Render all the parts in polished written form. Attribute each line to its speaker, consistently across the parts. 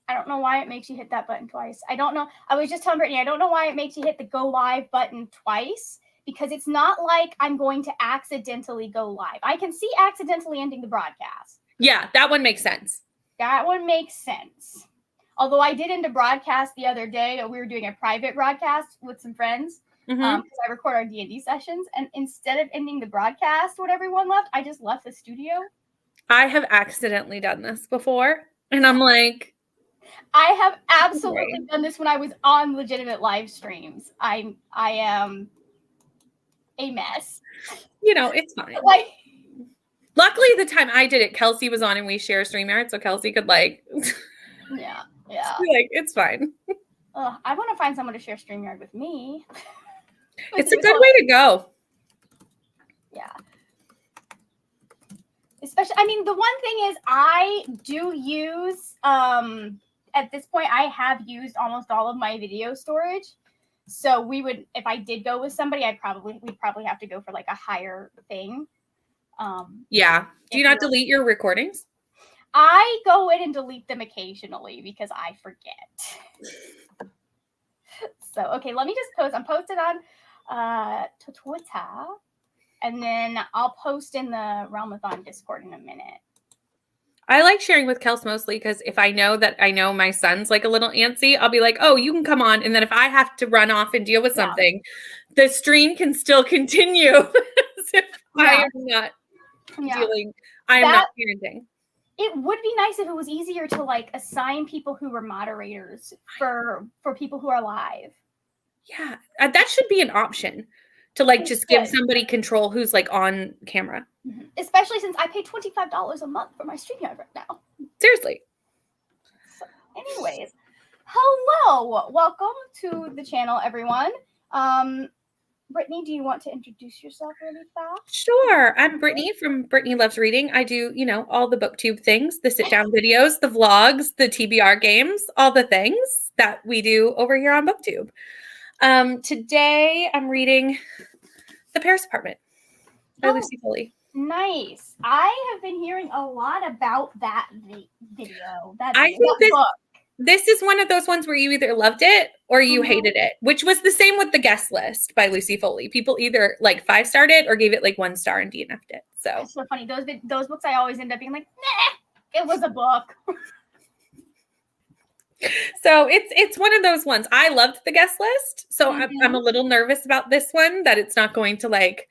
Speaker 1: I don't know why it makes you hit that button twice. I don't know. I was just telling Brittany, I don't know why it makes you hit the go live button twice, because it's not like I'm going to accidentally go live. I can see accidentally ending the broadcast.
Speaker 2: Yeah, that one makes sense.
Speaker 1: That one makes sense. Although I did end a broadcast the other day. We were doing a private broadcast with some friends because I record our D&D sessions. And instead of ending the broadcast when everyone left, I just left the studio.
Speaker 2: I have accidentally done this before. And I'm like...
Speaker 1: I have absolutely done this when I was on legitimate live streams. I am a mess.
Speaker 2: You know, it's fine.
Speaker 1: Like,
Speaker 2: luckily, the time I did it, Kelsey was on and we share StreamYard, so Kelsey could like...
Speaker 1: yeah.
Speaker 2: Like, it's fine.
Speaker 1: I want to find someone to share StreamYard with me.
Speaker 2: It's a good way to go.
Speaker 1: Yeah. Especially, I mean, the one thing is I do use, at this point, I have used almost all of my video storage. So we would, if I did go with somebody, we'd probably have to go for like a higher thing.
Speaker 2: Yeah. Do you not delete your recordings?
Speaker 1: I go in and delete them occasionally because I forget. So, okay, let me just post. I'm posted on Twitter. And then I'll post in the Realmathon Discord in a minute.
Speaker 2: I like sharing with Kels mostly because if I know that I know my son's like a little antsy, I'll be like, oh, you can come on. And then if I have to run off and deal with something, the stream can still continue as if I am not dealing. I am not parenting.
Speaker 1: It would be nice if it was easier to like assign people who were moderators for people who are live.
Speaker 2: Yeah, that should be an option. To like just give somebody control who's like on camera.
Speaker 1: Mm-hmm. Especially since I pay $25 a month for my StreamYard right now.
Speaker 2: Seriously.
Speaker 1: So anyways, hello. Welcome to the channel, everyone. Brittany, do you want to introduce yourself really fast?
Speaker 2: Sure. I'm Brittany from Brittany Loves Reading. I do, you know, all the booktube things, the sit-down videos, the vlogs, the TBR games, all the things that we do over here on booktube. Today I'm reading The Paris Apartment by Lucy Foley.
Speaker 1: Nice. I have been hearing a lot about that video.
Speaker 2: I think this is one of those ones where you either loved it or you hated it, which was the same with The Guest List by Lucy Foley. People either like 5-starred it or gave it like 1 star and DNF'd it. So
Speaker 1: it's so funny. Those books I always end up being like, nah, it was a book.
Speaker 2: So it's one of those ones. I loved The Guest List, so I'm a little nervous about this one that it's not going to like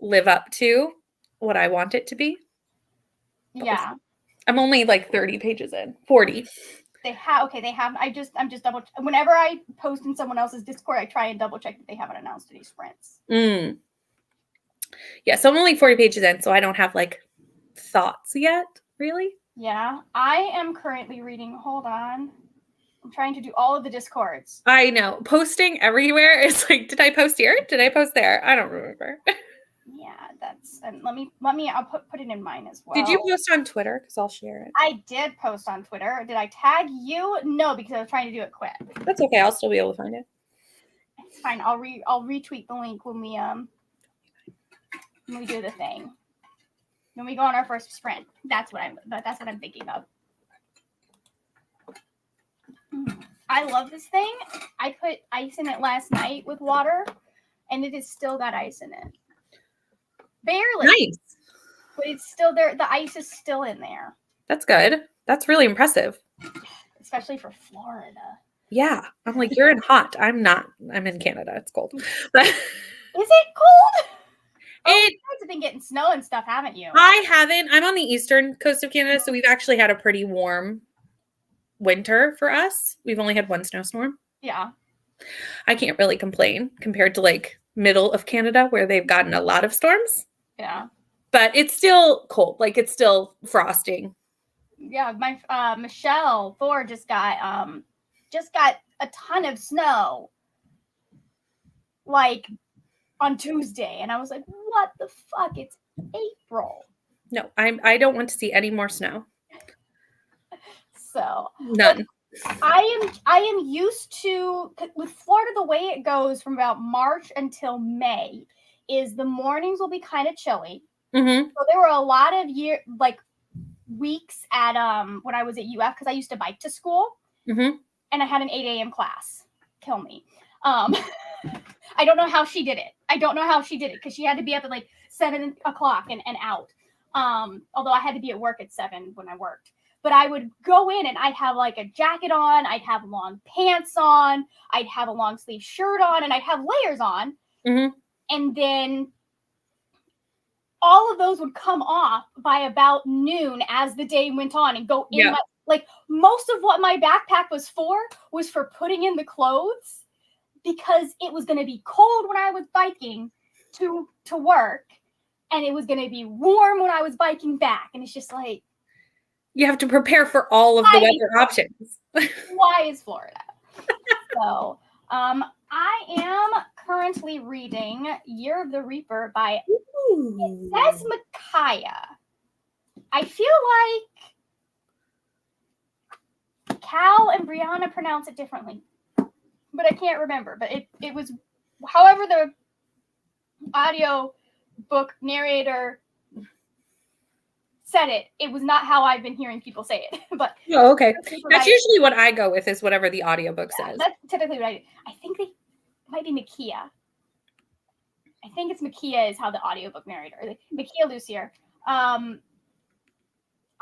Speaker 2: live up to what I want it to be.
Speaker 1: Yeah,
Speaker 2: I'm only like 30 pages in, 40.
Speaker 1: They have. I'm just double. Whenever I post in someone else's Discord, I try and double check that they haven't announced any sprints.
Speaker 2: Yeah, so I'm only 40 pages in, so I don't have like thoughts yet, really.
Speaker 1: Yeah, I am currently reading. Hold on. I'm trying to do all of the Discords.
Speaker 2: I know. Posting everywhere is like, did I post here? Did I post there? I don't remember.
Speaker 1: Yeah, that's, and let me, I'll put it in mine as well.
Speaker 2: Did you post on Twitter? Because I'll share it.
Speaker 1: I did post on Twitter. Did I tag you? No, because I was trying to do it quick.
Speaker 2: That's okay. I'll still be able to find it.
Speaker 1: It's fine. I'll retweet the link when we do the thing. When we go on our first sprint. That's what I'm thinking of. I love this thing. I put ice in it last night with water, and it is still got ice in it. Barely.
Speaker 2: Nice.
Speaker 1: But it's still there. The ice is still in there.
Speaker 2: That's good. That's really impressive.
Speaker 1: Especially for Florida.
Speaker 2: Yeah. I'm like, you're in hot. I'm not. I'm in Canada. It's cold. But
Speaker 1: is it cold? You guys have been getting snow and stuff, haven't you?
Speaker 2: I haven't. I'm on the eastern coast of Canada, so we've actually had a pretty warm winter for us. We've only had 1 snowstorm.
Speaker 1: Yeah.
Speaker 2: I can't really complain compared to like middle of Canada where they've gotten a lot of storms.
Speaker 1: Yeah.
Speaker 2: But it's still cold. Like it's still frosting.
Speaker 1: Yeah, my Michelle Ford just got a ton of snow. Like on Tuesday, and I was like, what the fuck? It's April.
Speaker 2: No, I don't want to see any more snow.
Speaker 1: So
Speaker 2: none.
Speaker 1: I am used to, with Florida, the way it goes from about March until May is the mornings will be kind of chilly.
Speaker 2: Mm-hmm.
Speaker 1: So there were a lot of weeks at when I was at UF because I used to bike to school,
Speaker 2: Mm-hmm.
Speaker 1: and I had an 8 a.m. class. Kill me. I don't know how she did it. Because she had to be up at like 7 o'clock and out. Although I had to be at work at 7 when I worked. But I would go in and I'd have like a jacket on, I'd have long pants on, I'd have a long sleeve shirt on, and I'd have layers on.
Speaker 2: Mm-hmm.
Speaker 1: And then all of those would come off by about noon as the day went on and go in. Like most of what my backpack was for putting in the clothes, because it was going to be cold when I was biking to work, and it was going to be warm when I was biking back. And it's just like,
Speaker 2: you have to prepare for all of the weather options.
Speaker 1: Why is Florida? So, I am currently reading Year of the Reaper by, it says Micaiah. I feel like Cal and Brianna pronounce it differently, but I can't remember. But it was, however the audio book narrator said it was not how I've been hearing people say it. But
Speaker 2: oh, okay. That's usually what I go with, is whatever the audiobook says.
Speaker 1: That's typically what I do. I think it might be Makia. I think it's Makia is how the audiobook narrator. Makia Lucier. I'm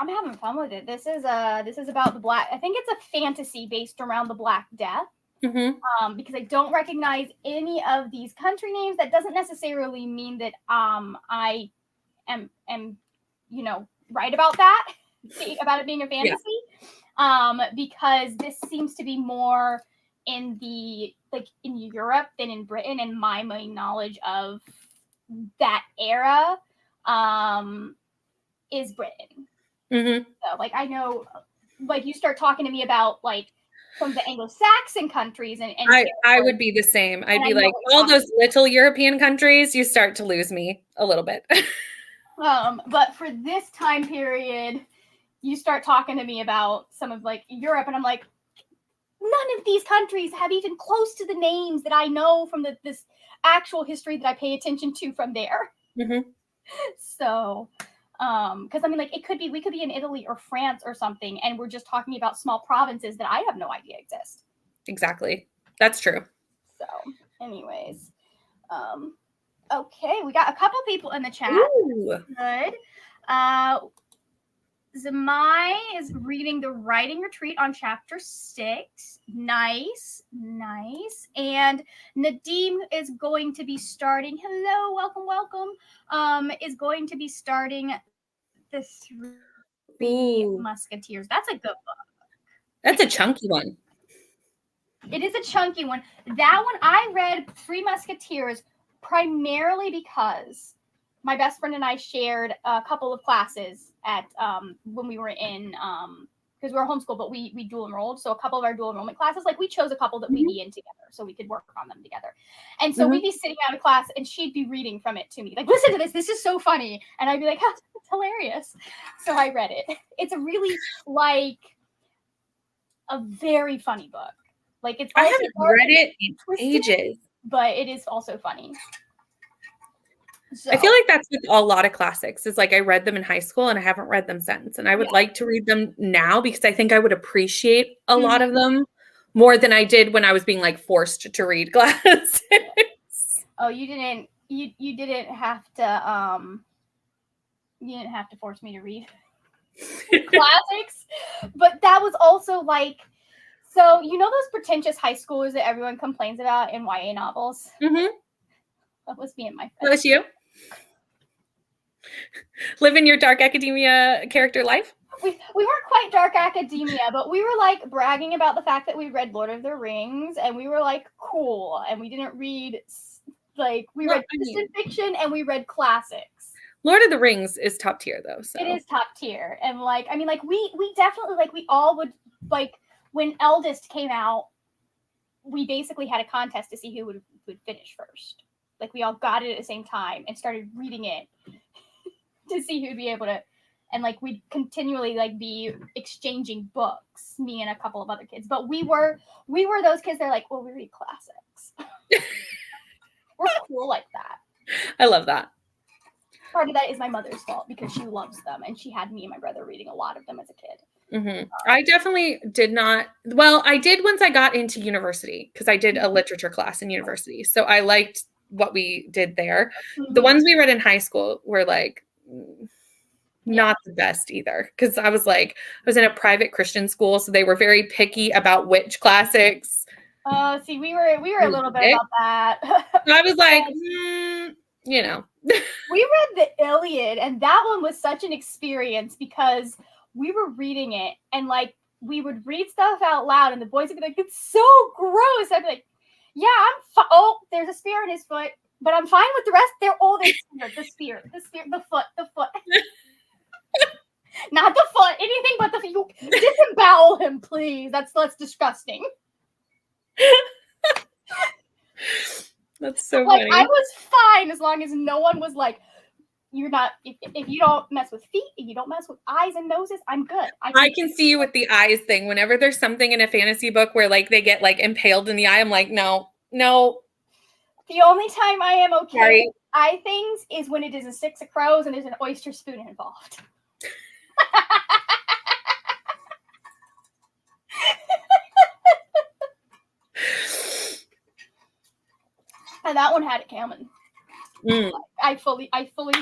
Speaker 1: having fun with it. This is about the Black. I think it's a fantasy based around the Black Death.
Speaker 2: Mm-hmm.
Speaker 1: Because I don't recognize any of these country names. That doesn't necessarily mean that I am right about that, about it being a fantasy. Yeah. Because this seems to be more in Europe than in Britain, and my main knowledge of that era is Britain.
Speaker 2: Mm-hmm.
Speaker 1: So I know, you start talking to me about some of the Anglo-Saxon countries, and
Speaker 2: I would be the same. I'd be like, all those little European countries, you start to lose me a little bit.
Speaker 1: But for this time period, you start talking to me about some of Europe, and I'm like, none of these countries have even close to the names that I know from this actual history that I pay attention to from there.
Speaker 2: Mm-hmm.
Speaker 1: So, because we could be in Italy or France or something, and we're just talking about small provinces that I have no idea exist.
Speaker 2: Exactly. That's true.
Speaker 1: So, anyways, okay, we got a couple people in the chat.
Speaker 2: Ooh.
Speaker 1: Good. Zamai is reading The Writing Retreat on chapter 6. Nice. And Nadim is going to be starting. Hello, welcome. Is going to be starting The Three Musketeers. That's a good book.
Speaker 2: That's a chunky one.
Speaker 1: It is a chunky one. That one, I read Three Musketeers primarily because my best friend and I shared a couple of classes at when we were in because we were homeschooled, but we dual enrolled. So a couple of our dual enrollment classes, we chose a couple that we'd be in together, so we could work on them together. And so we'd be sitting out of class, and she'd be reading from it to me, listen to this. This is so funny, and I'd be like, oh, it's hilarious. So I read it. It's a really a very funny book. I
Speaker 2: haven't read it in ages,
Speaker 1: but it is also funny. So.
Speaker 2: I feel like that's with a lot of classics. It's I read them in high school and I haven't read them since. And I would like to read them now because I think I would appreciate a lot of them more than I did when I was being forced to read classics.
Speaker 1: Oh, you didn't have to you didn't have to force me to read classics. But that was also so those pretentious high schoolers that everyone complains about in YA novels?
Speaker 2: Mm-hmm.
Speaker 1: That was me and my friends.
Speaker 2: That was you? Living your dark academia character life?
Speaker 1: We weren't quite dark academia, but we were bragging about the fact that we read Lord of the Rings, and we were cool, and we didn't read we read fiction and we read classics.
Speaker 2: Lord of the Rings is top tier though. So.
Speaker 1: It is top tier. And we definitely we all would when Eldest came out, we basically had a contest to see who would finish first. We all got it at the same time and started reading it to see who'd be able to, and we'd continually be exchanging books, me and a couple of other kids. But we were those kids that are well, we read classics. We're cool like that.
Speaker 2: I love that.
Speaker 1: part of that is my mother's fault because she loves them and she had me and my brother reading a lot of them as a kid.
Speaker 2: Mm-hmm. I definitely did not. Well, I did once I got into university because I did a literature class in university. So I liked what we did there. The ones we read in high school were like not the best either. Because I was in a private Christian school. So they were very picky about which classics.
Speaker 1: See, we were a little bit about that.
Speaker 2: I was like, you know.
Speaker 1: We read the Iliad, and that one was such an experience because we were reading it, and like we would read stuff out loud, and the boys would be like, "It's so gross." I'd be like, "Yeah, I'm oh, there's a spear in his foot, but I'm fine with the rest. They're all the spear, the foot." Not the foot, anything but the foot. You disembowel him, please. That's disgusting.
Speaker 2: That's so
Speaker 1: like,
Speaker 2: funny.
Speaker 1: I was fine as long as no one was like, you're not, if you don't mess with feet, if you don't mess with eyes and noses, I'm good.
Speaker 2: I can see you with the eyes thing. Whenever there's something in a fantasy book where like they get like impaled in the eye, I'm like, no.
Speaker 1: The only time I am okay with
Speaker 2: Sorry.
Speaker 1: eye things is when it is a Six of Crows and there's an oyster spoon involved. And that one had it coming. I fully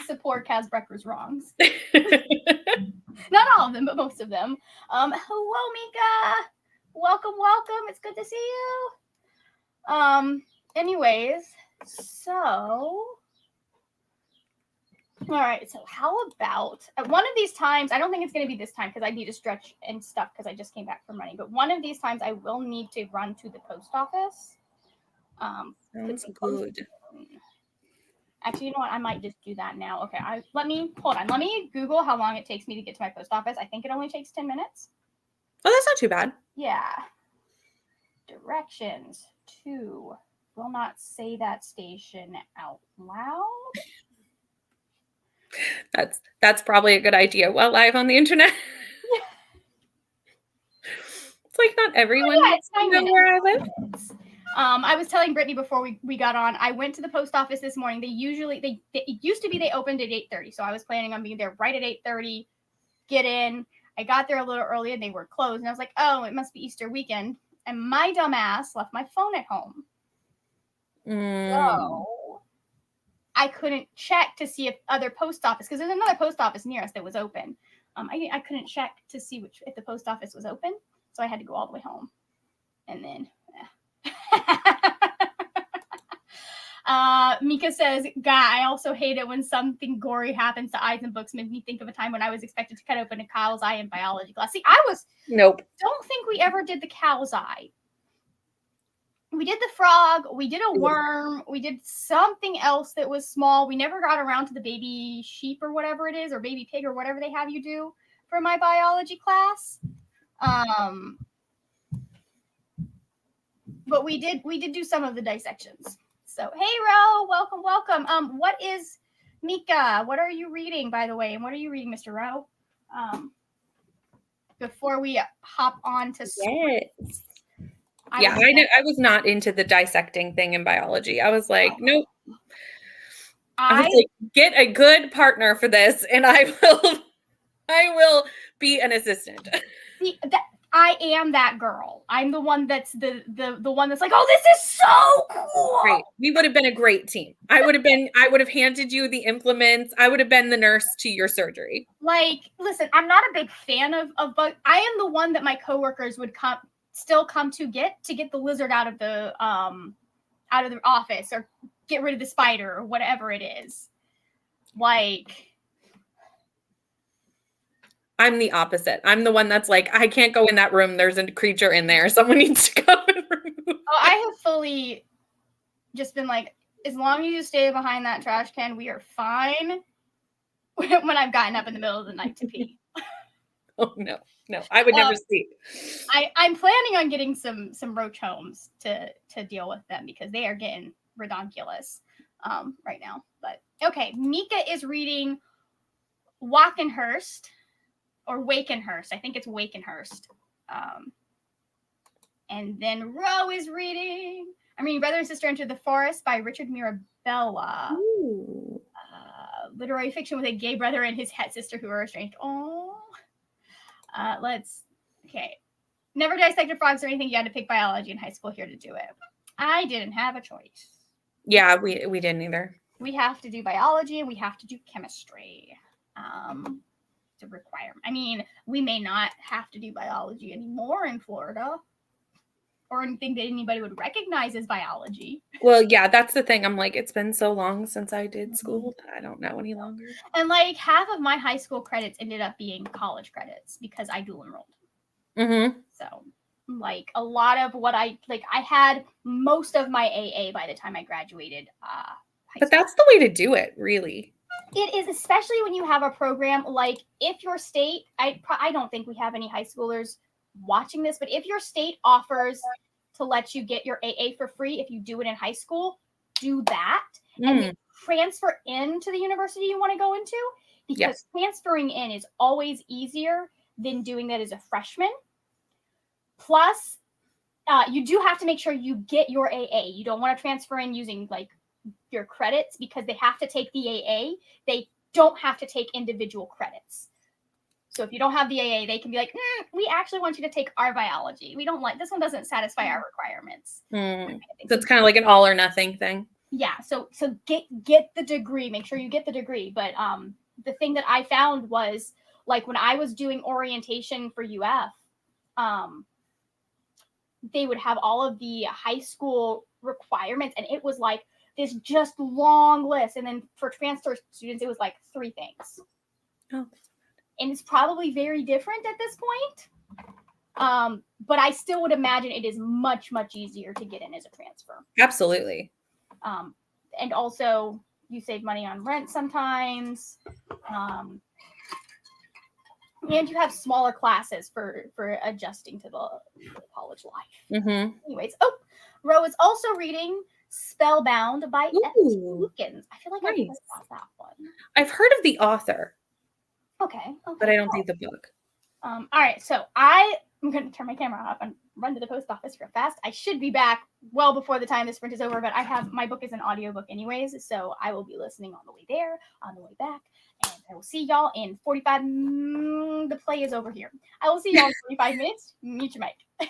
Speaker 1: support Kaz Brecker's wrongs. Not all of them, but most of them. Hello, Mika. Welcome. It's good to see you. Anyways, so all right. So how about at one of these times? I don't think it's going to be this time because I need to stretch and stuff because I just came back from running. But one of these times, I will need to run to the post office.
Speaker 2: Sounds good.
Speaker 1: Actually, you know what? I might just do that now. Okay, let me Google how long it takes me to get to my post office. I think it only takes 10 minutes.
Speaker 2: Oh, that's not too bad.
Speaker 1: Yeah. Directions to will not say that station out loud.
Speaker 2: That's probably a good idea while live on the internet.
Speaker 1: Yeah.
Speaker 2: It's like not everyone
Speaker 1: it's 9 minutes.
Speaker 2: Where I live.
Speaker 1: I was telling Brittany before we got on, I went to the post office this morning. It used to be they opened at 8:30. So I was planning on being there right at 8:30, get in. I got there a little early and they were closed. And I was like, oh, it must be Easter weekend. And my dumb ass left my phone at home. So I couldn't check to see if other post office, because there's another post office near us that was open. I couldn't check to see if the post office was open. So I had to go all the way home. And then Mika says, "God, I also hate it when something gory happens to eyes in books. Makes me think of a time when I was expected to cut open a cow's eye in biology class." See,
Speaker 2: Nope.
Speaker 1: Don't think we ever did the cow's eye. We did the frog. We did a worm. We did something else that was small. We never got around to the baby sheep or whatever it is, or baby pig or whatever they have you do for my biology class. But we did do some of the dissections. So, hey, Ro, welcome. What is Mika? What are you reading, by the way? And what are you reading, Mr. Ro? Before we hop on to
Speaker 2: yes. I was not into the dissecting thing in biology. I was like, nope. I was like, get a good partner for this, and I will be an assistant.
Speaker 1: See, I am that girl. I'm the one that's the one that's like, oh, this is so cool.
Speaker 2: Great. We would have been a great team. I would have handed you the implements. I would have been the nurse to your surgery.
Speaker 1: Like, listen, I'm not a big fan of bug. I am the one that my coworkers would still come to get the lizard out of the office or get rid of the spider or whatever it is. Like,
Speaker 2: I'm the opposite. I'm the one that's like, I can't go in that room. There's a creature in there. Someone needs to go and remove.
Speaker 1: Oh, I have fully just been like, as long as you stay behind that trash can, we are fine. When I've gotten up in the middle of the night to pee.
Speaker 2: Oh no, I would never sleep.
Speaker 1: I'm planning on getting some roach homes to deal with them because they are getting redonkulous right now. But okay, Mika is reading Walkenhurst. Or Wakenhurst. I think it's Wakenhurst. And then Ro is reading. I'm reading Brother and Sister Enter the Forest by Richard Mirabella. literary fiction with a gay brother and his het sister who are estranged. Oh, okay. Never dissected frogs or anything. You had to pick biology in high school here to do it. I didn't have a choice.
Speaker 2: Yeah, we didn't either.
Speaker 1: We have to do biology and we have to do chemistry. To require. I mean, we may not have to do biology anymore in Florida, or anything that anybody would recognize as biology.
Speaker 2: Well, yeah, that's the thing. I'm like, it's been so long since I did school that I don't know any longer.
Speaker 1: And like half of my high school credits ended up being college credits because I dual enrolled.
Speaker 2: Mm-hmm.
Speaker 1: So like a lot of what I had most of my AA by the time I graduated.
Speaker 2: But that's the way to do it, really.
Speaker 1: It is, especially when you have a program like if your state, I don't think we have any high schoolers watching this, but if your state offers to let you get your AA for free if you do it in high school, do that and then transfer into the university you want to go into, because transferring in is always easier than doing that as a freshman. Plus, you do have to make sure you get your AA. You don't want to transfer in using like your credits because they have to take the AA. They don't have to take individual credits. So if you don't have the AA, they can be like, we actually want you to take our biology. We don't like, this one doesn't satisfy our requirements.
Speaker 2: So it's kind of like an all or nothing thing.
Speaker 1: Yeah. So get the degree, make sure you get the degree. But the thing that I found was like when I was doing orientation for UF, they would have all of the high school requirements and it was like this just long list. And then for transfer students, it was like 3 things.
Speaker 2: Oh.
Speaker 1: And it's probably very different at this point. But I still would imagine it is much, much easier to get in as a transfer.
Speaker 2: Absolutely.
Speaker 1: And also you save money on rent sometimes. And you have smaller classes for adjusting to the college life.
Speaker 2: Mm-hmm.
Speaker 1: Anyways, Ro is also reading Spellbound by F.T. Lukens. I feel like I've heard about that one.
Speaker 2: I've heard of the author.
Speaker 1: Okay.
Speaker 2: But I don't think the book.
Speaker 1: All right, so I'm going to turn my camera off and run to the post office real fast. I should be back well before the time this sprint is over, but my book is an audiobook anyways, so I will be listening on the way there, on the way back, and I will see y'all in 45. The play is over here. I will see y'all in 45 minutes. Mute your mic.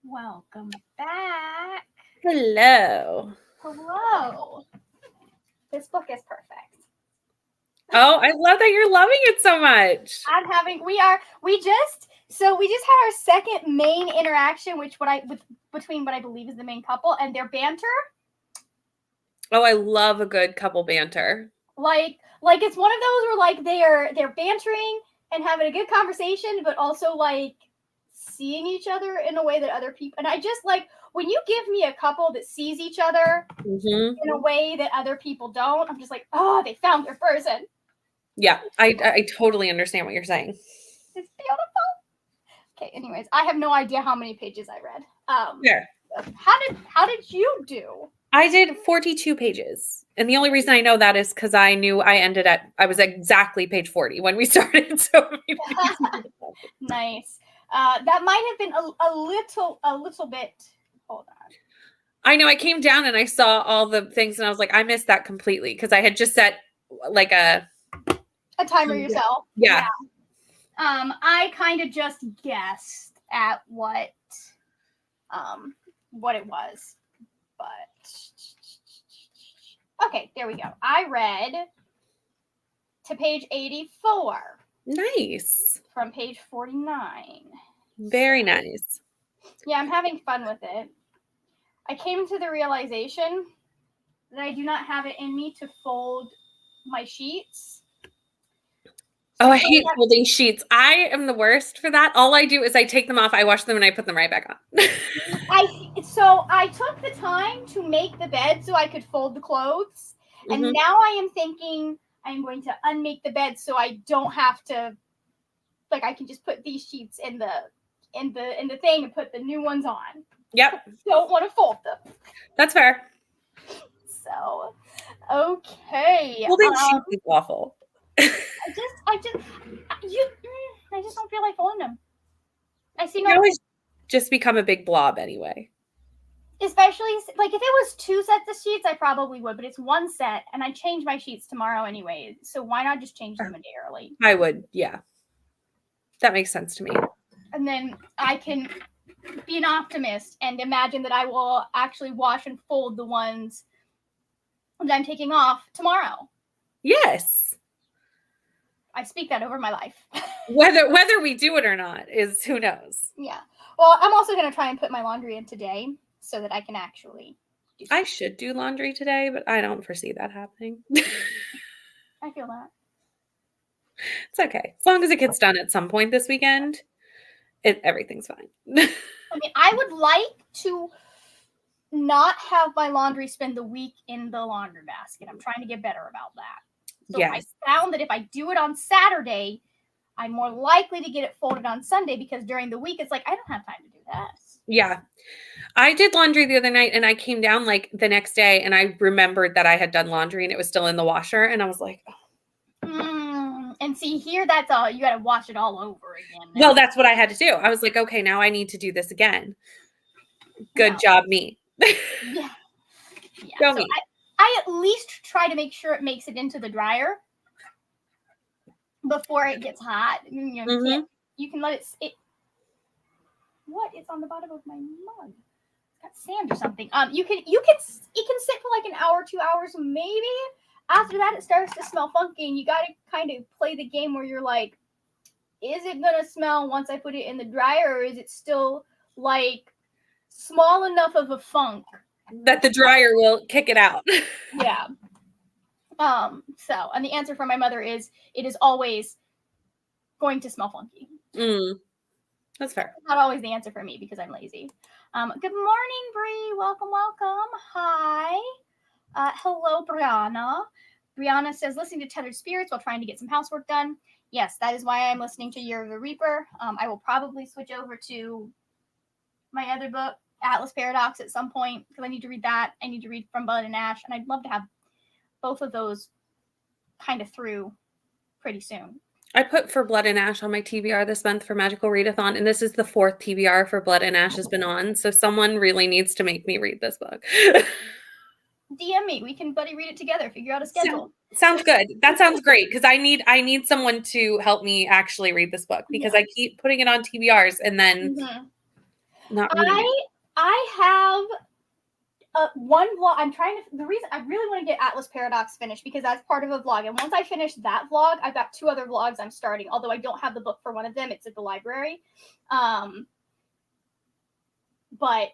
Speaker 1: Welcome back.
Speaker 2: Hello.
Speaker 1: Hello. This book is perfect.
Speaker 2: Oh, I love that you're loving it so much.
Speaker 1: We just had our second main interaction, between what I believe is the main couple and their banter.
Speaker 2: Oh, I love a good couple banter.
Speaker 1: Like it's one of those where like they're bantering and having a good conversation, but also like seeing each other in a way that other people, and I just like when you give me a couple that sees each other in a way that other people don't, I'm just like, oh, they found their person.
Speaker 2: Yeah, I totally understand what you're saying.
Speaker 1: It's beautiful. Okay, anyways, I have no idea how many pages I read.
Speaker 2: Yeah.
Speaker 1: How did you do?
Speaker 2: I did 42 pages. And the only reason I know that is because I knew I was exactly page 40 when we started. So
Speaker 1: Nice. That might have been a little bit. Hold on.
Speaker 2: I know I came down and I saw all the things and I was like, I missed that completely because I had just set like a
Speaker 1: timer yourself.
Speaker 2: Yeah.
Speaker 1: I kind of just guessed at what it was, but okay, there we go. I read to page 84.
Speaker 2: Nice.
Speaker 1: From page 49.
Speaker 2: Very nice.
Speaker 1: Yeah, I'm having fun with it. I came to the realization that I do not have it in me to fold my sheets.
Speaker 2: Oh, I hate folding sheets. I am the worst for that. All I do is I take them off, I wash them, and I put them right back on.
Speaker 1: I took the time to make the bed so I could fold the clothes, and now I am thinking I'm going to unmake the bed so I don't have to, like, I can just put these sheets in the thing and put the new ones on.
Speaker 2: Yep.
Speaker 1: Don't want to fold them.
Speaker 2: That's fair.
Speaker 1: So, okay.
Speaker 2: Folding sheets is awful.
Speaker 1: I just don't feel like folding them. I see
Speaker 2: no. You always just become a big blob anyway.
Speaker 1: Especially like if it was 2 sets of sheets, I probably would, but it's 1 set, and I change my sheets tomorrow anyway. So why not just change them a day early?
Speaker 2: I would, yeah. That makes sense to me.
Speaker 1: And then I can be an optimist and imagine that I will actually wash and fold the ones that I'm taking off tomorrow.
Speaker 2: Yes.
Speaker 1: I speak that over my life.
Speaker 2: Whether we do it or not is who knows.
Speaker 1: Yeah. Well, I'm also going to try and put my laundry in today so that I can actually
Speaker 2: do something. I should do laundry today, but I don't foresee that happening.
Speaker 1: I feel that.
Speaker 2: It's okay. As long as it gets done at some point this weekend, everything's fine.
Speaker 1: I mean, I would like to not have my laundry spend the week in the laundry basket. I'm trying to get better about that. So yes. I found that if I do it on Saturday, I'm more likely to get it folded on Sunday because during the week, it's like, I don't have time to do that.
Speaker 2: Yeah. I did laundry the other night and I came down like the next day and I remembered that I had done laundry and it was still in the washer. And I was like,
Speaker 1: oh. And see here, that's all, you got to wash it all over again.
Speaker 2: Well, that's what I had to do. I was like, okay, now I need to do this again. Good job, me.
Speaker 1: Yeah. Go so me. I at least try to make sure it makes it into the dryer before it gets hot. You know, you can let it. What is on the bottom of my mug? It's got sand or something. It can sit for like an hour, 2 hours, maybe. After that, it starts to smell funky, and you got to kind of play the game where you're like, is it gonna smell once I put it in the dryer, or is it still like small enough of a funk
Speaker 2: that the dryer will kick it out?
Speaker 1: Yeah. So, and the answer from my mother is it is always going to smell funky.
Speaker 2: That's fair.
Speaker 1: Not always the answer for me because I'm lazy. Good morning, Bree. Welcome. Hi. Hello, Brianna. Brianna says, listening to Tethered Spirits while trying to get some housework done. Yes, that is why I'm listening to Year of the Reaper. I will probably switch over to my other book, Atlas Paradox, at some point because I need to read that. I need to read From Blood and Ash, and I'd love to have both of those kind of through pretty soon.
Speaker 2: I put For Blood and Ash on my TBR this month for Magical Readathon, and this is the 4th TBR For Blood and Ash has been on, so someone really needs to make me read this book.
Speaker 1: DM me. We can buddy read it together. Figure out a schedule.
Speaker 2: Sounds good. That sounds great because I need someone to help me actually read this book because I keep putting it on TBRs and then not reading it.
Speaker 1: I have one vlog. The reason I really want to get Atlas Paradox finished because that's part of a vlog. And once I finish that vlog, I've got 2 other vlogs I'm starting. Although I don't have the book for one of them, it's at the library. But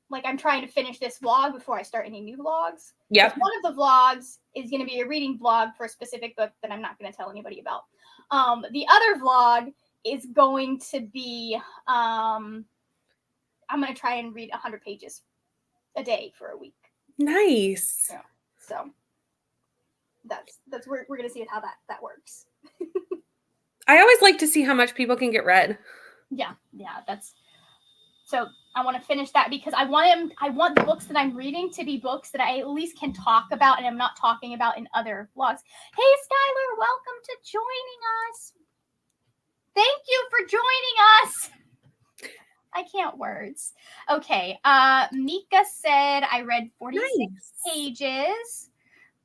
Speaker 1: like I'm trying to finish this vlog before I start any new vlogs.
Speaker 2: Yep.
Speaker 1: One of the vlogs is going to be a reading vlog for a specific book that I'm not going to tell anybody about. The other vlog is going to be I'm going to try and read 100 pages a day for a week.
Speaker 2: Nice.
Speaker 1: Yeah. So that's we're going to see how that works.
Speaker 2: I always like to see how much people can get read.
Speaker 1: Yeah, that's so I want to finish that because I want the books that I'm reading to be books that I at least can talk about and I'm not talking about in other vlogs. Hey Skylar, welcome to joining us. Thank you for joining us. I can't words. Okay. Mika said I read 46 pages.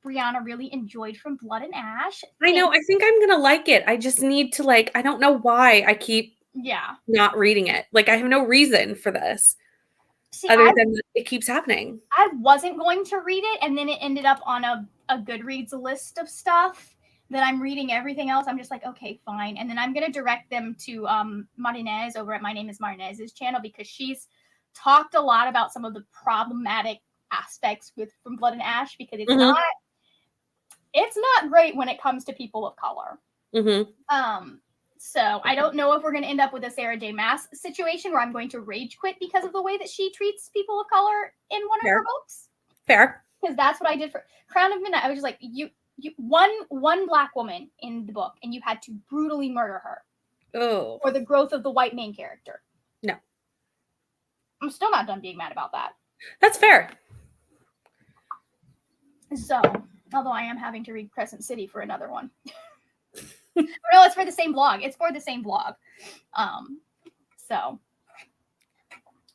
Speaker 1: Brianna really enjoyed From Blood and Ash.
Speaker 2: I know. I think I'm going to like it. I just need to I don't know why I keep not reading it. Like I have no reason for this. See, other than it keeps happening.
Speaker 1: I wasn't going to read it. And then it ended up on a Goodreads list of stuff that I'm reading everything else. I'm just like, okay, fine. And then I'm going to direct them to Marinez over at My Name is Marinez's channel because she's talked a lot about some of the problematic aspects with From Blood and Ash because it's not great when it comes to people of color. So I don't know if we're going to end up with a Sarah J. Maas situation where I'm going to rage quit because of the way that she treats people of color in one of her books.
Speaker 2: Fair.
Speaker 1: Because that's what I did for Crown of Midnight. I was just like, you one Black woman in the book, and you had to brutally murder her.
Speaker 2: Oh.
Speaker 1: For the growth of the white main character.
Speaker 2: No.
Speaker 1: I'm still not done being mad about that.
Speaker 2: That's fair.
Speaker 1: So, although I am having to read Crescent City for another one. No, it's for the same blog. So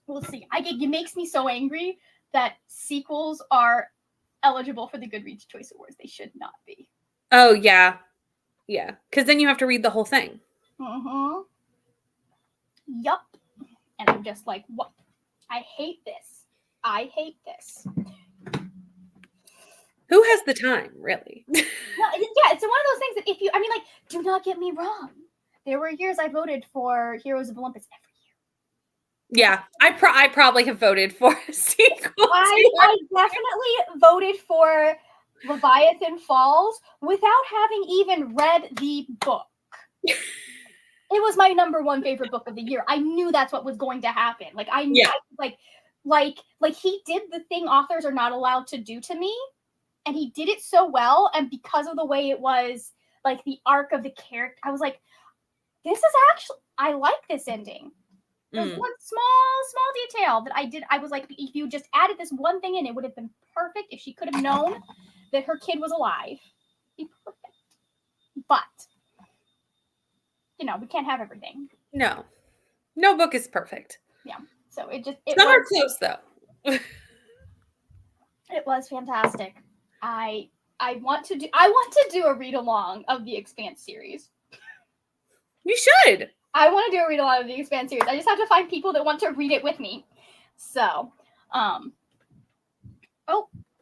Speaker 1: we'll see. It makes me so angry that sequels are eligible for the Goodreads Choice Awards. They should not be.
Speaker 2: Oh yeah. Yeah. Because then you have to read the whole thing.
Speaker 1: Yup. And I'm just like, what? I hate this.
Speaker 2: Who has the time, really?
Speaker 1: No, yeah, it's one of those things that do not get me wrong. There were years I voted for Heroes of Olympus every year.
Speaker 2: Yeah, I probably have voted for a sequel.
Speaker 1: I definitely voted for Leviathan Falls without having even read the book. It was my number 1 favorite book of the year. I knew that's what was going to happen. I knew, he did the thing authors are not allowed to do to me. And he did it so well. And because of the way it was, the arc of the character, I was like, I like this ending. There's one small detail that I did. I was like, if you just added this one thing in, it would have been perfect. If she could have known that her kid was alive, it'd be perfect. But, we can't have everything.
Speaker 2: No book is perfect.
Speaker 1: Yeah. So
Speaker 2: some are close though.
Speaker 1: It was fantastic. I want to do a read along of the Expanse series.
Speaker 2: You should.
Speaker 1: I want to do a read along of the Expanse series. I just have to find people that want to read it with me. So, I've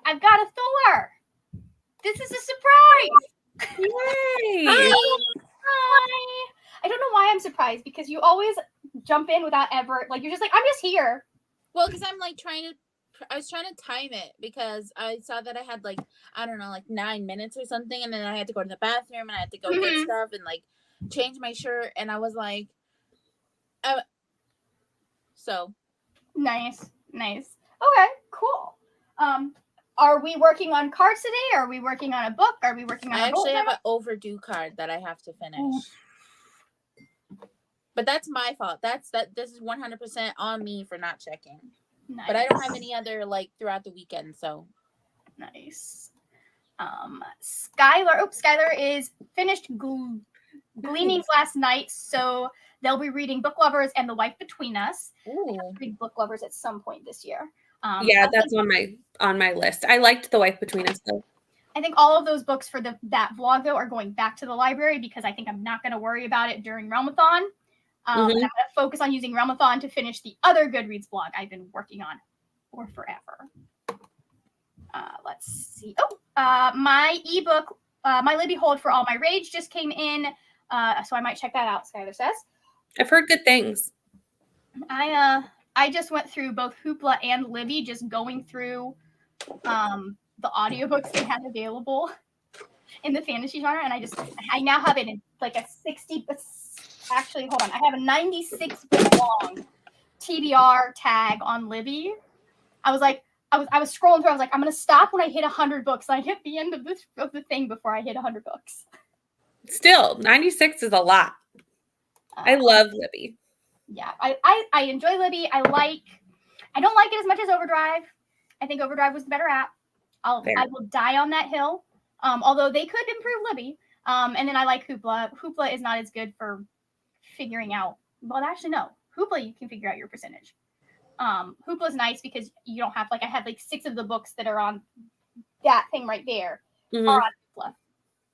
Speaker 1: got a Thor. This is a surprise.
Speaker 2: Yay!
Speaker 1: Hi. I don't know why I'm surprised because you always jump in without ever you're just like, I'm just here.
Speaker 3: Well, because I'm I was trying to time it because I saw that I had 9 minutes or something, and then I had to go to the bathroom and I had to go get stuff and change my shirt, and I was like, so
Speaker 1: nice. Okay, cool. Are we working on cards today? Are we working on a book? Are we working on?
Speaker 3: I actually have an overdue card that I have to finish. But that's my fault. This is 100% on me for not checking. Nice. But I don't have any other throughout the weekend, so
Speaker 1: nice. Skylar is finished Gleanings last night, so they'll be reading Book Lovers and The Wife Between Us. Read Book Lovers at some point this year.
Speaker 2: Yeah, that's on my list. I liked The Wife Between Us though.
Speaker 1: I think all of those books for that vlog though are going back to the library because I think I'm not going to worry about it during Realmathon. And I'm
Speaker 2: Mhm.
Speaker 1: going to focus on using Realmathon to finish the other Goodreads blog I've been working on for forever. Let's see. My ebook, My Libby Hold for All My Rage just came in. So I might check that out, Skylar says.
Speaker 2: I've heard good things.
Speaker 1: I just went through both Hoopla and Libby, just going through the audiobooks they had available in the fantasy genre, and I now have it in like a 60. Actually, hold on, I have a 96 book long TBR tag on Libby. I was scrolling through. I was like, I'm gonna stop when I hit 100 books. And I hit the end of the thing before I hit 100 books.
Speaker 2: Still, 96 is a lot. I love Libby.
Speaker 1: Yeah, I enjoy Libby. I don't like it as much as Overdrive. I think Overdrive was the better app. I will die on that hill. Although they could improve Libby. And then I like Hoopla. Hoopla is not as good for figuring out. Well, actually, no. Hoopla, you can figure out your percentage. Hoopla is nice because you don't have I had 6 of the books that are on that thing right there are on Hoopla.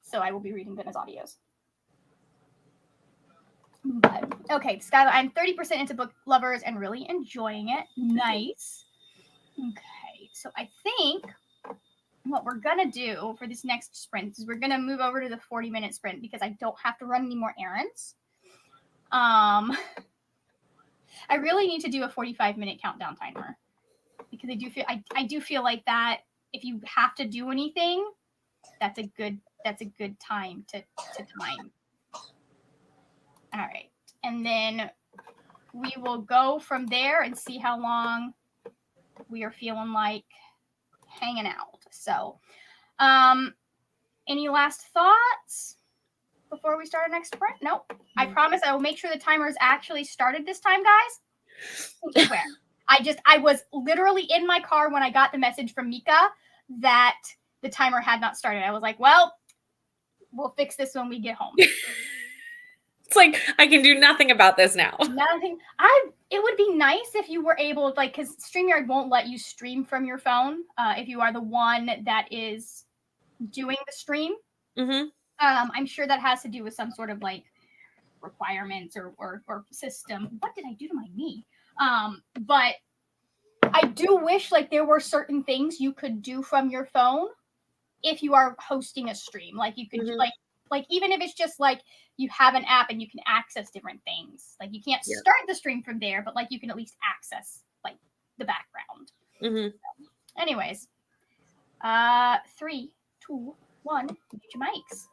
Speaker 1: So I will be reading them as audios. But, okay, Skylar, I'm 30% into Book Lovers and really enjoying it. Nice. Okay, so I think what we're going to do for this next sprint is we're going to move over to the 40-minute sprint because I don't have to run any more errands. I really need to do a 45-minute countdown timer because I do feel like that if you have to do anything, that's a good time to time. All right. And then we will go from there and see how long we are feeling like hanging out. So, any last thoughts before we start our next sprint? Nope. I promise I will make sure the timer is actually started this time, guys. I swear. I was literally in my car when I got the message from Mika that the timer had not started. I was like, well, we'll fix this when we get home.
Speaker 2: It's like, I can do nothing about this now.
Speaker 1: Nothing. It would be nice if you were able, because StreamYard won't let you stream from your phone if you are the one that is doing the stream.
Speaker 2: Mm-hmm.
Speaker 1: I'm sure that has to do with some sort of requirements or system. What did I do to my knee? But I do wish there were certain things you could do from your phone if you are hosting a stream. You could even if it's just you have an app and you can access different things. You can't start the stream from there, but you can at least access the background.
Speaker 2: Mm-hmm.
Speaker 1: So, anyways, 3, 2, 1, mute your mics.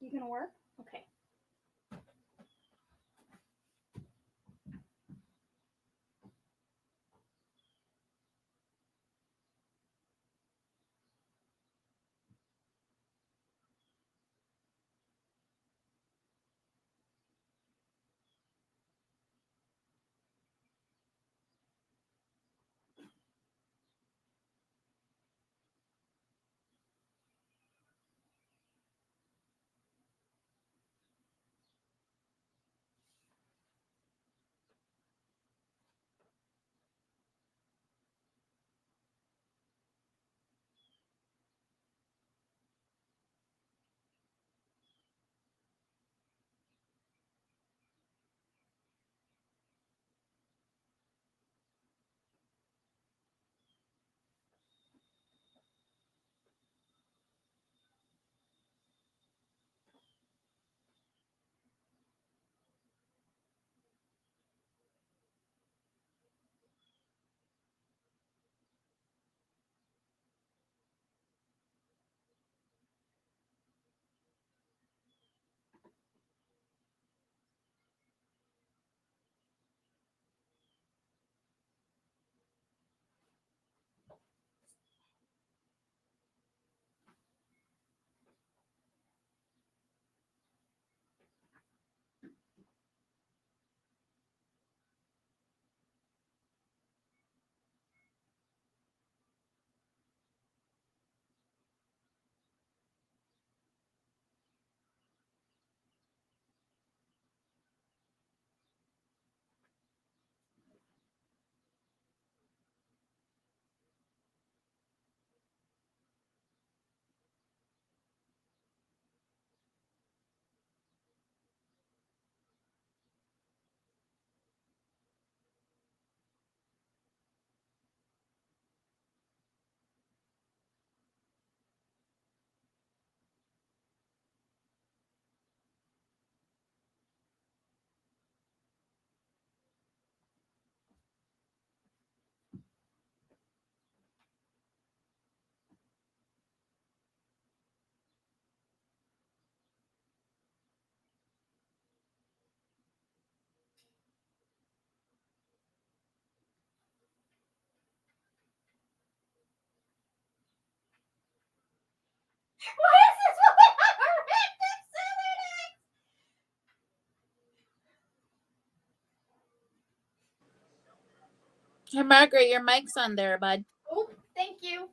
Speaker 1: You gonna work? Okay. Why is this
Speaker 3: Hey, Margaret, your mic's on there, bud.
Speaker 1: Oh, thank you.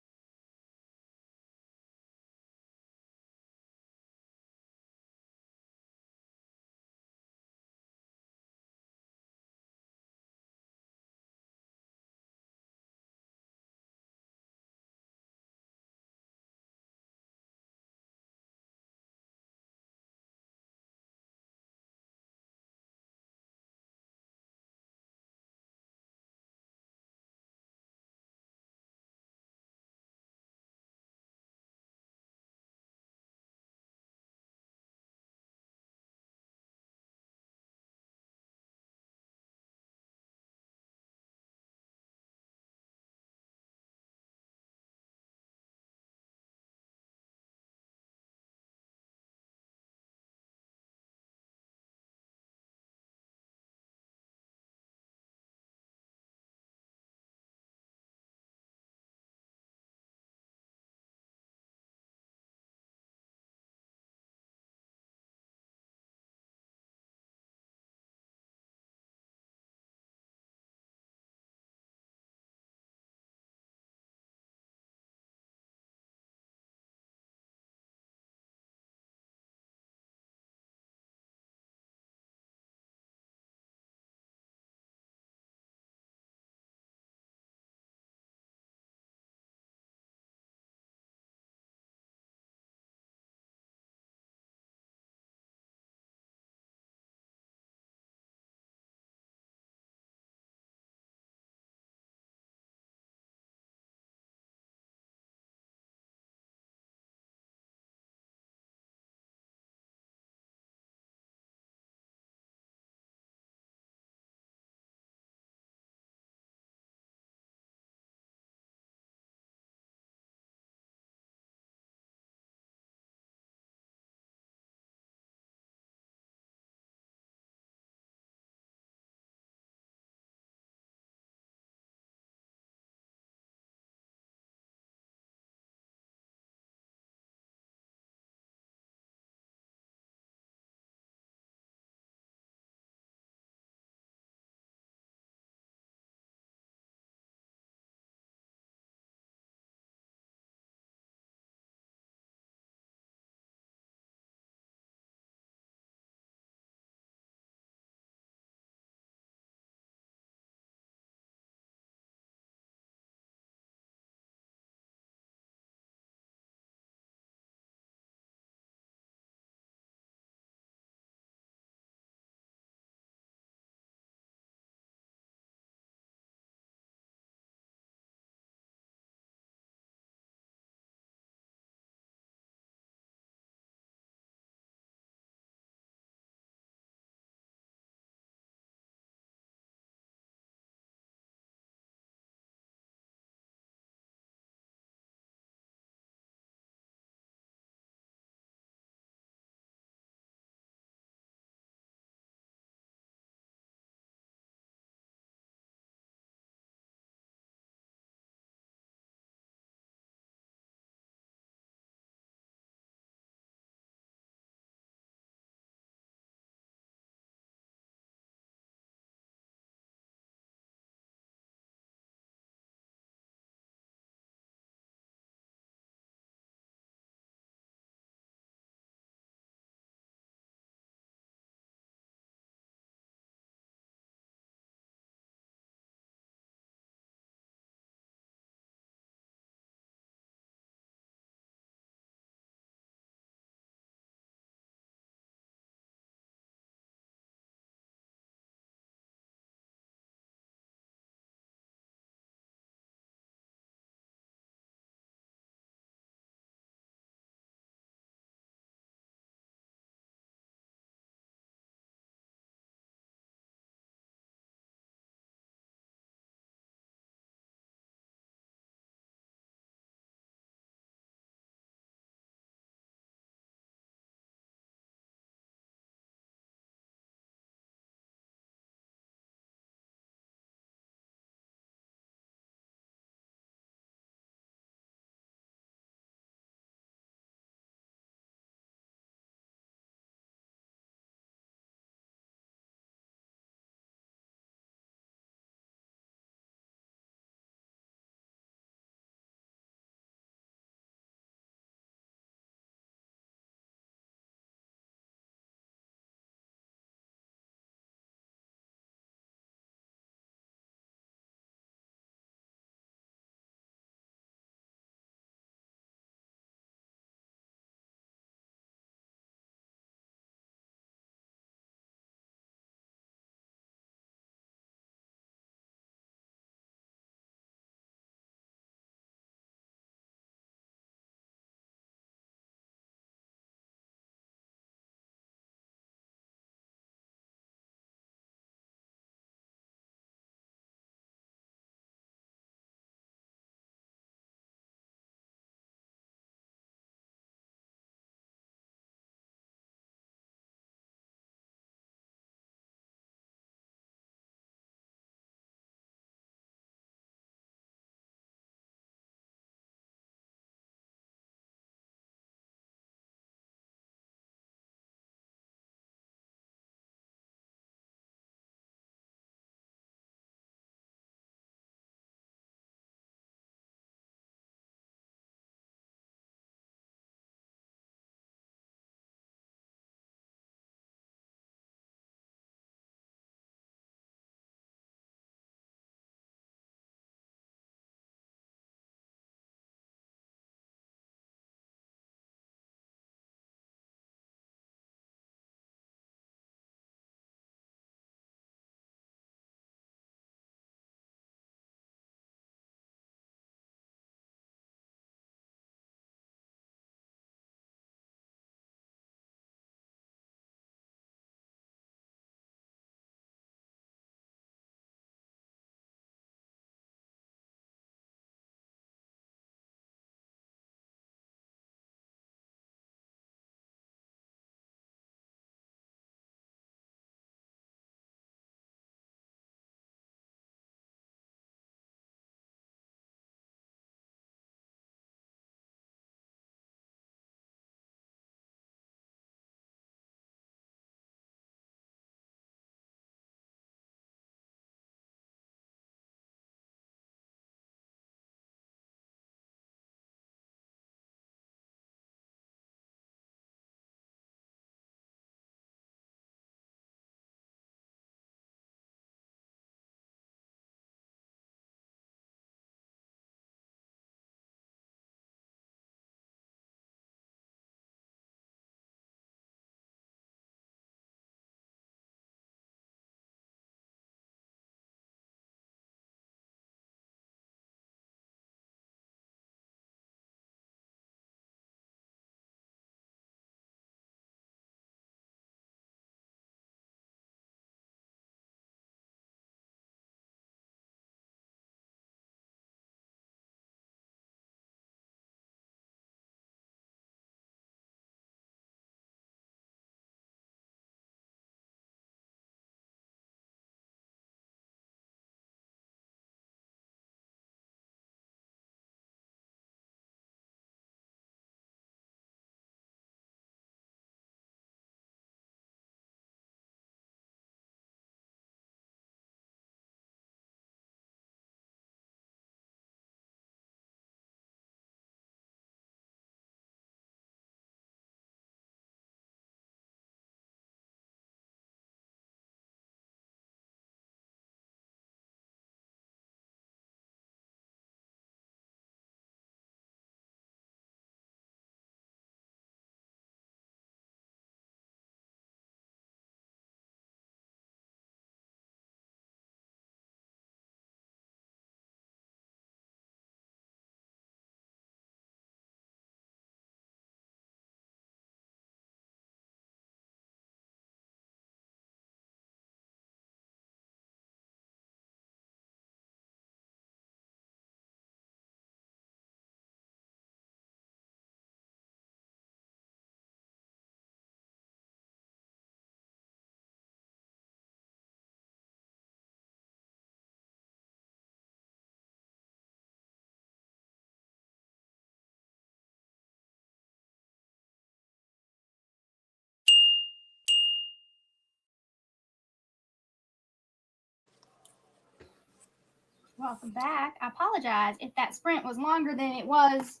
Speaker 1: Welcome back. I apologize if that sprint was longer than it was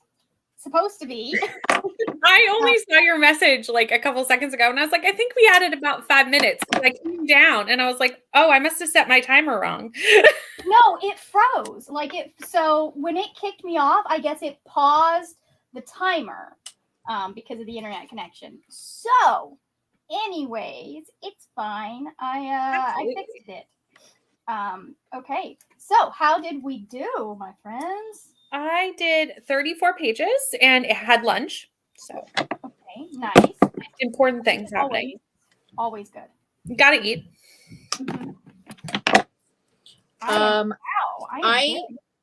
Speaker 1: supposed to be.
Speaker 2: I only saw your message like a couple seconds ago, and I was like, I think we added about 5 minutes. I came down, and I was like, oh, I must have set my timer wrong.
Speaker 1: No, it froze. So when it kicked me off, I guess it paused the timer because of the internet connection. So, anyways, it's fine. I fixed it. Okay. So, how did we do, my friends?
Speaker 2: I did 34 pages, and it had lunch. So,
Speaker 1: Okay, nice.
Speaker 2: important things happening.
Speaker 1: Always good.
Speaker 2: You gotta eat.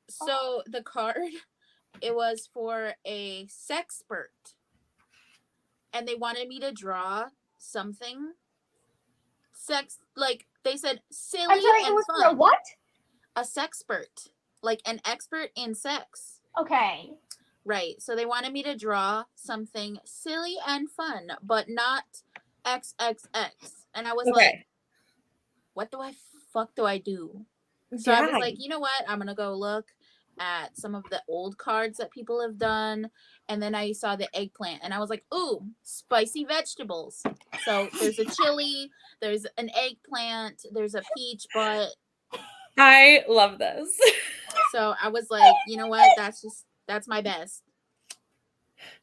Speaker 3: So the card, it was for a sexpert, and they wanted me to draw something like they said silly
Speaker 1: I'm sorry,
Speaker 3: and
Speaker 1: it was
Speaker 3: fun.
Speaker 1: for a what?
Speaker 3: A sexpert, like an expert in sex.
Speaker 1: Okay.
Speaker 3: Right. So they wanted me to draw something silly and fun, but not XXX. And I was like, what the fuck do I do? So I was like, you know what? I'm going to go look at some of the old cards that people have done. And then I saw the eggplant and I was like, ooh, spicy vegetables. So there's a chili, there's an eggplant, there's a peach butt.
Speaker 2: I love this.
Speaker 3: So I was like, you know what? That's my best.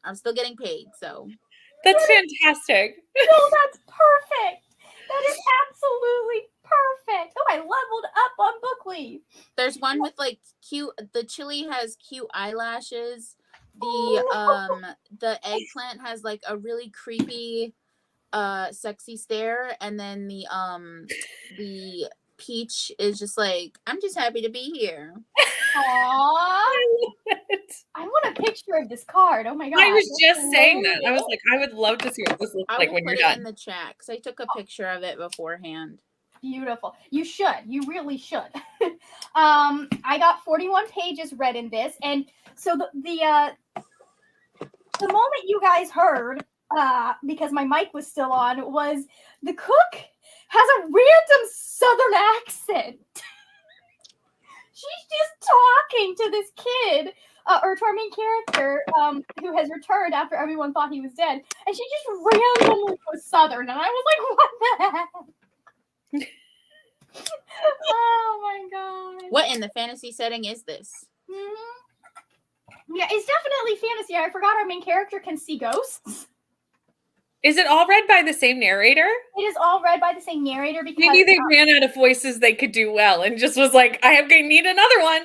Speaker 3: I'm still getting paid, so.
Speaker 2: That's fantastic.
Speaker 1: No, that's perfect. That is absolutely perfect. Oh, I leveled up on Bookly.
Speaker 3: There's one with like the chili has cute eyelashes. The eggplant has like a really creepy sexy stare, and then the peach is just like, I'm just happy to be here.
Speaker 1: Aww. I want a picture of this card. Oh my god.
Speaker 2: I was just saying that. I was like, I would love to see what this looks like when you're done.
Speaker 3: I will put it in the chat because I took a picture of it beforehand.
Speaker 1: Beautiful. You should. You really should. I got 41 pages read in this, and so the moment you guys heard, because my mic was still on, was the cook has a random Southern accent. She's just talking to this kid, or to our main character, who has returned after everyone thought he was dead, and she just randomly was Southern, and I was like, what the heck? Oh my god.
Speaker 3: What in the fantasy setting is this?
Speaker 1: Mm-hmm. Yeah, it's definitely fantasy. I forgot our main character can see ghosts.
Speaker 2: Is it all read by the same narrator?
Speaker 1: It is all read by the same narrator because
Speaker 2: maybe they ran out of voices they could do well and just was like, I need another one.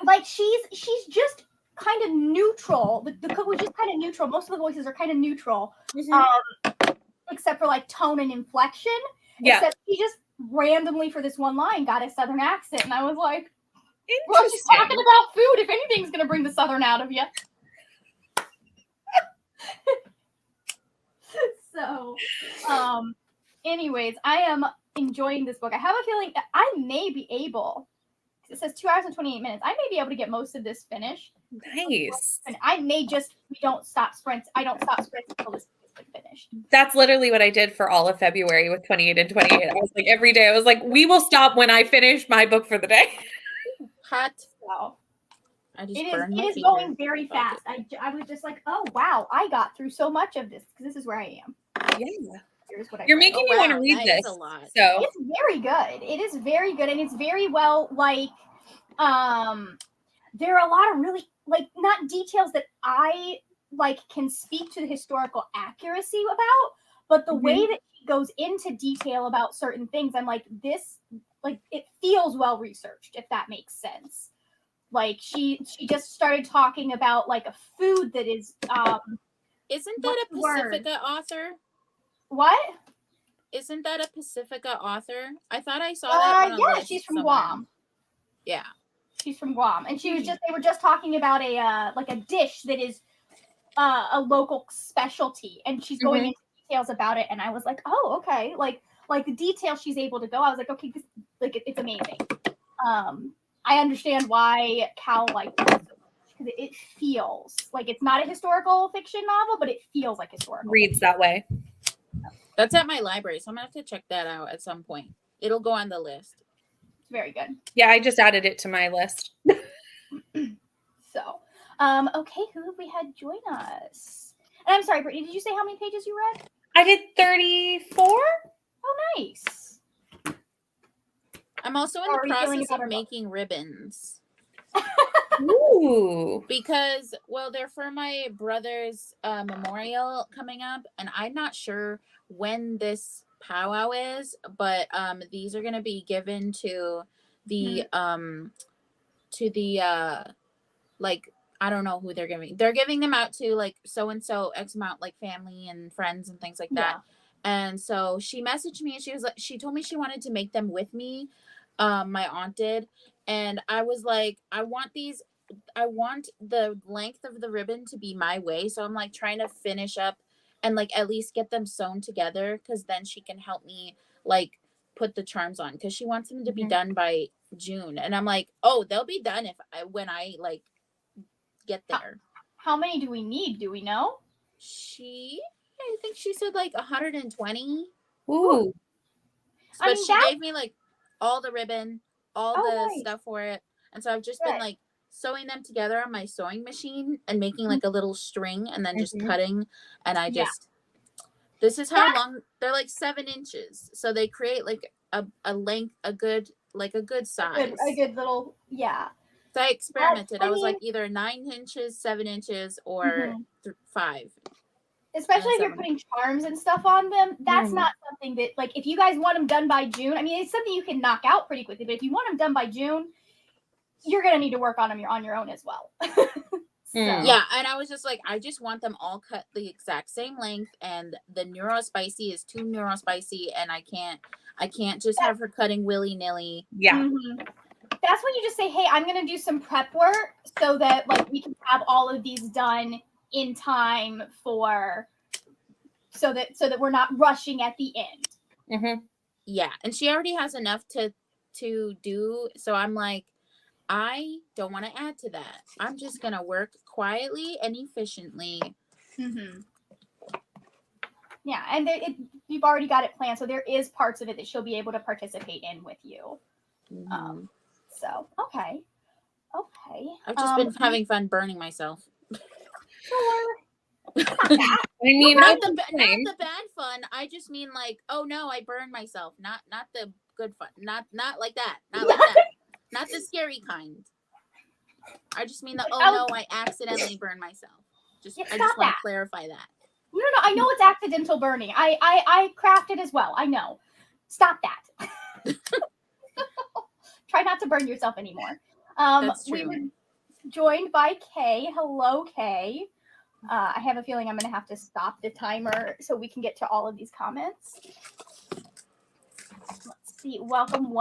Speaker 1: Like she's just kind of neutral. The cook was just kind of neutral. Most of the voices are kind of neutral, except for like tone and inflection.
Speaker 2: Yeah.
Speaker 1: Except she just randomly for this one line got a Southern accent, and I was like,
Speaker 2: well,
Speaker 1: she's talking about food. If anything's gonna bring the Southern out of you. So, anyways, I am enjoying this book. I have a feeling that I may be able. It says 2 hours and 28 minutes. I may be able to get most of this finished.
Speaker 2: Nice.
Speaker 1: And I may I don't stop sprints until this is finished.
Speaker 2: That's literally what I did for all of February with 28 and 28. I was like, every day, I was like, we will stop when I finish my book for the day.
Speaker 3: Hot.
Speaker 1: So,
Speaker 3: it
Speaker 1: is going very fast. I was just like, oh, wow, I got through so much of this because this is where I am.
Speaker 2: Yeah.
Speaker 1: Here's what
Speaker 2: You're making me want to read this.
Speaker 3: A lot.
Speaker 2: So
Speaker 1: it's very good. It is very good, and it's very well, like, there are a lot of really, like, not details that I, like, can speak to the historical accuracy about, but the way that she goes into detail about certain things, I'm like, this, like, it feels well researched, if that makes sense. Like, she just started talking about, like, a food that is,
Speaker 3: isn't that a Pacifica author?
Speaker 1: What?
Speaker 3: Isn't that a Pacifica author? I thought I saw that on a list
Speaker 1: she's from
Speaker 3: somewhere.
Speaker 1: Guam.
Speaker 3: Yeah.
Speaker 1: She's from Guam. And they were just talking about a dish that is a local specialty, and she's going into details about it, and I was like, oh, okay. Like the details she's able to go, I was like, okay, it's amazing. I understand why Cal liked it so much, because it feels like it's not a historical fiction novel, but it feels like historical.
Speaker 2: Reads that way.
Speaker 3: That's at my library, so I'm gonna have to check that out at some point. It'll go on the list.
Speaker 1: It's very good.
Speaker 2: Yeah, I just added it to my list.
Speaker 1: So, okay, who have we had join us? And I'm sorry, Brittany, did you say how many pages you read?
Speaker 2: I did 34.
Speaker 1: Oh, nice.
Speaker 3: I'm also in
Speaker 1: How
Speaker 3: the
Speaker 1: are you feeling
Speaker 3: process
Speaker 1: about
Speaker 3: of
Speaker 1: our book?
Speaker 3: making ribbons
Speaker 2: Ooh.
Speaker 3: because, well, they're for my brother's memorial coming up, and I'm not sure when this powwow is, but these are gonna be given to the like, I don't know who they're giving. They're giving them out to like so and so X amount, like family and friends and things like that. And so she messaged me and she was like, she told me she wanted to make them with me. My aunt did. And I was like, I want the length of the ribbon to be my way. So I'm like trying to finish up and like at least get them sewn together, because then she can help me like put the charms on, because she wants them to be done by June. And I'm like, oh, they'll be done when I like get there.
Speaker 1: How many do we need? Do we know?
Speaker 3: I think she said like 120.
Speaker 2: Ooh.
Speaker 3: But
Speaker 1: I mean,
Speaker 3: she gave me like all the ribbon, all the
Speaker 1: nice.
Speaker 3: stuff for it. And so I've just been
Speaker 1: Good.
Speaker 3: like sewing them together on my sewing machine and making like a little string and then just cutting. And I just, this is how long, they're like 7 inches. So they create like a length, a good size.
Speaker 1: A good little,
Speaker 3: So I experimented.
Speaker 1: I
Speaker 3: I was like
Speaker 1: mean-
Speaker 3: either 9 inches, 7 inches, or 5.
Speaker 1: Especially if you're putting charms and stuff on them, that's not something that, like, if you guys want them done by June, I mean, it's something you can knock out pretty quickly, but if you want them done by June, you're going to need to work on them on your own as well.
Speaker 3: Yeah, and I was just like, I just want them all cut the exact same length, and the Neurospicy is too Neurospicy, and I can't just have her cutting willy-nilly.
Speaker 2: Yeah.
Speaker 1: That's when you just say, hey, I'm going to do some prep work so that, like, we can have all of these done in time so that we're not rushing at the end.
Speaker 3: Yeah, and she already has enough to do, so I'm like, I don't want to add to that. I'm just gonna work quietly and efficiently.
Speaker 1: Yeah, and you've already got it planned, so there is parts of it that she'll be able to participate in with you. So okay.
Speaker 3: I've just been having fun burning myself.
Speaker 2: I mean,
Speaker 3: not the bad fun. I just mean like, oh no, I burned myself. Not the good fun. Not like that. Not like that. Not the scary kind. I just mean the no, I accidentally burned myself. I just want to clarify that.
Speaker 1: No, I know it's accidental burning. I crafted as well. I know. Stop that. Try not to burn yourself anymore.
Speaker 3: That's true.
Speaker 1: We were joined by Kay. Hello, Kay. I have a feeling I'm going to have to stop the timer so we can get to all of these comments. Let's see. Welcome.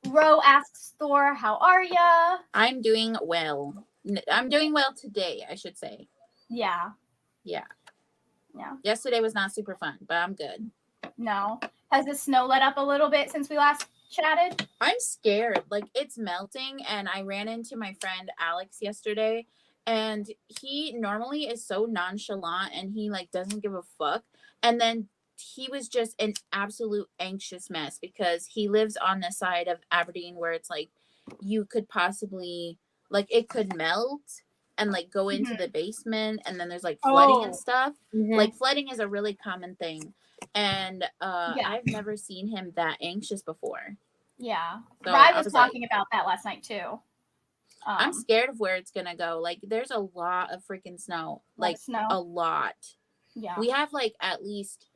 Speaker 1: Ro asks Thor, how are ya?
Speaker 3: I'm doing well. I'm doing well today, I should say.
Speaker 1: Yeah.
Speaker 3: Yesterday was not super fun, but I'm good.
Speaker 1: No. Has the snow let up a little bit since we last chatted?
Speaker 3: I'm scared. Like, it's melting, and I ran into my friend Alex yesterday, and he normally is so nonchalant and he like doesn't give a fuck. And then he was just an absolute anxious mess because he lives on the side of Aberdeen where it's like you could possibly like it could melt and like go into the basement, and then there's like flooding and stuff. Like flooding is a really common thing. And I've never seen him that anxious before.
Speaker 1: Yeah.
Speaker 3: So
Speaker 1: I was talking about that last night too.
Speaker 3: I'm scared of where it's gonna go. Like there's a lot of freaking snow. Like a lot.
Speaker 1: Yeah.
Speaker 3: We have like at least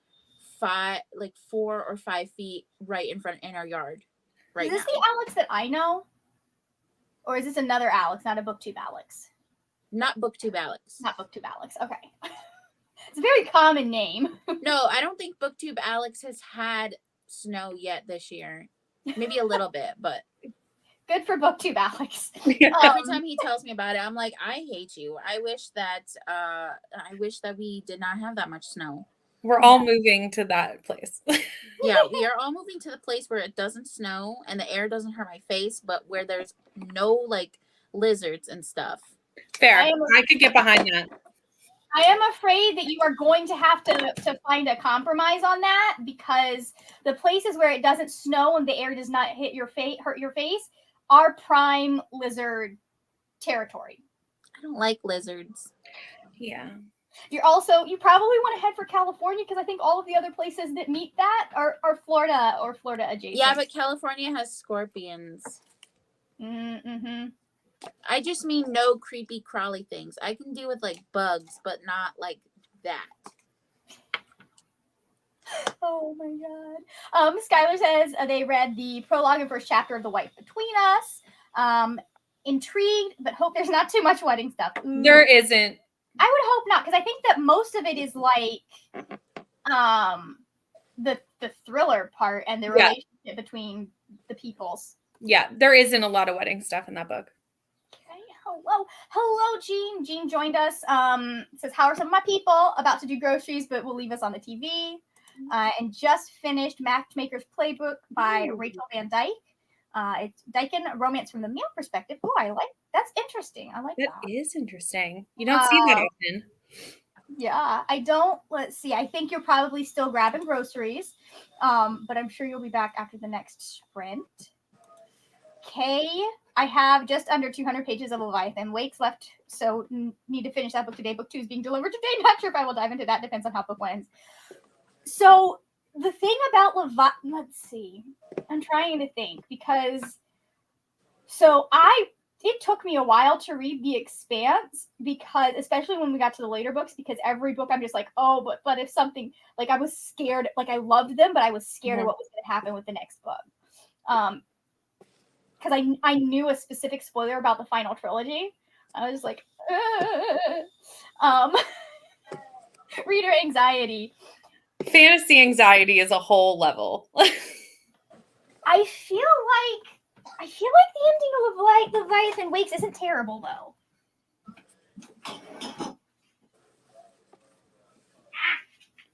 Speaker 3: 4 or 5 feet right in our yard. Right.
Speaker 1: Is this the Alex that I know? Or is this another Alex, not a BookTube Alex?
Speaker 3: Not BookTube Alex.
Speaker 1: Not BookTube Alex. Okay. It's a very common name.
Speaker 3: No, I don't think BookTube Alex has had snow yet this year. Maybe a little bit, but
Speaker 1: good for BookTube Alex.
Speaker 3: Every time he tells me about it, I'm like, I hate you. I wish that we did not have that much snow.
Speaker 2: We're all moving to that place.
Speaker 3: Yeah, we are all moving to the place where it doesn't snow and the air doesn't hurt my face, but where there's no like lizards and stuff.
Speaker 2: Fair. I could get behind that.
Speaker 1: I am afraid that you are going to have to find a compromise on that, because the places where it doesn't snow and the air does not hurt your face are prime lizard territory.
Speaker 3: I don't like lizards.
Speaker 2: Yeah.
Speaker 1: You probably want to head for California, because I think all of the other places that meet that are Florida or Florida adjacent.
Speaker 3: Yeah, but California has scorpions.
Speaker 1: Mm-hmm.
Speaker 3: I just mean no creepy crawly things. I can deal with like bugs, but not like that.
Speaker 1: Oh my god. Skylar says they read the prologue and first chapter of The Wife Between Us. Intrigued, but hope there's not too much wedding stuff. Ooh.
Speaker 2: There isn't.
Speaker 1: I would hope not, because I think that most of it is like the thriller part and the relationship between the peoples.
Speaker 2: Yeah, there isn't a lot of wedding stuff in that book.
Speaker 1: Okay, hello, Jean. Jean joined us. Says, how are some of my people? About to do groceries, but will leave us on the TV. And just finished Matchmaker's Playbook by Rachel Van Dyke. It's Dyken, romance from the male perspective. Oh, that's interesting. I like that.
Speaker 2: That is interesting. You don't see that often.
Speaker 1: Yeah, I don't. Let's see. I think you're probably still grabbing groceries, but I'm sure you'll be back after the next sprint. Okay, I have just under 200 pages of Leviathan Wakes left, so need to finish that book today. Book 2 is being delivered today. Not sure if I will dive into that. Depends on how book 1 ends. So the thing about Leviathan, let's see. I'm trying to think, because it took me a while to read The Expanse, because especially when we got to the later books, because every book I'm just like, oh, but if something, like, I was scared, like, I loved them, but I was scared of what was going to happen with the next book. Because I knew a specific spoiler about the final trilogy. I was like, reader anxiety.
Speaker 2: Fantasy anxiety is a whole level.
Speaker 1: I feel like the ending of Leviathan Wakes isn't terrible, though.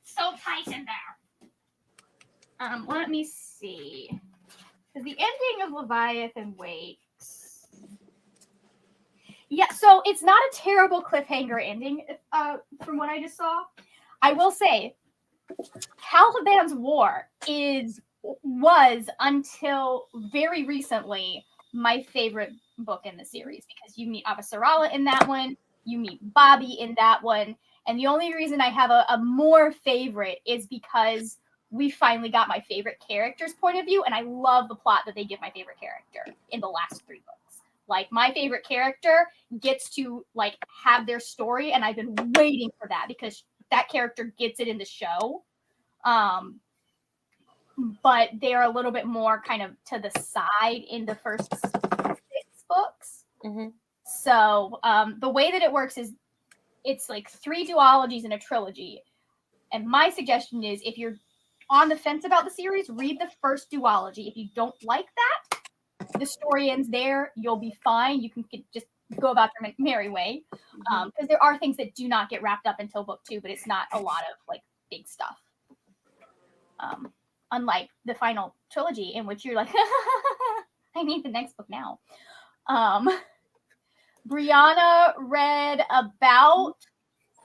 Speaker 1: So tight in there. Let me see. Because the ending of Leviathan Wakes. Yeah, so it's not a terrible cliffhanger ending, from what I just saw. I will say, Caliban's War was until very recently my favorite book in the series, because you meet Avasarala in that one, you meet Bobby in that one, and the only reason I have a more favorite is because we finally got my favorite character's point of view, and I love the plot that they give my favorite character in the last 3 books. Like, my favorite character gets to, like, have their story, and I've been waiting for that, because that character gets it in the show. But they're a little bit more kind of to the side in the first 6 books.
Speaker 2: Mm-hmm.
Speaker 1: So the way that it works is it's like 3 duologies in a trilogy. And my suggestion is, if you're on the fence about the series, read the first duology. If you don't like that, the story ends there. You'll be fine. You can just go about your merry way. Because there are things that do not get wrapped up until book 2, but it's not a lot of like big stuff. Unlike the final trilogy, in which you're like, I need the next book now. Brianna read about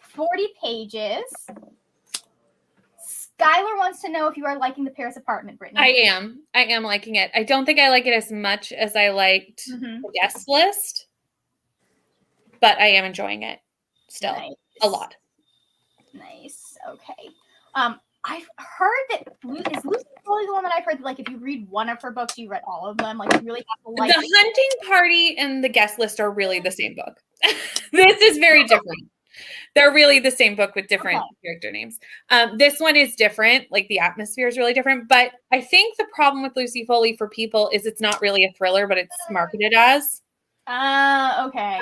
Speaker 1: 40 pages. Skylar wants to know if you are liking the Paris apartment, Brittany.
Speaker 2: I am liking it. I don't think I like it as much as I liked the guest list, but I am enjoying it still.
Speaker 1: Nice.
Speaker 2: A lot.
Speaker 1: Nice. Okay. I've heard that is Lucy Foley the one that I've heard that, like, if you read one of her books, you read all of them. Like, you really have to like
Speaker 2: The Hunting Party and the guest list are really the same book. This is very different. They're really the same book with different character names. This one is different. Like, the atmosphere is really different. But I think the problem with Lucy Foley for people is it's not really a thriller, but it's marketed as.
Speaker 1: Okay.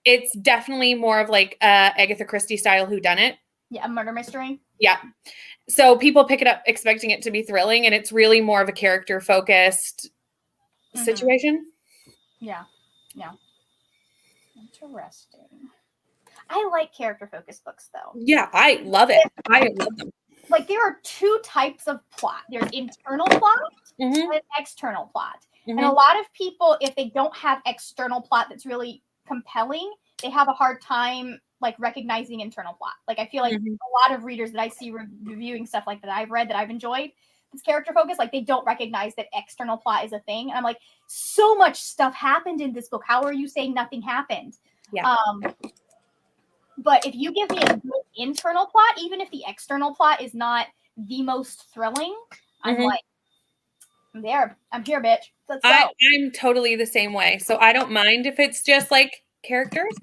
Speaker 2: It's definitely more of like Agatha Christie style whodunit.
Speaker 1: Yeah, a murder mystery.
Speaker 2: Yeah. So people pick it up expecting it to be thrilling, and it's really more of a character-focused situation.
Speaker 1: Yeah. Yeah. Interesting. I like character-focused books, though.
Speaker 2: Yeah, I love it. I love them.
Speaker 1: Like, there are 2 types of plot. There's internal plot and external plot. And a lot of people, if they don't have external plot that's really compelling, they have a hard time like recognizing internal plot. Like I feel like
Speaker 2: Mhm.
Speaker 1: a lot of readers that I see reviewing stuff like that I've read that I've enjoyed this character focus, like they don't recognize that external plot is a thing. And I'm like, so much stuff happened in this book. How are you saying nothing happened?
Speaker 2: Yeah.
Speaker 1: But if you give me a good internal plot, even if the external plot is not the most thrilling, I'm like, I'm there. I'm here, bitch. Let's go.
Speaker 2: I'm totally the same way. So I don't mind if it's just like characters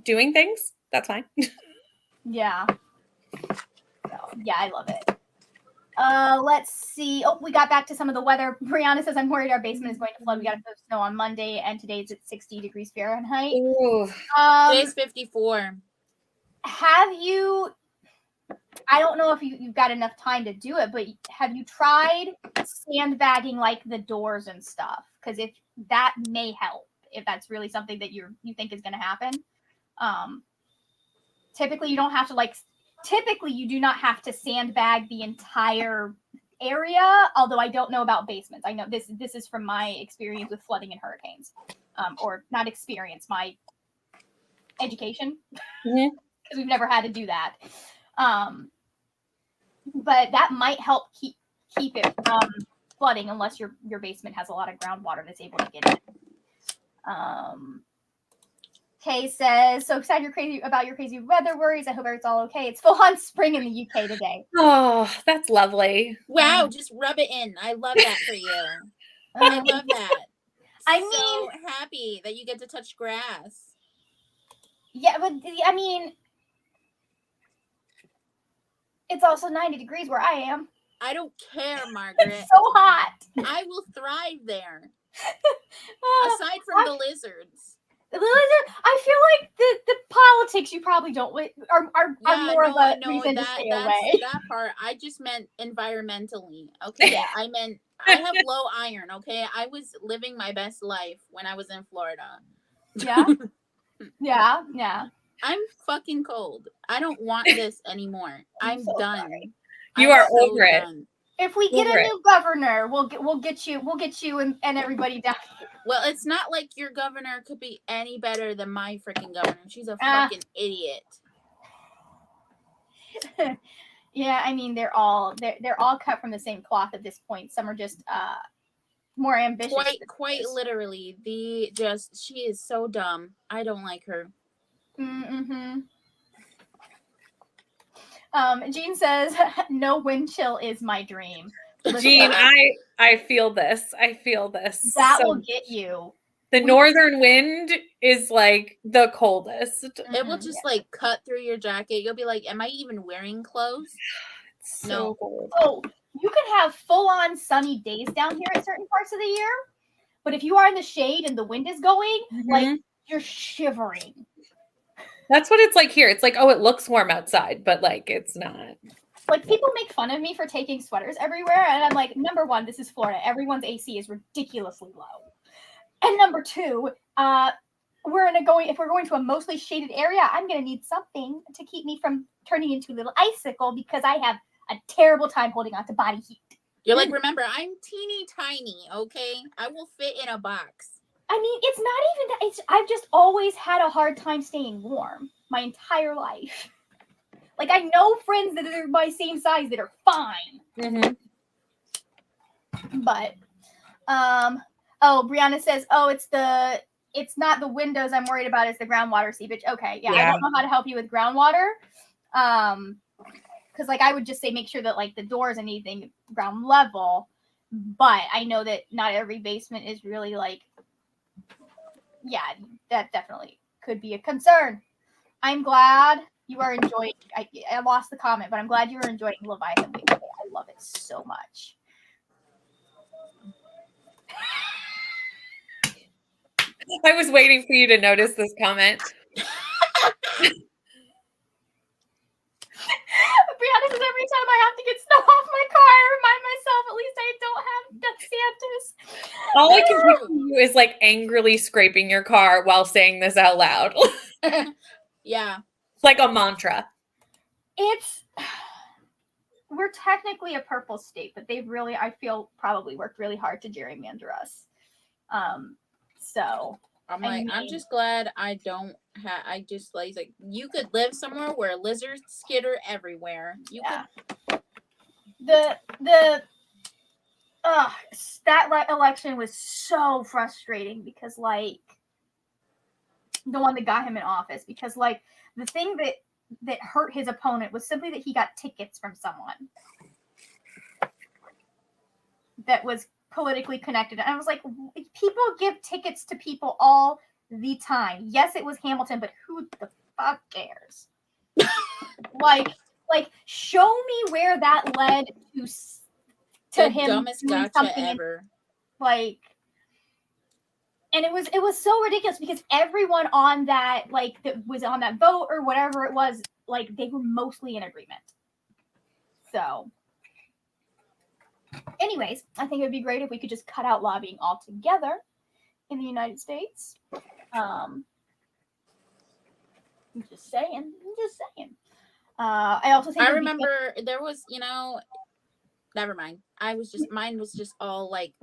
Speaker 2: doing things. That's fine.
Speaker 1: Yeah. So, yeah, I love it. Let's see. Oh, we got back to some of the weather. Brianna says, I'm worried our basement is going to flood. We got a bit of snow on Monday, and today's at 60 degrees Fahrenheit.
Speaker 2: Ooh.
Speaker 3: Today's 54.
Speaker 1: Have you, I don't know if you've got enough time to do it, but have you tried sandbagging like the doors and stuff? Because if that may help, if that's really something that you think is going to happen. Typically you don't have to typically you do not have to sandbag the entire area, although I don't know about basements. I know this is from my experience with flooding and hurricanes. Or not experience, my education.
Speaker 2: Mm-hmm.
Speaker 1: Because we've never had to do that. But that might help keep it from flooding unless your basement has a lot of groundwater that's able to get in. Kay says, so excited about your crazy weather worries. I hope it's all okay. It's full on spring in the UK today.
Speaker 2: Oh, that's lovely.
Speaker 3: Wow, just rub it in. I love that for you. I love that.
Speaker 1: I
Speaker 3: so
Speaker 1: mean,
Speaker 3: happy that you get to touch grass.
Speaker 1: Yeah, but I mean, it's also 90 degrees where I am.
Speaker 3: I don't care, Margaret.
Speaker 1: It's so hot.
Speaker 3: I will thrive there. Aside from the lizards.
Speaker 1: I feel like the politics you probably don't are more of a reason to stay away.
Speaker 3: That part, I just meant environmentally. Okay,
Speaker 1: Yeah.
Speaker 3: I meant I have low iron. Okay, I was living my best life when I was in Florida.
Speaker 1: Yeah, yeah.
Speaker 3: I'm fucking cold. I don't want this anymore. I'm
Speaker 1: so
Speaker 3: done.
Speaker 1: sorry.
Speaker 2: You are over it.
Speaker 1: If we get a new governor, we'll get you and everybody down.
Speaker 3: Well, it's not like your governor could be any better than my freaking governor. She's a fucking idiot.
Speaker 1: Yeah, I mean they're all cut from the same cloth at this point. Some are just more ambitious.
Speaker 3: Quite literally. She is so dumb. I don't like her.
Speaker 1: Mm-hmm. Jean says, no wind chill is my dream.
Speaker 2: Jean, I feel this. I feel this.
Speaker 1: That will get you.
Speaker 2: The northern wind is like the coldest.
Speaker 3: It will just like cut through your jacket. You'll be like, am I even wearing clothes?
Speaker 2: It's so cold.
Speaker 1: Oh, you can have full-on sunny days down here at certain parts of the year. But if you are in the shade and the wind is going, like you're shivering.
Speaker 2: That's what it's like here. It's like, oh, it looks warm outside, but like it's not.
Speaker 1: Like people make fun of me for taking sweaters everywhere, and I'm like, number one, this is Florida. Everyone's AC is ridiculously low. And number two, if we're going to a mostly shaded area, I'm gonna need something to keep me from turning into a little icicle because I have a terrible time holding on to body heat.
Speaker 3: You're like, remember, I'm teeny tiny, okay? I will fit in a box.
Speaker 1: I mean, it's not even that. I've just always had a hard time staying warm my entire life. Like, I know friends that are my same size that are fine.
Speaker 2: Mm-hmm.
Speaker 1: But, Brianna says, it's not the windows I'm worried about, it's the groundwater seepage. Okay, yeah, I don't know how to help you with groundwater. Because, like, I would just say make sure that, like, the doors and anything ground level. But I know that not every basement is really, like, yeah, that definitely could be a concern. I'm glad you are enjoying. I lost the comment, but I'm glad you are enjoying Leviathan Weekly. I love it so much.
Speaker 2: I was waiting for you to notice this comment.
Speaker 1: Brianna says every time I have to get snow off my car, I remind myself at least I don't have DeSantis.
Speaker 2: All I can picture you is like angrily scraping your car while saying this out loud.
Speaker 3: Yeah.
Speaker 2: It's like a mantra.
Speaker 1: We're technically a purple state, but they've really, I feel, probably worked really hard to gerrymander us. So
Speaker 3: I'm
Speaker 1: I
Speaker 3: like, I'm
Speaker 1: mean,
Speaker 3: just glad I don't have. I just like, you could live somewhere where lizards skitter everywhere. You
Speaker 1: yeah.
Speaker 3: could.
Speaker 1: The that election was so frustrating because like the one that got him in office, because like the thing that hurt his opponent was simply that he got tickets from someone that was politically connected. And I was like, people give tickets to people all the time. Yes, it was Hamilton, but who the fuck cares? like show me where that led to
Speaker 3: The
Speaker 1: him
Speaker 3: dumbest
Speaker 1: doing
Speaker 3: gotcha
Speaker 1: something
Speaker 3: ever.
Speaker 1: like, and it was so ridiculous because everyone on that, like, that was on that vote or whatever it was, like, they were mostly in agreement. So anyways, I think it would be great if we could just cut out lobbying altogether in the United States. I'm just saying. I also think
Speaker 3: I remember there was, never mind. Mine was just all like,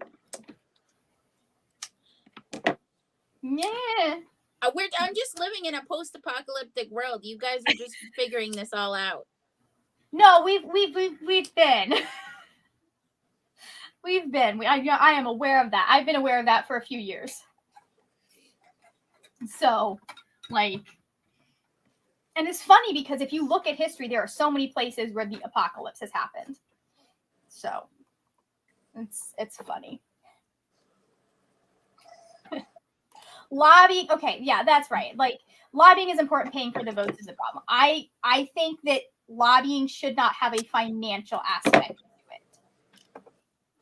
Speaker 1: yeah.
Speaker 3: I'm just living in a post-apocalyptic world. You guys are just figuring this all out.
Speaker 1: No, we've been. We've been. I am aware of that. I've been aware of that for a few years. So, like, and it's funny because if you look at history, there are so many places where the apocalypse has happened. So, it's funny. Lobbying, okay, yeah, that's right. Like, lobbying is important. Paying for the votes is a problem. I think that lobbying should not have a financial aspect to it,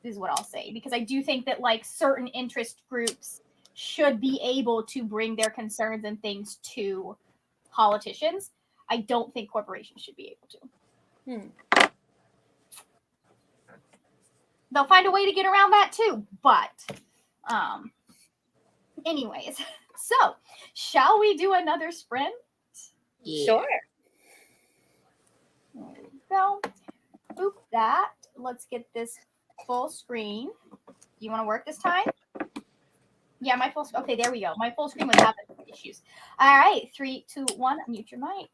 Speaker 1: is what I'll say, because I do think that like certain interest groups should be able to bring their concerns and things to politicians. I don't think corporations should be able to. They'll find a way to get around that too, but anyways, so shall we do another sprint?
Speaker 3: Yeah.
Speaker 2: Sure.
Speaker 1: There we go. Boop that. Let's get this full screen. Do you want to work this time? Yeah, my full. Okay, there we go. My full screen was having issues. All right, 3, 2, 1. Mute your mic.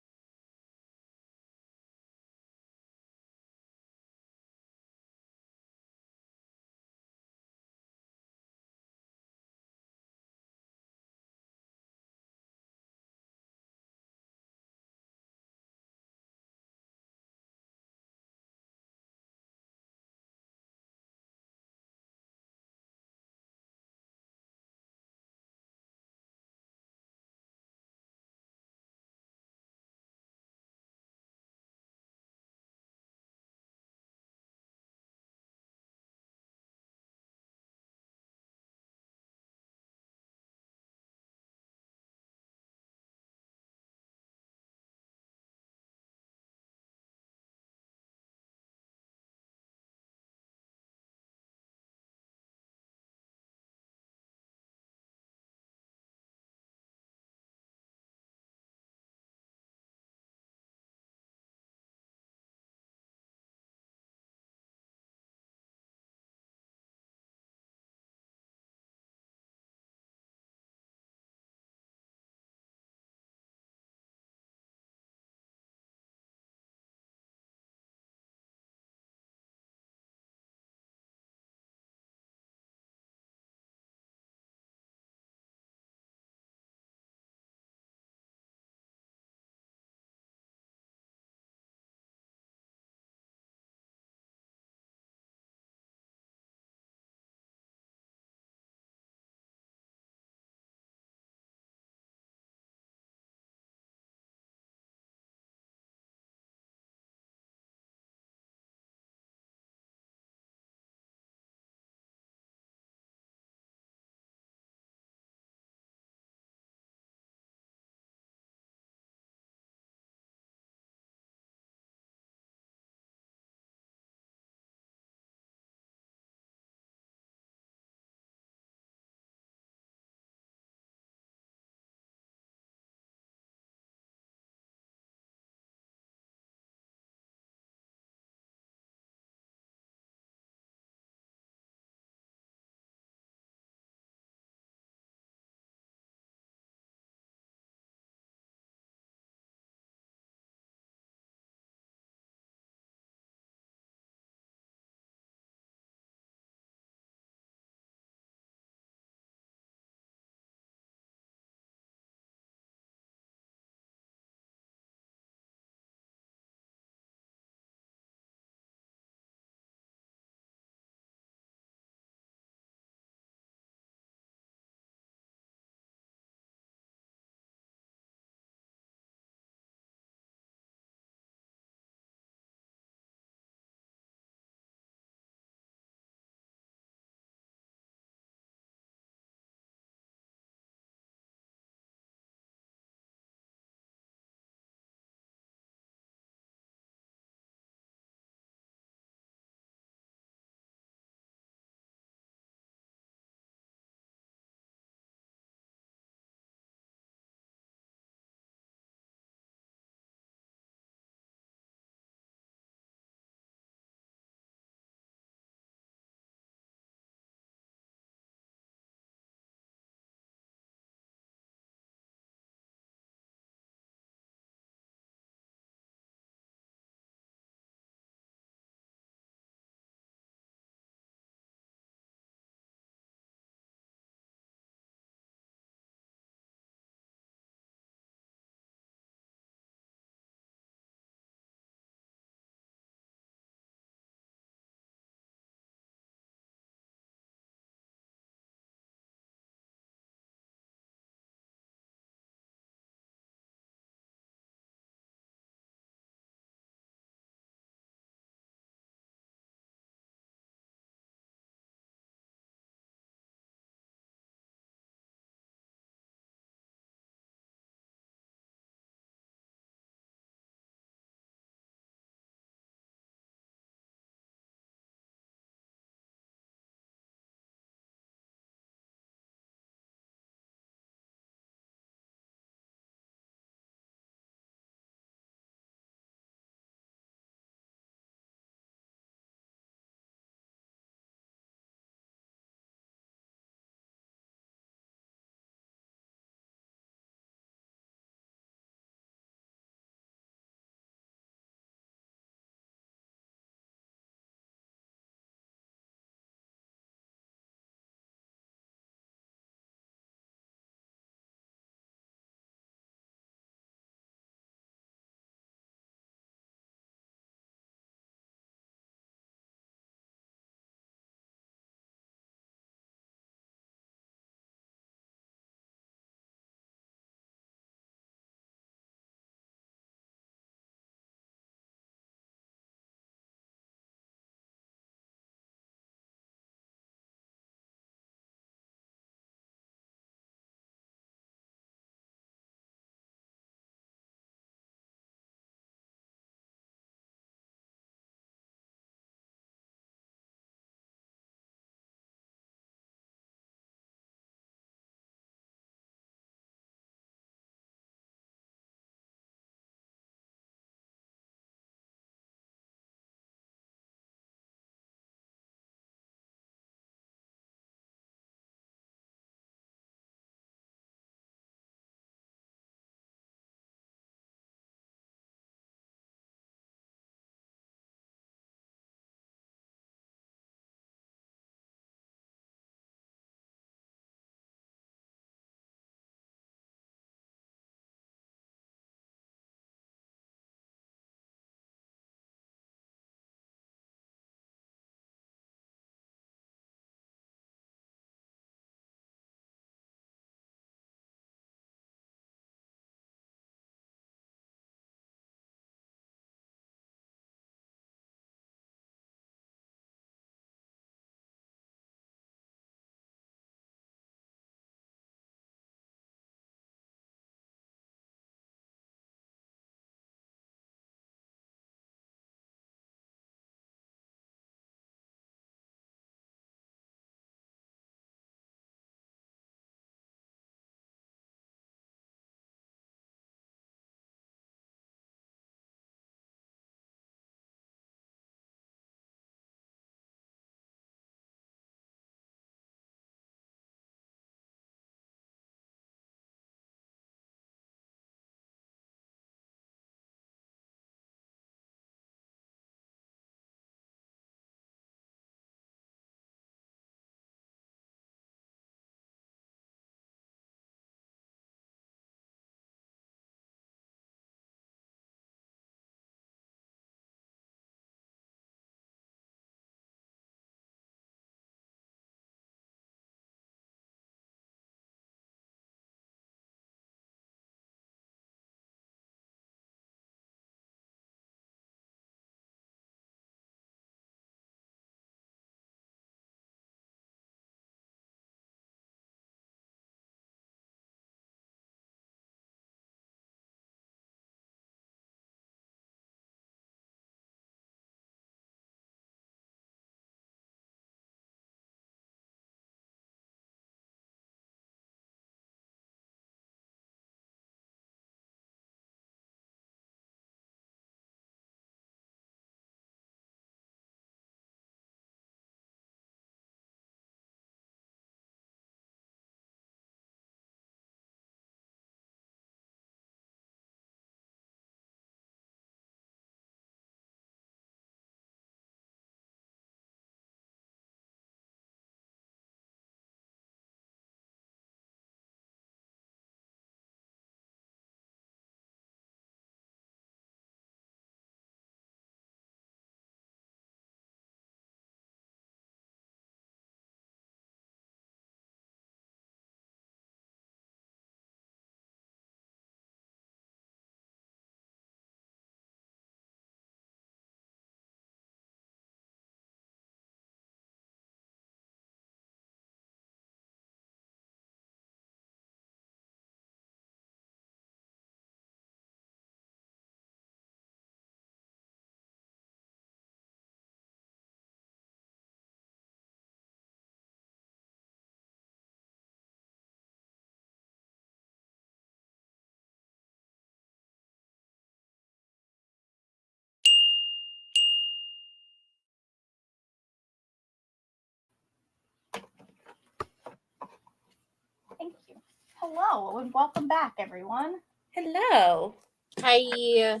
Speaker 1: Hello and welcome back, everyone.
Speaker 2: Hello.
Speaker 3: Hi.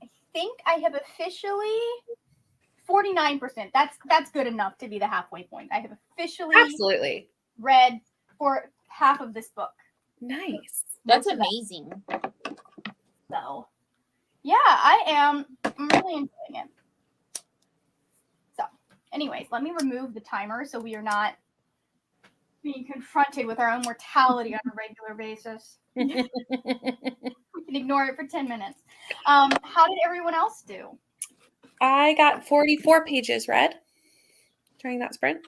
Speaker 1: I think I have officially 49%. That's good enough to be the halfway point. I have officially
Speaker 2: Absolutely.
Speaker 1: read for half of this book.
Speaker 2: Nice.
Speaker 3: That's
Speaker 1: Most of that.
Speaker 3: amazing.
Speaker 1: So, yeah, I'm really enjoying it. So, anyways, let me remove the timer so we are not being confronted with our own mortality on a regular basis. We can ignore it for 10 minutes. How did everyone else do?
Speaker 2: I got 44 pages read during that sprint.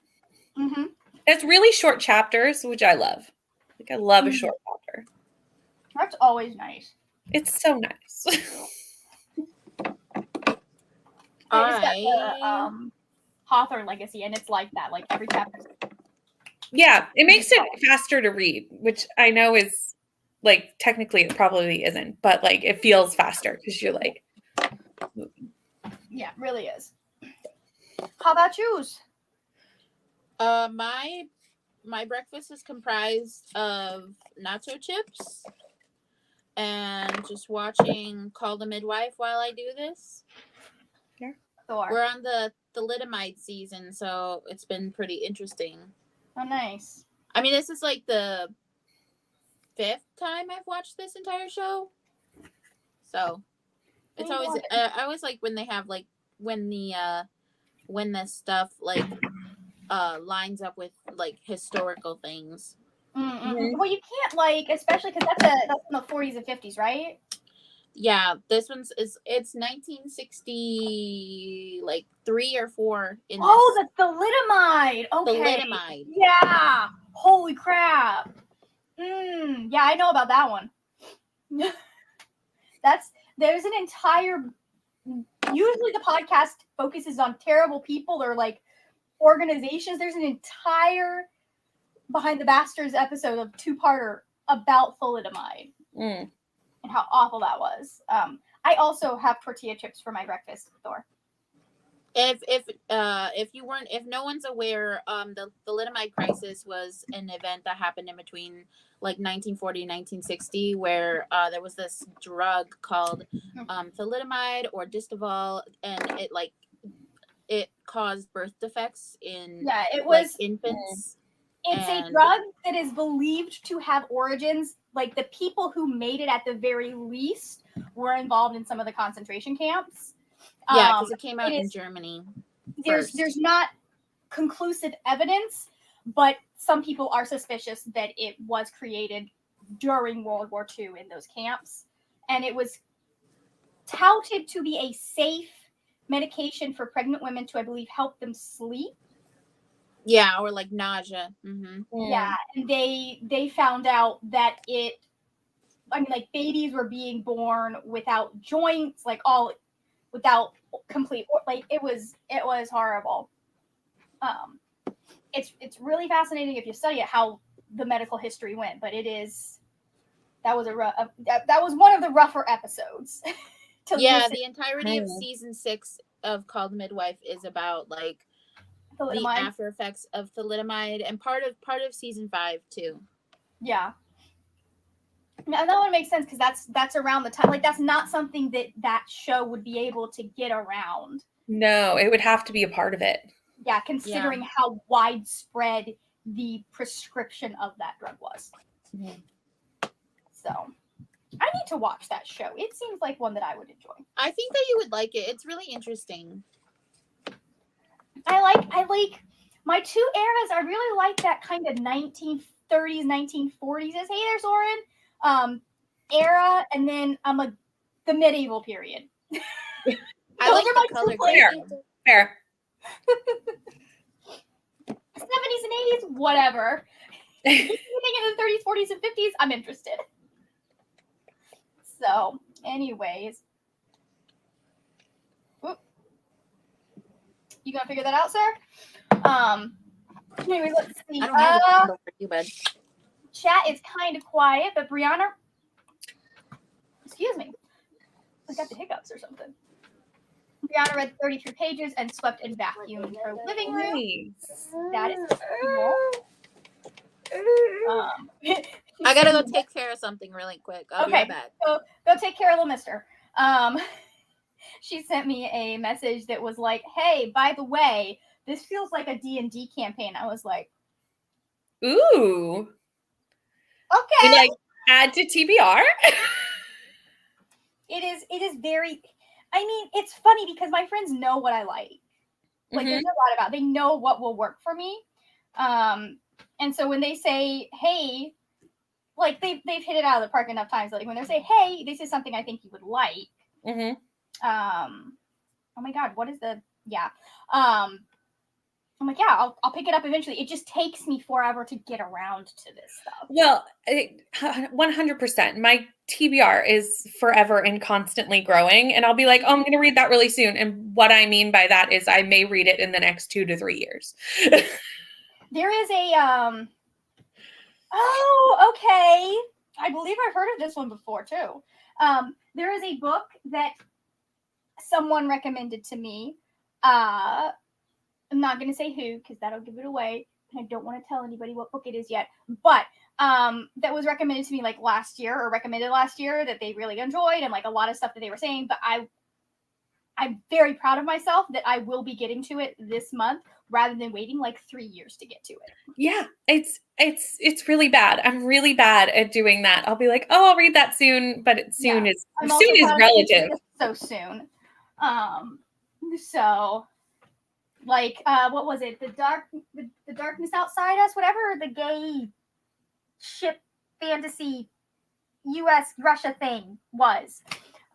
Speaker 1: Mm-hmm.
Speaker 2: It's really short chapters, which I love. Like I love a
Speaker 1: Mhm.
Speaker 2: short chapter.
Speaker 1: That's always nice.
Speaker 2: It's so nice.
Speaker 1: I just got
Speaker 3: I
Speaker 1: the Hawthorne Legacy, and it's like that. Like every chapter.
Speaker 2: Yeah, it makes it faster to read, which I know is like technically it probably isn't, but like it feels faster because you're like
Speaker 1: Yeah, it really is. How about yours?
Speaker 3: my breakfast is comprised of nacho chips and just watching Call the Midwife while I do this.
Speaker 1: Thor.
Speaker 3: We're on the thalidomide season, so it's been pretty interesting.
Speaker 1: Oh, nice.
Speaker 3: I mean, this is like the 5th time I've watched this entire show. So it's always I always like when they have like when the stuff like lines up with like historical things.
Speaker 1: Mm-hmm. Well, you can't like, especially because that's in the 40s and 50s, right?
Speaker 3: Yeah, this one's it's 1960 like 3 or 4 in
Speaker 1: Oh,
Speaker 3: this.
Speaker 1: the thalidomide. Okay.
Speaker 3: Thalidomide.
Speaker 1: Yeah. Holy crap. Yeah, I know about that one. There's an entire. Usually, the podcast focuses on terrible people or like organizations. There's an entire Behind the Bastards episode of 2-parter about thalidomide and how awful that was. I also have tortilla chips for my breakfast, Thor.
Speaker 3: If no one's aware, the thalidomide crisis was an event that happened in between like 1940 and 1960, where there was this drug called thalidomide or Distaval, and it caused birth defects in
Speaker 1: it was
Speaker 3: infants.
Speaker 1: It's a drug that is believed to have origins. Like the people who made it at the very least were involved in some of the concentration camps.
Speaker 3: Yeah, because it came out in Germany.
Speaker 1: There's not conclusive evidence, but some people are suspicious that it was created during World War II in those camps. And it was touted to be a safe medication for pregnant women to, I believe, help them sleep.
Speaker 3: Yeah, or like nausea. Mm-hmm.
Speaker 1: Yeah, and they found out that babies were being born without joints, like all without complete, like it was horrible. It's really fascinating if you study it how the medical history went, but that was one of the rougher episodes.
Speaker 3: The entirety of season 6 of Call the Midwife is about like the after effects of thalidomide, and part of season 5 too.
Speaker 1: Yeah. Now that one makes sense because that's around the time. Like that's not something that show would be able to get around.
Speaker 2: No, it would have to be a part of it.
Speaker 1: Yeah, considering how widespread the prescription of that drug was.
Speaker 2: Mm-hmm.
Speaker 1: So, I need to watch that show. It seems like one that I would enjoy.
Speaker 3: I think that you would like it. It's really interesting.
Speaker 1: I like my two eras. I really like that kind of 1930s, 1940s. Hey there, Soren. Era, and then the medieval period.
Speaker 3: I like the color grading.
Speaker 2: Fair.
Speaker 1: 70s and 80s, whatever. Anything in the 30s, 40s, and 50s, I'm interested. So, anyways. Whoop. You gonna figure that out, sir? Anyways, let's see.
Speaker 3: I don't have a for you, bud.
Speaker 1: Chat is kind of quiet, but Brianna, excuse me, I got the hiccups or something. Brianna read 33 pages and swept and vacuumed her living room.
Speaker 2: Nice.
Speaker 1: That is cool.
Speaker 3: I gotta go take care of something really quick. I'll be right back.
Speaker 1: So go take care of little mister. She sent me a message that was like, hey, by the way, this feels like a D&D campaign. I was like,
Speaker 2: ooh.
Speaker 1: Okay.
Speaker 2: You like add to TBR?
Speaker 1: It is very, I mean, it's funny because my friends know what I like. Like there's a lot about, they know what will work for me. And so when they say, hey, like they've hit it out of the park enough times. Like when they say, hey, this is something I think you would like. Oh my God, what is the, yeah. I'm like, yeah, I'll pick it up eventually. It just takes me forever to get around to this stuff.
Speaker 2: Well, 100%. My TBR is forever and constantly growing. And I'll be like, oh, I'm going to read that really soon. And what I mean by that is I may read it in the next 2 to 3 years.
Speaker 1: There is a, oh, okay. I believe I've heard of this one before too. There is a book that someone recommended to me. I'm not going to say who because that'll give it away. And I don't want to tell anybody what book it is yet. But that was recommended to me like last year or recommended last year that they really enjoyed and like a lot of stuff that they were saying. But I'm very proud of myself that I will be getting to it this month rather than waiting like 3 years to get to it.
Speaker 2: Yeah, it's really bad. I'm really bad at doing that. I'll be like, oh, I'll read that soon, but soon is relative.
Speaker 1: So soon. So like what was it? The Darkness Outside Us, whatever the gay ship fantasy US Russia thing was.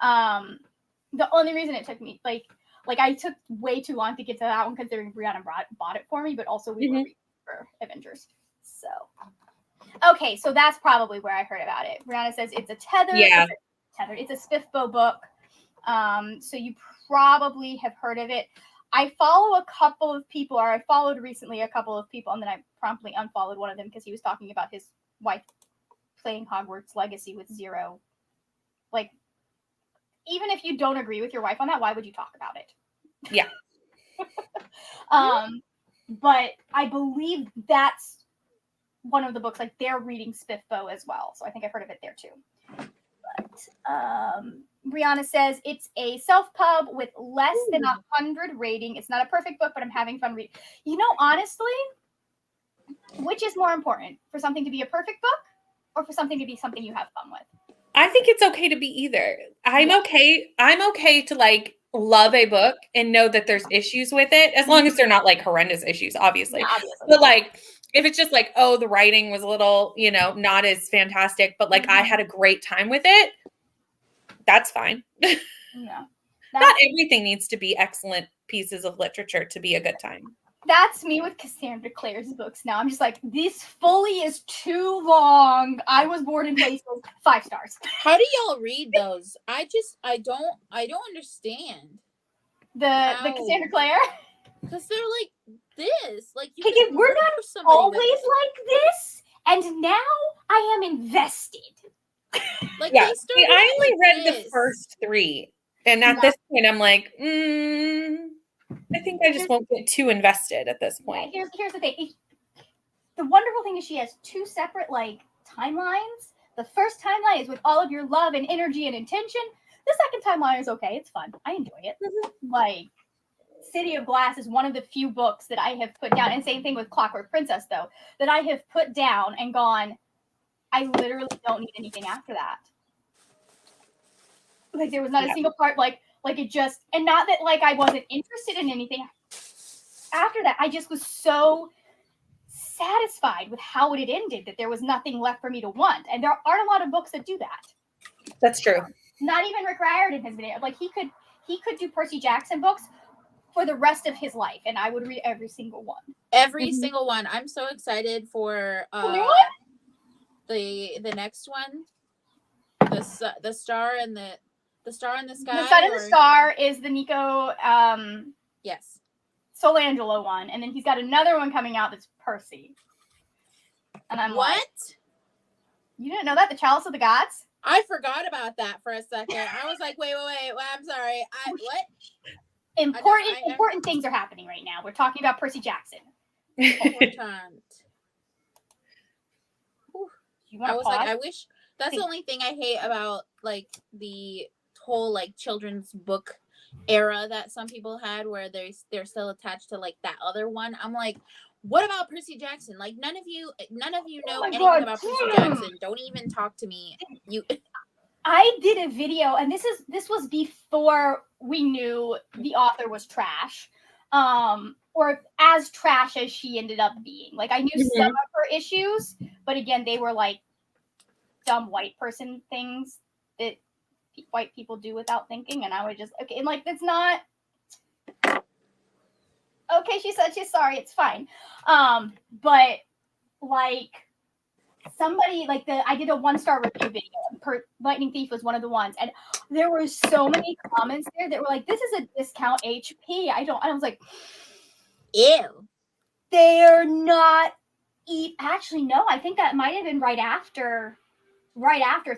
Speaker 1: The only reason it took me like I took way too long to get to that one considering Brianna bought it for me, but also we were reading for Avengers. So okay, so that's probably where I heard about it. Brianna says it's a Tethered.
Speaker 2: Yeah.
Speaker 1: It's a Spiffbo book. So you probably have heard of it. I follow a couple of people, or I followed recently a couple of people, and then I promptly unfollowed one of them because he was talking about his wife playing Hogwarts Legacy with zero. Like, even if you don't agree with your wife on that, why would you talk about it?
Speaker 2: Yeah.
Speaker 1: But I believe that's one of the books, like they're reading Spiffbo as well. So I think I've heard of it there too. But Brianna says it's a self-pub with less than 100 rating. It's not a perfect book, but I'm having fun reading. You know, honestly, which is more important? For something to be a perfect book or for something to be something you have fun with?
Speaker 2: I think it's okay to be either. I'm okay to like love a book and know that there's issues with it, as long as they're not like horrendous issues, obviously.
Speaker 1: Yeah, obviously.
Speaker 2: But like, if it's just like, oh, the writing was a little, not as fantastic, but like I had a great time with it, that's fine.
Speaker 1: Yeah.
Speaker 2: Not everything needs to be excellent pieces of literature to be a good time.
Speaker 1: That's me with Cassandra Clare's books now. I'm just like, this fully is too long. I was bored in places. 5 stars.
Speaker 3: How do y'all read those? I don't understand.
Speaker 1: The Cassandra Clare?
Speaker 3: Because they're like this. Like
Speaker 1: we're not always like this, and now I am invested.
Speaker 3: Like
Speaker 2: yeah, I only read the first 3, and at this point, I'm like, I think I just won't get too invested at this point.
Speaker 1: Yeah, here's the thing. The wonderful thing is she has 2 separate like timelines. The first timeline is with all of your love and energy and intention. The second timeline is okay. It's fun. I enjoy it. Like City of Glass is one of the few books that I have put down, and same thing with Clockwork Princess, though, that I have put down and gone, I literally don't need anything after that. Like there was not a single part like it just, and not that like I wasn't interested in anything after that. I just was so satisfied with how it had ended that there was nothing left for me to want. And there aren't a lot of books that do that.
Speaker 2: That's true.
Speaker 1: Not even Rick Riordan has been able, like he could do Percy Jackson books for the rest of his life, and I would read every single one.
Speaker 3: Every single one. I'm so excited for the next one. The Star and the Star in the Sky.
Speaker 1: The Sun and the Star is the Nico
Speaker 3: yes.
Speaker 1: Solangelo one, and then he's got another one coming out that's Percy. And I'm
Speaker 3: what?
Speaker 1: Like, you didn't know that? The Chalice of the Gods?
Speaker 3: I forgot about that for a second. I was like, wait, I'm sorry. What?
Speaker 1: Important things are happening right now. We're talking about Percy Jackson.
Speaker 3: Important.
Speaker 1: you want
Speaker 3: I
Speaker 1: to
Speaker 3: was
Speaker 1: pause?
Speaker 3: like, I wish that's
Speaker 1: Please.
Speaker 3: the only thing I hate about like the whole like children's book era that some people had where they're still attached to like that other one. I'm like, what about Percy Jackson? Like none of you know
Speaker 1: my
Speaker 3: anything
Speaker 1: God.
Speaker 3: about Percy Jackson. Don't even talk to me. You
Speaker 1: I did a video, and this was before we knew the author was trash, or as trash as she ended up being. Like I knew some of her issues, but again, they were like dumb white person things that white people do without thinking, and I would just okay, and like that's not okay. She said she's sorry. It's fine, but like. Somebody like I did a 1-star review video. Lightning Thief was one of the ones, and there were so many comments there that were like, "This is a discount HP." I was like,
Speaker 3: ew.
Speaker 1: They're not. Actually, no. I think that might have been right after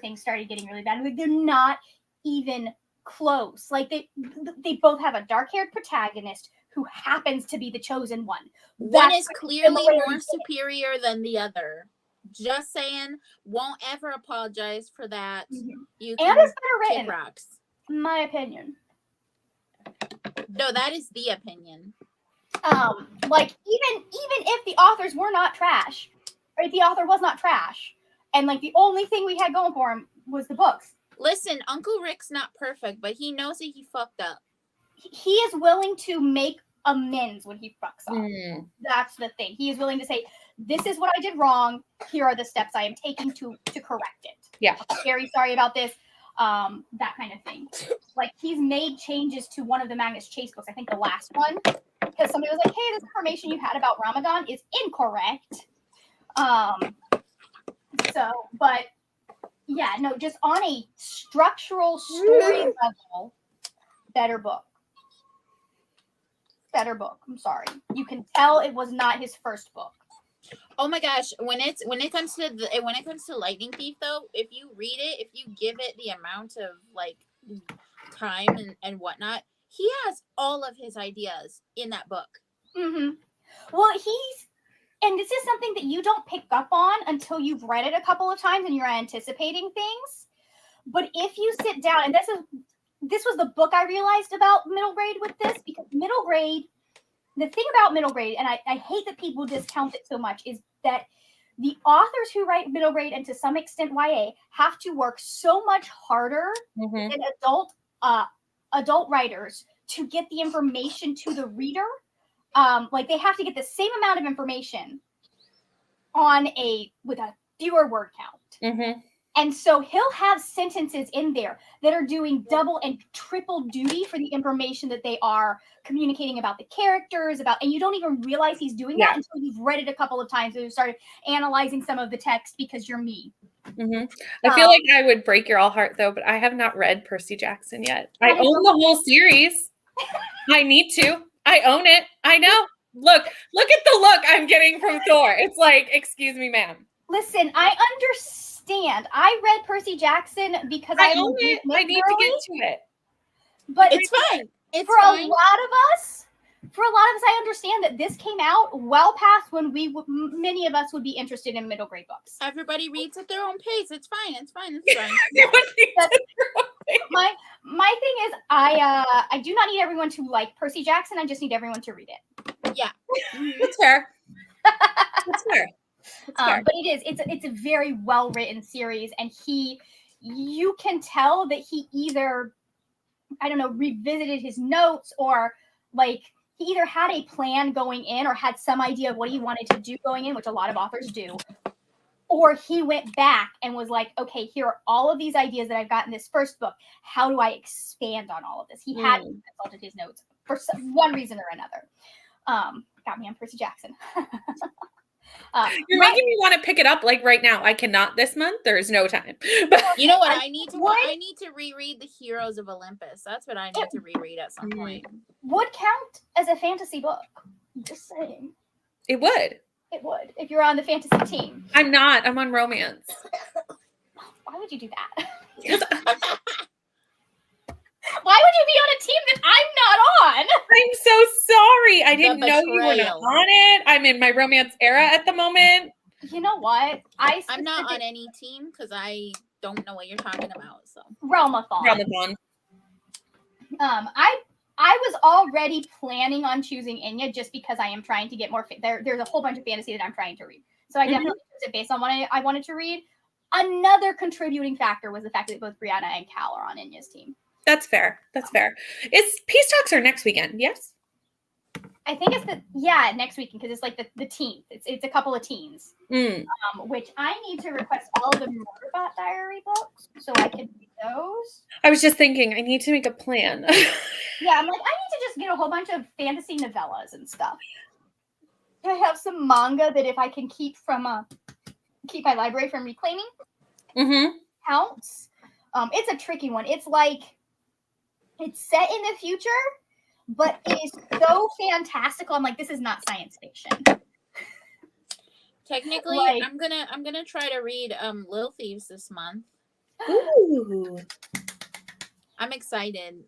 Speaker 1: things started getting really bad. Like they're not even close. Like they both have a dark-haired protagonist who happens to be the chosen one.
Speaker 3: One is clearly more superior than the other. Just saying, won't ever apologize for that.
Speaker 1: Mm-hmm.
Speaker 3: You
Speaker 1: and it's better
Speaker 3: kick
Speaker 1: written.
Speaker 3: rocks.
Speaker 1: My opinion.
Speaker 3: No, that is the opinion.
Speaker 1: Like even if the authors were not trash, or if the author was not trash, and like the only thing we had going for him was the books.
Speaker 3: Listen, Uncle Rick's not perfect, but he knows that he fucked up.
Speaker 1: He is willing to make amends when he fucks up. That's the thing. He is willing to say, this is what I did wrong. Here are the steps I am taking to correct it.
Speaker 2: Yeah.
Speaker 1: I'm very sorry about this. That kind of thing. Like he's made changes to one of the Magnus Chase books, I think the last one, because somebody was like, hey, this information you had about Ramadan is incorrect. But yeah, no, just on a structural story level, better book. Better book. I'm sorry. You can tell it was not his first book.
Speaker 3: Oh my gosh, when it comes to Lightning Thief though, if you read it, if you give it the amount of like time and whatnot, he has all of his ideas in that book.
Speaker 1: Mm-hmm. Well, and this is something that you don't pick up on until you've read it a couple of times and you're anticipating things. But if you sit down, and this was the book I realized about middle grade with this, because middle grade, the thing about middle grade, and I hate that people discount it so much, is that the authors who write middle grade and to some extent YA have to work so much harder than adult writers to get the information to the reader. Like they have to get the same amount of information with a fewer word count.
Speaker 2: Mm-hmm.
Speaker 1: And so he'll have sentences in there that are doing double and triple duty for the information that they are communicating about the characters, and you don't even realize he's doing that until you've read it a couple of times and you started analyzing some of the text because you're me.
Speaker 2: Mm-hmm. I feel like I would break your all heart though, but I have not read Percy Jackson yet. I own the whole series. I need to. I own it. I know. Look at the look I'm getting from Thor. It's like, excuse me, ma'am.
Speaker 1: Listen, I understand. I read Percy Jackson because I own it.
Speaker 2: I need to get to it.
Speaker 1: But
Speaker 3: it's fine. It's
Speaker 1: for
Speaker 3: fine.
Speaker 1: a lot of us, I understand that this came out well past when many of us would be interested in middle grade books.
Speaker 3: Everybody reads at their own pace. It's fine.
Speaker 1: My thing is, I do not need everyone to like Percy Jackson. I just need everyone to read it.
Speaker 3: Yeah,
Speaker 2: that's fair. That's fair.
Speaker 1: But it's a very well written series, and you can tell that he either, I don't know, revisited his notes, or like he either had a plan going in or had some idea of what he wanted to do going in, which a lot of authors do, or he went back and was like, okay, here are all of these ideas that I've got in this first book. How do I expand on all of this? He had consulted his notes for one reason or another. Got me on Percy Jackson.
Speaker 2: You're making me want to pick it up like right now. I cannot this month. There's no time.
Speaker 3: You know what? I need to reread the Heroes of Olympus. That's what I need to reread at some point.
Speaker 1: Would count as a fantasy book. Just saying.
Speaker 2: It would.
Speaker 1: It would if you're on the fantasy team.
Speaker 2: I'm not. I'm on romance.
Speaker 1: Why would you do that? Why would you be on a team that I'm not on?
Speaker 2: I'm so sorry. I didn't know you were not on it. I'm in my romance era at the moment.
Speaker 1: You know what?
Speaker 3: I'm not on any team because I don't know what you're talking about. So
Speaker 1: Realmathon.
Speaker 2: Realmathon.
Speaker 1: I was already planning on choosing Inya just because I am trying to get more. There's a whole bunch of fantasy that I'm trying to read, so I definitely chose it based on what I wanted to read. Another contributing factor was the fact that both Brianna and Cal are on Inya's team.
Speaker 2: That's fair. That's fair. It's Peace Talks are next weekend. Yes.
Speaker 1: I think it's next weekend because it's like the teens. It's a couple of teens, which I need to request all of the Murderbot Diary books so I can read those.
Speaker 2: I was just thinking I need to make a plan.
Speaker 1: Yeah, I'm like, I need to just get a whole bunch of fantasy novellas and stuff. I have some manga that if I can keep my library from reclaiming counts. It's a tricky one. It's like it's set in the future, but it is so fantastical. I'm like, this is not science fiction.
Speaker 3: Technically,
Speaker 1: Like-
Speaker 3: I'm gonna try to read Little Thieves this month.
Speaker 2: Ooh.
Speaker 3: I'm excited.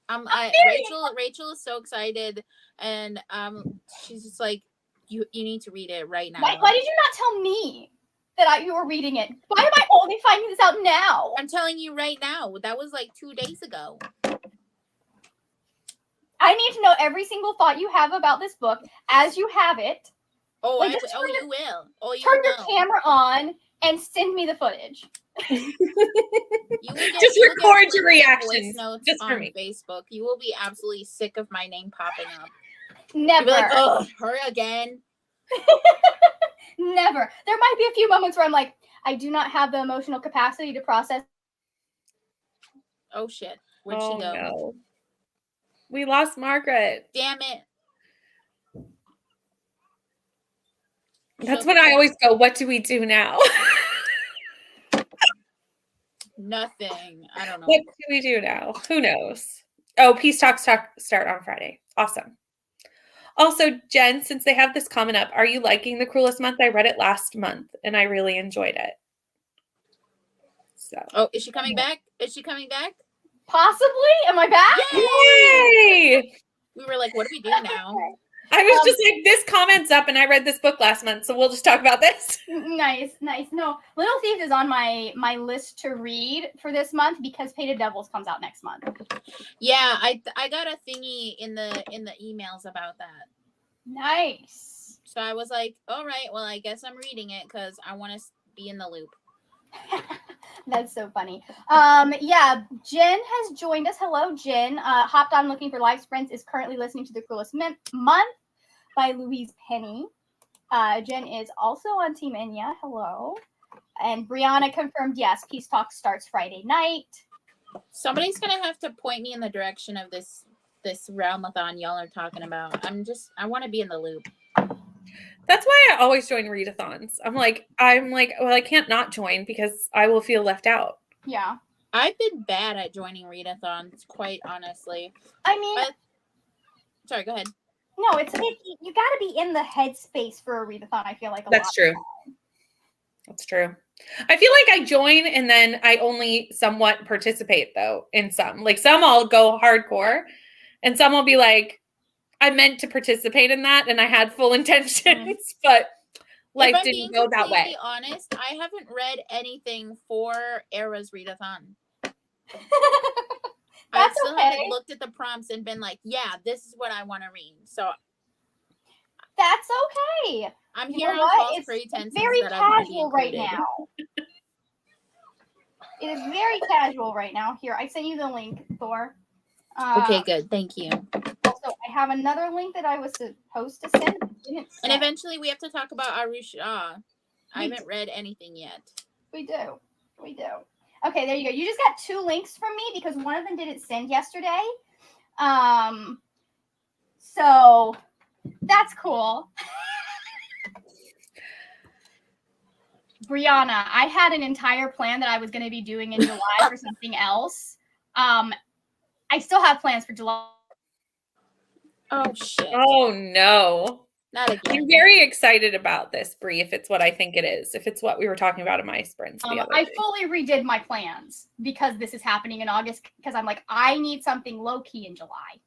Speaker 3: Rachel is so excited, and she's just like, you need to read it right now.
Speaker 1: Why did you not tell me that you were reading it? Why am I only finding this out now?
Speaker 3: I'm telling you right now. That was like 2 days ago.
Speaker 1: I need to know every single thought you have about this book as you have it.
Speaker 3: Oh,
Speaker 1: Like,
Speaker 3: you
Speaker 1: just
Speaker 3: will. Oh, you
Speaker 1: Turn
Speaker 3: will.
Speaker 1: your camera on and send me the footage.
Speaker 3: You will get,
Speaker 2: Just
Speaker 3: you will
Speaker 2: record
Speaker 3: get
Speaker 2: your
Speaker 3: voice
Speaker 2: reactions
Speaker 3: notes
Speaker 2: just for
Speaker 3: on
Speaker 2: me.
Speaker 3: Facebook. You will be absolutely sick of my name popping up.
Speaker 1: Never.
Speaker 3: You'll be like, oh, her again.
Speaker 1: Never. There might be a few moments where I'm like, I do not have the emotional capacity to process.
Speaker 3: Oh shit. Where'd she go?
Speaker 2: No. We lost Margaret.
Speaker 3: Damn it.
Speaker 2: That's when I always go, what do we do now?
Speaker 3: Nothing. I don't know.
Speaker 2: What do we do now? Who knows? Oh, Peace Talks start on Friday. Awesome. Also, Jen, since they have this coming up, are you liking The Cruelest Month? I read it last month and I really enjoyed it. So.
Speaker 3: Oh, is she coming back? Is she coming back?
Speaker 1: Possibly? Am I back?
Speaker 2: Yay!
Speaker 3: We were like, what do we do now?
Speaker 2: I was just like, this comment's up and I read this book last month, so we'll just talk about this.
Speaker 1: Nice. No, Little Thieves is on my list to read for this month because Painted Devils comes out next month.
Speaker 3: Yeah, I got a thingy in the emails about that.
Speaker 1: Nice.
Speaker 3: So I was like, all right, well, I guess I'm reading it because I want to be in the loop.
Speaker 1: That's so funny. Yeah, Jen has joined us. Hello, Jen. Hopped on looking for live sprints, is currently listening to The Cruelest Month by Louise Penny. Jen is also on Team Inya. Hello. And Brianna confirmed, yes, Peace Talk starts Friday night.
Speaker 3: Somebody's gonna have to point me in the direction of this Realmathon y'all are talking about. I want to be in the loop.
Speaker 2: That's why I always join readathons. I'm like, well, I can't not join because I will feel left out.
Speaker 1: Yeah.
Speaker 3: I've been bad at joining readathons, quite honestly.
Speaker 1: I mean,
Speaker 3: Sorry, go ahead.
Speaker 1: no, it's you got to be in the headspace for a readathon. I feel like
Speaker 2: That's true. That's true. I feel like I join and then I only somewhat participate though in some. Like some I'll go hardcore and some will be like, I meant to participate in that and I had full intentions, but life didn't go that way.
Speaker 3: To be honest, I haven't read anything for Era's readathon. I still haven't looked at the prompts and been like, yeah, this is what I want to read. So
Speaker 1: that's okay.
Speaker 3: I'm here on false pretenses.
Speaker 1: It's very casual right now. It is very casual right now. Here, I sent you the link, Thor.
Speaker 3: Okay, good. Thank you.
Speaker 1: Also, I have another link that I was supposed to send.
Speaker 3: And eventually we have to talk about Arusha. I haven't read anything yet.
Speaker 1: We do. Okay, there you go. You just got 2 links from me because one of them didn't send yesterday. So that's cool. Brianna, I had an entire plan that I was going to be doing in July for something else. I still have plans for July.
Speaker 3: Oh, shit.
Speaker 2: Oh, no.
Speaker 3: Not again.
Speaker 2: I'm very excited about this, Brie, if it's what I think it is. If it's what we were talking about in my sprints.
Speaker 1: I fully redid my plans because this is happening in August because I'm like, I need something low-key in July.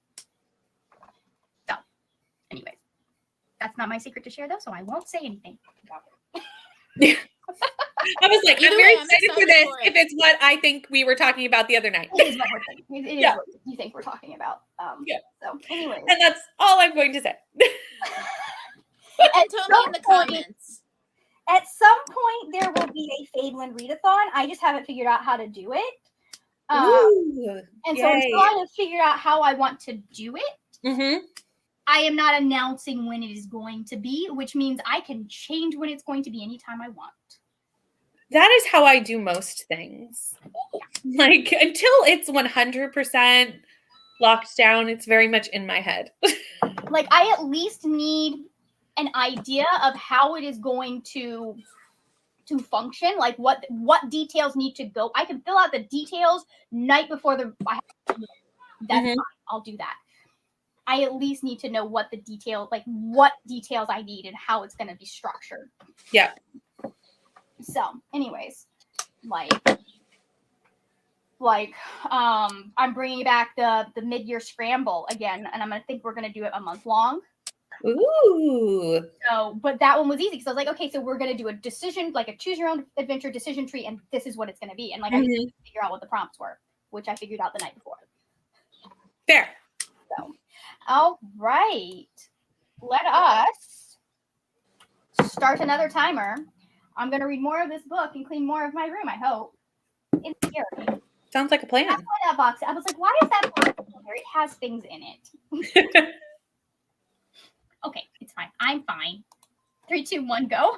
Speaker 1: So, anyways, that's not my secret to share, though, so I won't say anything about it.
Speaker 2: I was like,
Speaker 3: Either
Speaker 2: I'm very
Speaker 3: way, I'm
Speaker 2: excited for
Speaker 3: excited
Speaker 2: this
Speaker 3: for
Speaker 2: if
Speaker 3: it.
Speaker 2: it's what I think we were talking about the other night.
Speaker 1: It is what we're thinking. It is
Speaker 2: Yeah.
Speaker 1: what you think we're talking about.
Speaker 2: Yeah.
Speaker 1: So, anyways,
Speaker 2: And that's all I'm going to say.
Speaker 3: You can
Speaker 1: At
Speaker 3: tell me in the
Speaker 1: some point-
Speaker 3: comments.
Speaker 1: at some point there will be a Fadeland readathon. I just haven't figured out how to do it.
Speaker 2: Ooh,
Speaker 1: And so until I have figured out how I want to do it,
Speaker 2: mm-hmm.
Speaker 1: I am not announcing when it is going to be, which means I can change when it's going to be anytime I want.
Speaker 2: That is how I do most things. Like until it's 100% locked down, it's very much in my head.
Speaker 1: Like I at least need an idea of how it is going to function, like what details need to go. I can fill out the details night before that's fine. I'll do that. I at least need to know what the details, like what details I need and how it's going to be structured.
Speaker 2: Yeah.
Speaker 1: So, anyways, I'm bringing back the mid-year scramble again, and I'm gonna think we're gonna do it a month long.
Speaker 2: Ooh.
Speaker 1: So, but that one was easy because I was like, okay, so we're gonna do a decision, like a choose your own adventure decision tree, and this is what it's gonna be. And like I didn't figure out what the prompts were, which I figured out the night before.
Speaker 2: Fair.
Speaker 1: So, all right, let us start another timer. I'm gonna read more of this book and clean more of my room. I hope. In theory.
Speaker 2: Sounds like a plan.
Speaker 1: That's why that box. I was like, why is that box there? It has things in it. Okay, it's fine. I'm fine. 3, 2, 1, go.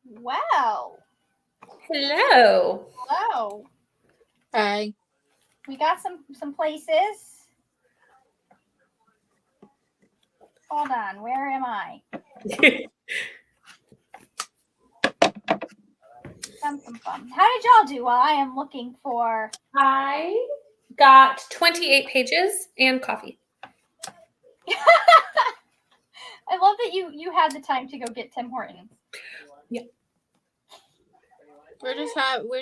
Speaker 1: Well,
Speaker 2: Hello.
Speaker 1: hello.
Speaker 3: Hi.
Speaker 1: We got some places. Hold on, where am I? Fun. How did y'all do while I am looking for?
Speaker 2: I got 28 pages and coffee.
Speaker 1: I love that you had the time to go get Tim Hortons.
Speaker 3: We're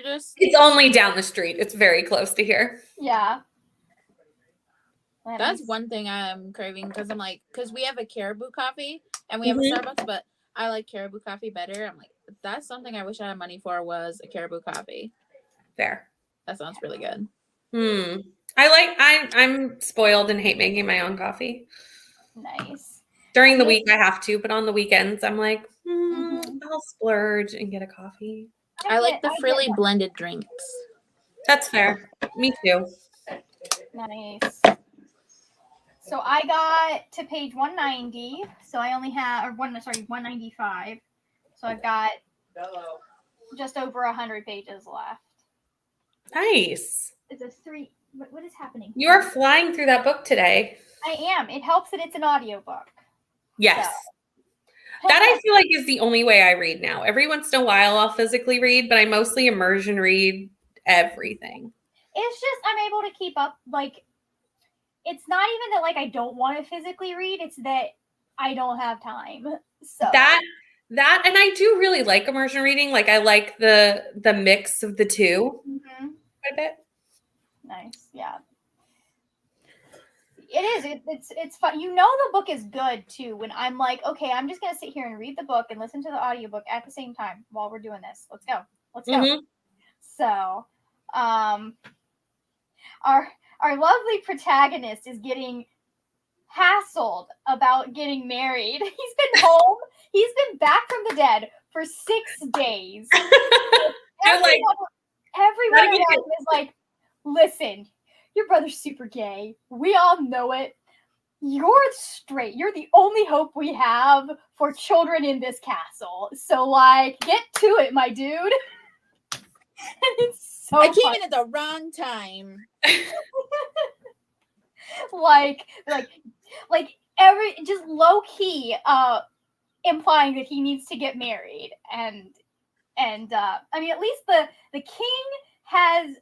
Speaker 3: just
Speaker 2: It's only down the street. It's very close to here.
Speaker 1: Yeah.
Speaker 3: That's one thing I'm craving because we have a Caribou coffee and we have a Starbucks, but I like Caribou coffee better. I'm like, that's something I wish I had money for was a Caribou coffee.
Speaker 2: Fair.
Speaker 3: That sounds really good.
Speaker 2: I'm spoiled and hate making my own coffee.
Speaker 1: Nice.
Speaker 2: During the week I have to, but on the weekends I'm like, I'll splurge and get a coffee.
Speaker 3: I like the frilly blended drinks.
Speaker 2: That's fair. Me too.
Speaker 1: Nice. So I got to page 190. So I only have 195. So I've got just over 100 pages left.
Speaker 2: Nice.
Speaker 1: It's a 3. What is happening?
Speaker 2: You are flying through that book today.
Speaker 1: I am. It helps that it's an audiobook.
Speaker 2: Yes.
Speaker 1: So.
Speaker 2: That I feel like is the only way I read now. Every once in a while I'll physically read, but I mostly immersion read everything.
Speaker 1: It's just I'm able to keep up. Like, it's not even that like I don't want to physically read. It's that I don't have time. So
Speaker 2: that and I do really like immersion reading. Like I like the mix of the two. Quite a bit.
Speaker 1: Nice. Yeah. It is. It's fun. You know the book is good too when I'm like, okay, I'm just gonna sit here and read the book and listen to the audiobook at the same time while we're doing this. Let's go. So, our lovely protagonist is getting hassled about getting married. He's been home. He's been back from the dead for 6 days. Everyone around him is like, listen, your brother's super gay. We all know it. You're straight. You're the only hope we have for children in this castle. So, like, get to it, my dude. And it's so
Speaker 3: I came
Speaker 1: funny.
Speaker 3: in at the wrong time.
Speaker 1: like every just low key implying that he needs to get married and I mean at least the king has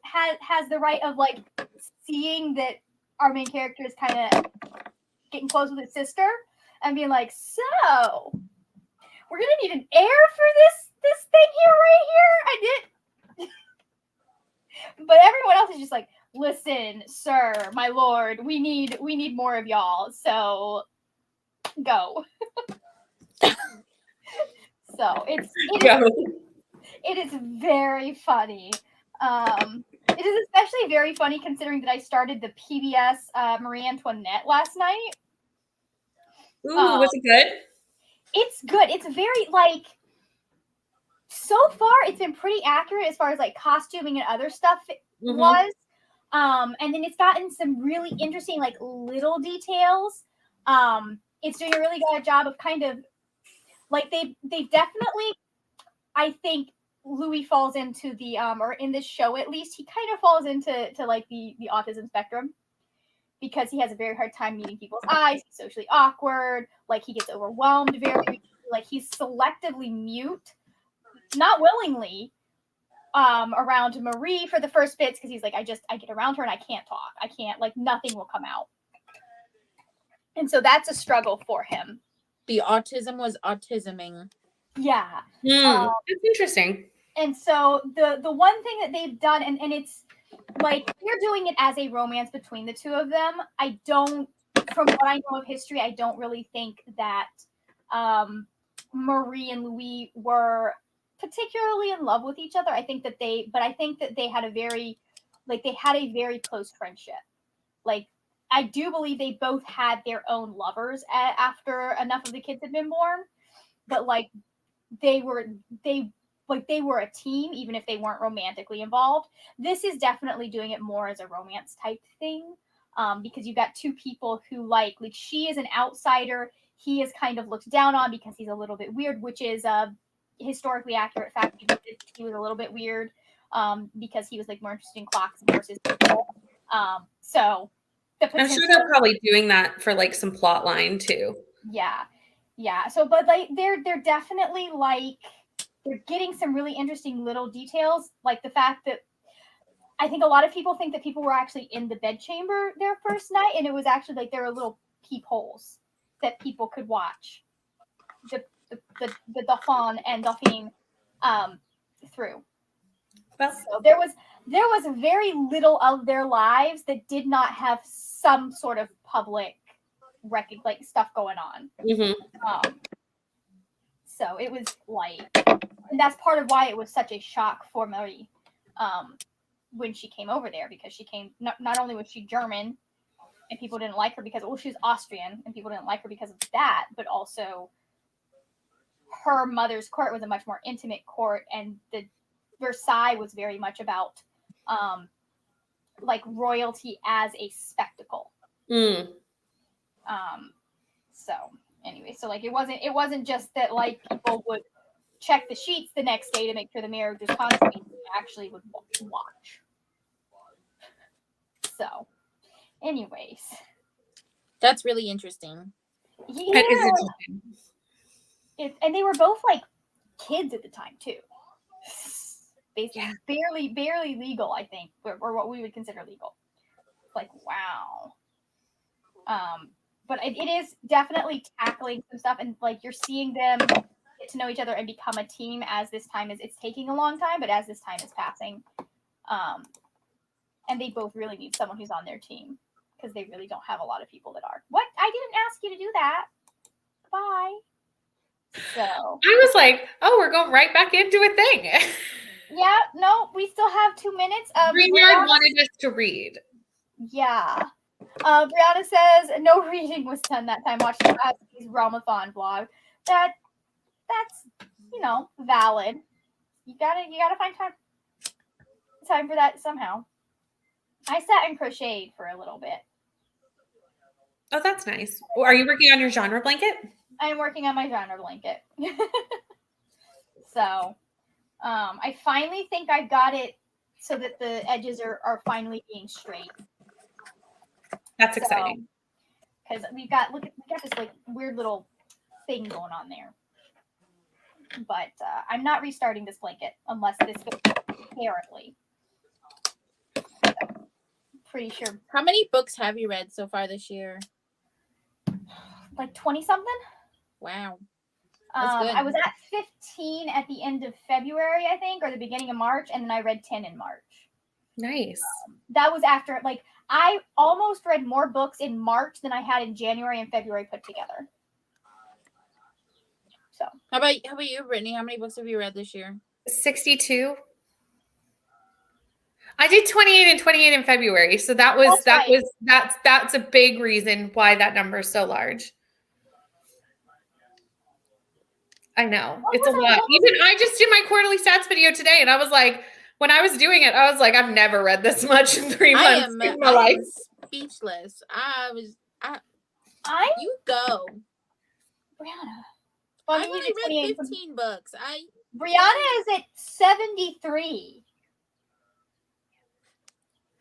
Speaker 1: the right of like seeing that our main character is kind of getting close with his sister and being like, so we're gonna need an heir for this thing here right here. But everyone else is just like, listen, sir, my lord, we need more of y'all, so go. So it is very funny. It is especially very funny considering that I started the PBS Marie Antoinette last night.
Speaker 2: Ooh, was it good?
Speaker 1: It's good. It's very like so far it's been pretty accurate as far as like costuming and other stuff was. And then it's gotten some really interesting like little details. It's doing a really good job of kind of like they definitely, I think Louis falls into the or in this show at least he kind of falls into like the autism spectrum because he has a very hard time meeting people's eyes. He's socially awkward, like he gets overwhelmed very, like he's selectively mute, not willingly, around Marie for the first bits because he's like, I get around her and I can't talk. I can't, like nothing will come out. And so that's a struggle for him.
Speaker 3: The autism was autisming.
Speaker 1: Yeah.
Speaker 2: It's interesting.
Speaker 1: And so the one thing that they've done, and it's like they're doing it as a romance between the two of them. I don't, from what I know of history, I don't really think that Marie and Louis were particularly in love with each other. I think that they had a very close friendship. Like I do believe they both had their own lovers after enough of the kids had been born, but like they were a team even if they weren't romantically involved. This is definitely doing it more as a romance type thing, because you've got two people who like she is an outsider, he is kind of looked down on because he's a little bit weird, which is historically accurate fact. He was a little bit weird because he was like more interested in clocks and horses. So the
Speaker 2: I'm sure they're probably doing that for like some plot line too.
Speaker 1: Yeah. So, but like they're definitely like they're getting some really interesting little details, like the fact that I think a lot of people think that people were actually in the bedchamber their first night, and it was actually like there were little peepholes that people could watch the Dauphin and Dauphine through.
Speaker 2: Well,
Speaker 1: so there was very little of their lives that did not have some sort of public record, like stuff going on. So it was like, and that's part of why it was such a shock for Marie when she came over there, because she came not only was she German and people didn't like her because she was Austrian and people didn't like her because of that, but also her mother's court was a much more intimate court, and the Versailles was very much about like royalty as a spectacle. So anyway, so like it wasn't just that like people would check the sheets the next day to make sure the marriage was consummated. They actually would watch. So anyways,
Speaker 3: that's really interesting.
Speaker 1: Yeah.
Speaker 2: That is interesting.
Speaker 1: And they were both like kids at the time too. Basically, barely legal, I think, or what we would consider legal. Like, wow. But it is definitely tackling some stuff, and like you're seeing them get to know each other and become a team as this time is. It's taking a long time, but as this time is passing, and they both really need someone who's on their team because they really don't have a lot of people that are. What? I didn't ask you to do that. Bye. So
Speaker 2: I was like, oh, we're going right back into a thing.
Speaker 1: Yeah, no, we still have 2 minutes.
Speaker 2: Greenyard wanted us to read.
Speaker 1: Yeah. Brianna says no reading was done that time. Watch the Realmathon vlog. That's valid. You gotta find time for that somehow. I sat and crocheted for a little bit.
Speaker 2: Oh, that's nice. Are you working on your genre blanket?
Speaker 1: I'm working on my genre blanket. So, I finally think I got it so that the edges are finally being straight.
Speaker 2: That's exciting.
Speaker 1: Because we got this like weird little thing going on there. But I'm not restarting this blanket unless this goes terribly. So, pretty sure.
Speaker 3: How many books have you read so far this year?
Speaker 1: Like 20 something.
Speaker 3: Wow.
Speaker 1: I was at 15 at the end of February, I think, or the beginning of March, and then I read 10 in March.
Speaker 2: Nice.
Speaker 1: That was after, like, I almost read more books in March than I had in January and February put together. So.
Speaker 3: How about you, Brittany? How many books have you read this year?
Speaker 2: 62. I did 28 and 28 in February, so that's a big reason why that number is so large. I know. It's a lot. Even I just did my quarterly stats video today, and I was like, when I was doing it, I was like, I've never read this much in 3 months in my life.
Speaker 3: Speechless. You go.
Speaker 1: Brianna.
Speaker 3: Well, I've only read 15 books.
Speaker 1: Brianna is at 73.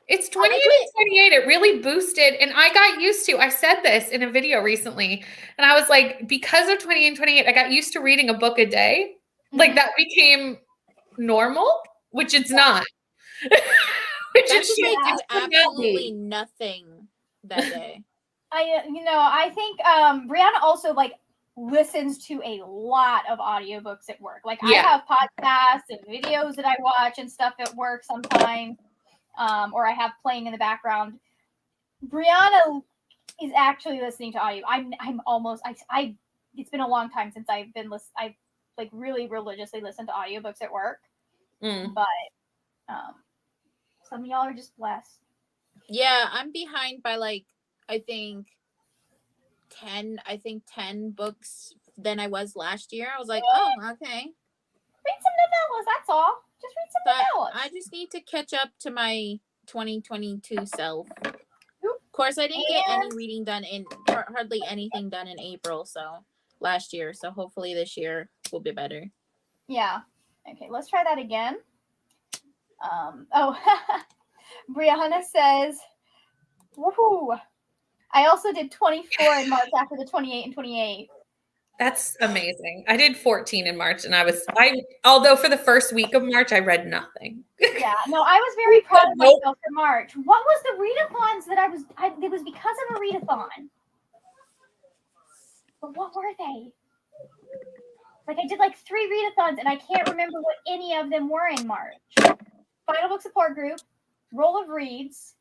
Speaker 2: It's 28 and 28. It really boosted. And I got used to, I said this in a video recently, and I was like, because of 28 and 28, I got used to reading a book a day. Mm-hmm. Like that became normal, which it's not.
Speaker 3: Do absolutely nothing that day.
Speaker 1: I think Brianna also like listens to a lot of audiobooks at work. Like I have podcasts and videos that I watch and stuff at work sometimes. Or I have playing in the background. Brianna is actually listening to audio. I'm almost it's been a long time since I've like really religiously listened to audiobooks at work. But some of y'all are just blessed.
Speaker 3: Yeah, I'm behind by like I think 10 books than I was last year. I was like, oh, okay.
Speaker 1: Read some novellas, that's all. Just read some novellas.
Speaker 3: I just need to catch up to my 2022 self. Of course, I didn't get any reading done hardly anything done in April, so last year. So hopefully this year will be better.
Speaker 1: Yeah. Okay, let's try that again. Oh, Brianna says, woohoo. I also did 24 in March after the 28 and 28.
Speaker 2: That's amazing. I did 14 in March and although for the first week of March, I read nothing.
Speaker 1: Yeah, no, I was very proud of myself for March. What was the readathons that it was because of a readathon. But what were they? Like, I did like 3 readathons, and I can't remember what any of them were in March. Final Book Support Group, Roll of Reads,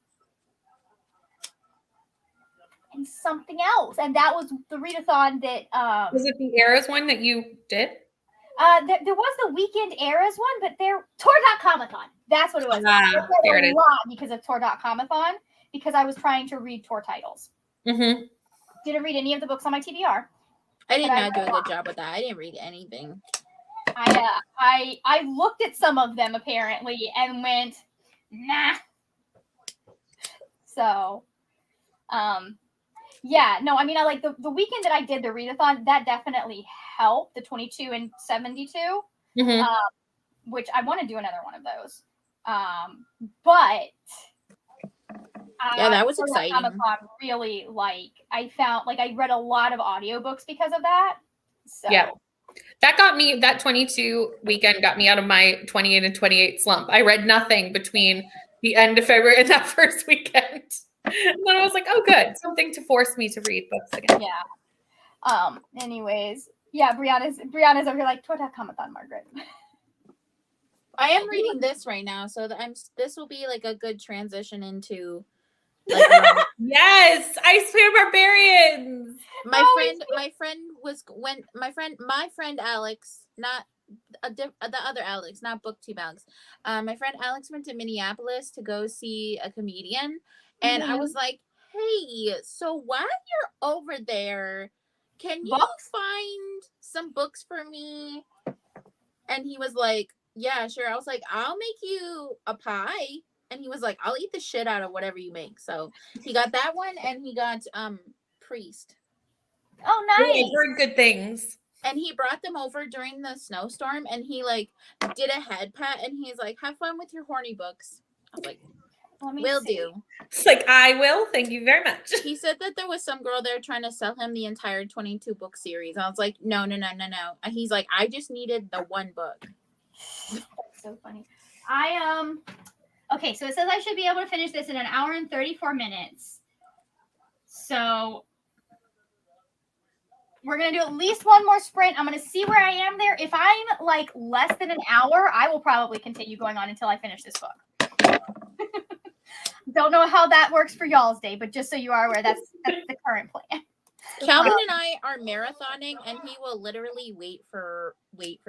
Speaker 1: and something else. And that was the readathon that...
Speaker 2: Was it the Eras one that you did?
Speaker 1: There was the Weekend Eras one, but Tor.comathon. That's what it was. I read a lot because of Tor.comathon, because I was trying to read Tor titles.
Speaker 2: Mm-hmm.
Speaker 1: Didn't read any of the books on my TBR.
Speaker 3: I did not do a good job with that. I didn't read anything.
Speaker 1: I looked at some of them apparently and went, nah. So, yeah, no, I mean, I like the weekend that I did the readathon, that definitely helped, the 22 and 72, which I want to do another one of those. But
Speaker 3: yeah, that was exciting.
Speaker 1: Really, like, I found, like, I read a lot of audiobooks because of that. So.
Speaker 2: Yeah. That 22 weekend got me out of my 28 and 28 slump. I read nothing between the end of February and that first weekend. And then I was like, oh, good. Something to force me to read books again.
Speaker 1: Yeah. Anyways, yeah, Brianna's over here like, Tor.comathon, Margaret.
Speaker 3: I am reading this right now, so this will be like a good transition into like
Speaker 2: yes, Ice Spear Barbarians.
Speaker 3: My friend Alex, not the other Alex, not BookTube Alex. My friend Alex went to Minneapolis to go see a comedian, and I was like, "Hey, so while you're over there, can you find some books for me?" And he was like, "Yeah, sure." I was like, "I'll make you a pie." And he was like, "I'll eat the shit out of whatever you make." So he got that one, and he got Priest.
Speaker 1: Oh, nice.
Speaker 2: Yeah, I've heard good things.
Speaker 3: And he brought them over during the snowstorm, and he like did a head pat, and he's like, "Have fun with your horny books." I was like, "Will do."
Speaker 2: It's like, I will. Thank you very much.
Speaker 3: He said that there was some girl there trying to sell him the entire 22 book series. I was like, no. And he's like, I just needed the one book.
Speaker 1: That's so funny. Okay, so it says I should be able to finish this in 1 hour and 34 minutes. So we're going to do at least one more sprint. I'm going to see where I am there. If I'm like less than an hour, I will probably continue going on until I finish this book. Don't know how that works for y'all's day, but just so you are aware, that's the current plan.
Speaker 3: Calvin and I are marathoning, and he will literally wait for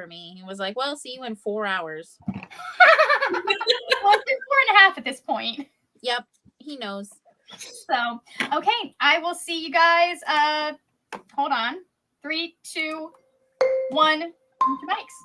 Speaker 3: me. He was like, "Well, see you in 4 hours."
Speaker 1: Well, it's 4.5 at this point.
Speaker 3: Yep, he knows.
Speaker 1: So, okay, I will see you guys. Hold on. 3, 2, 1. Your mics.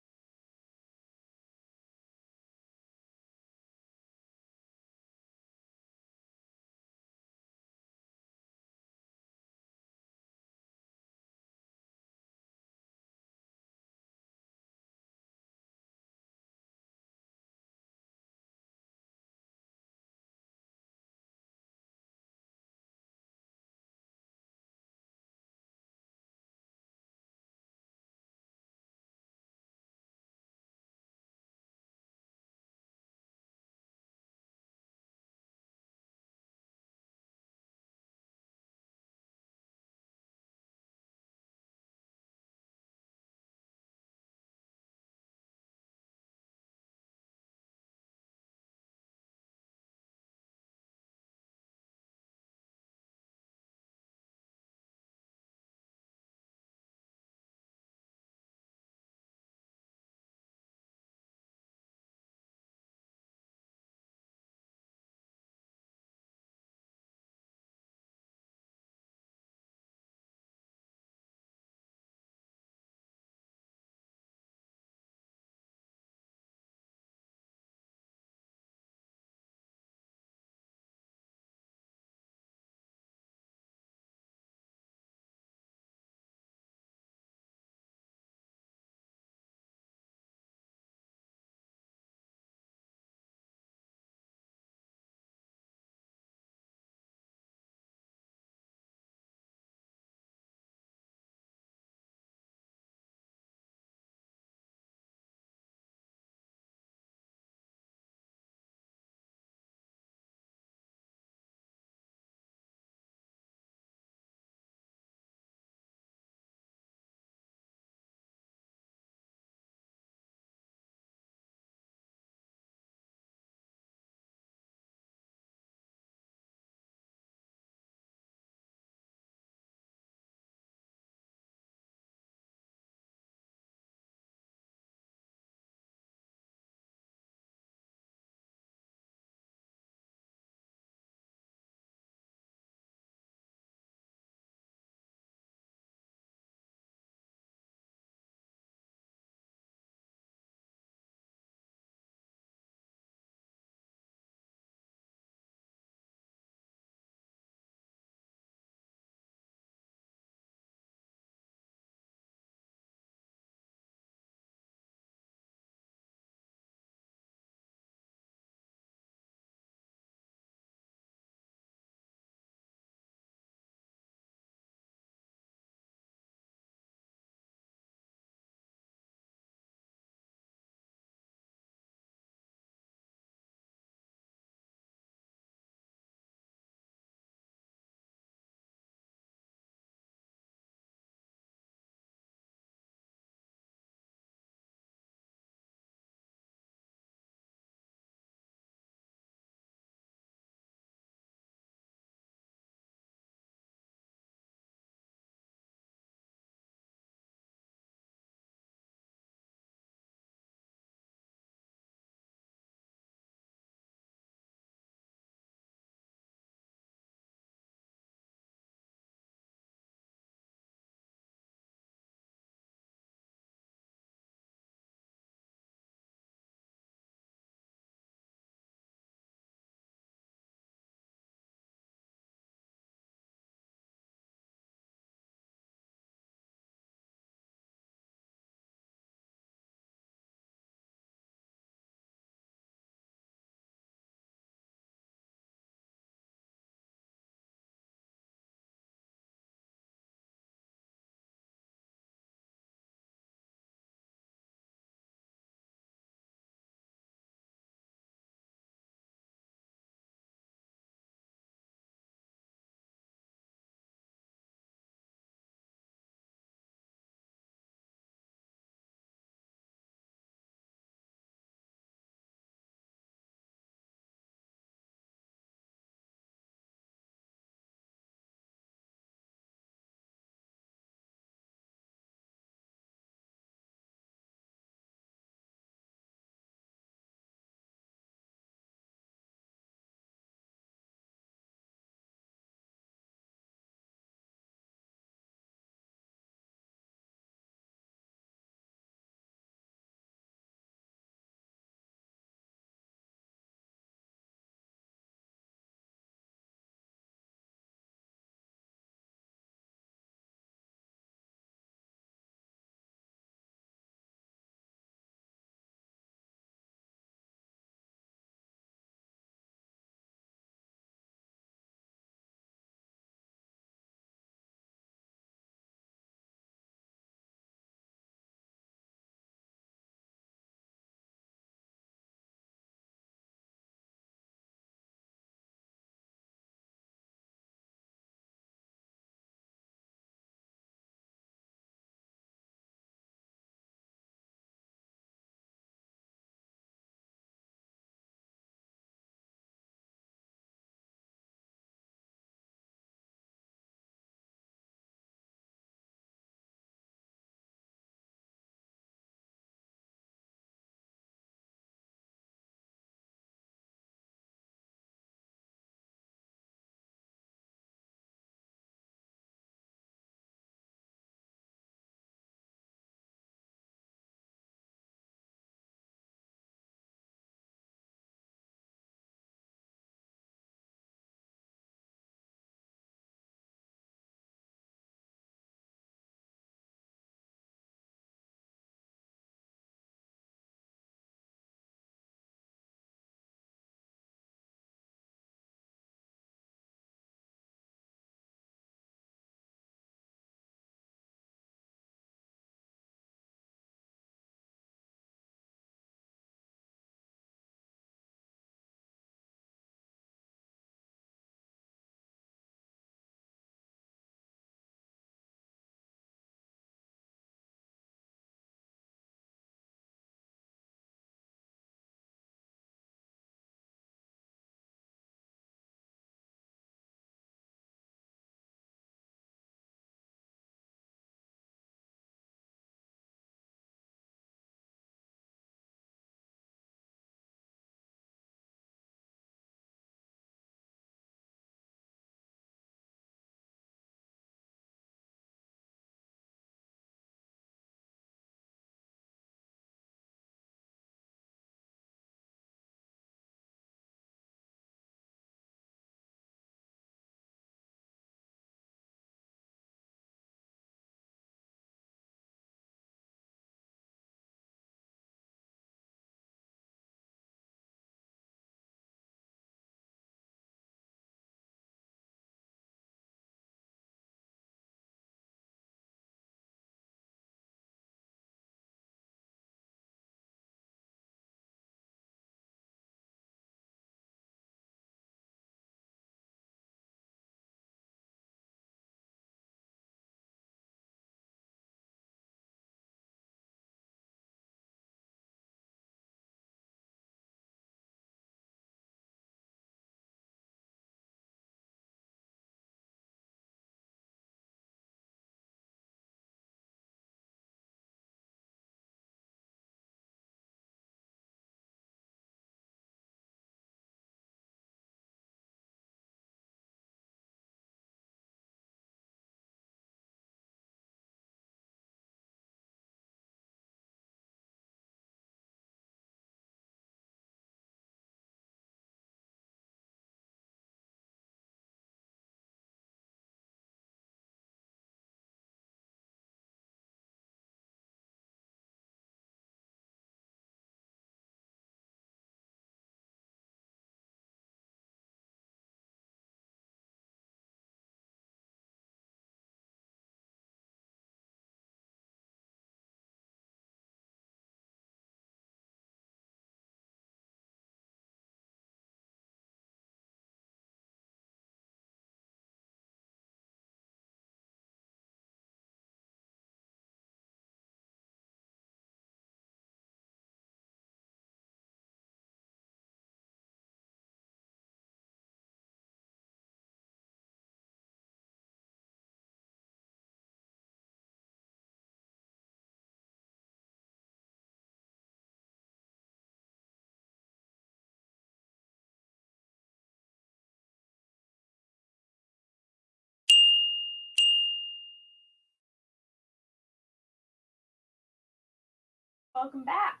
Speaker 1: Welcome back.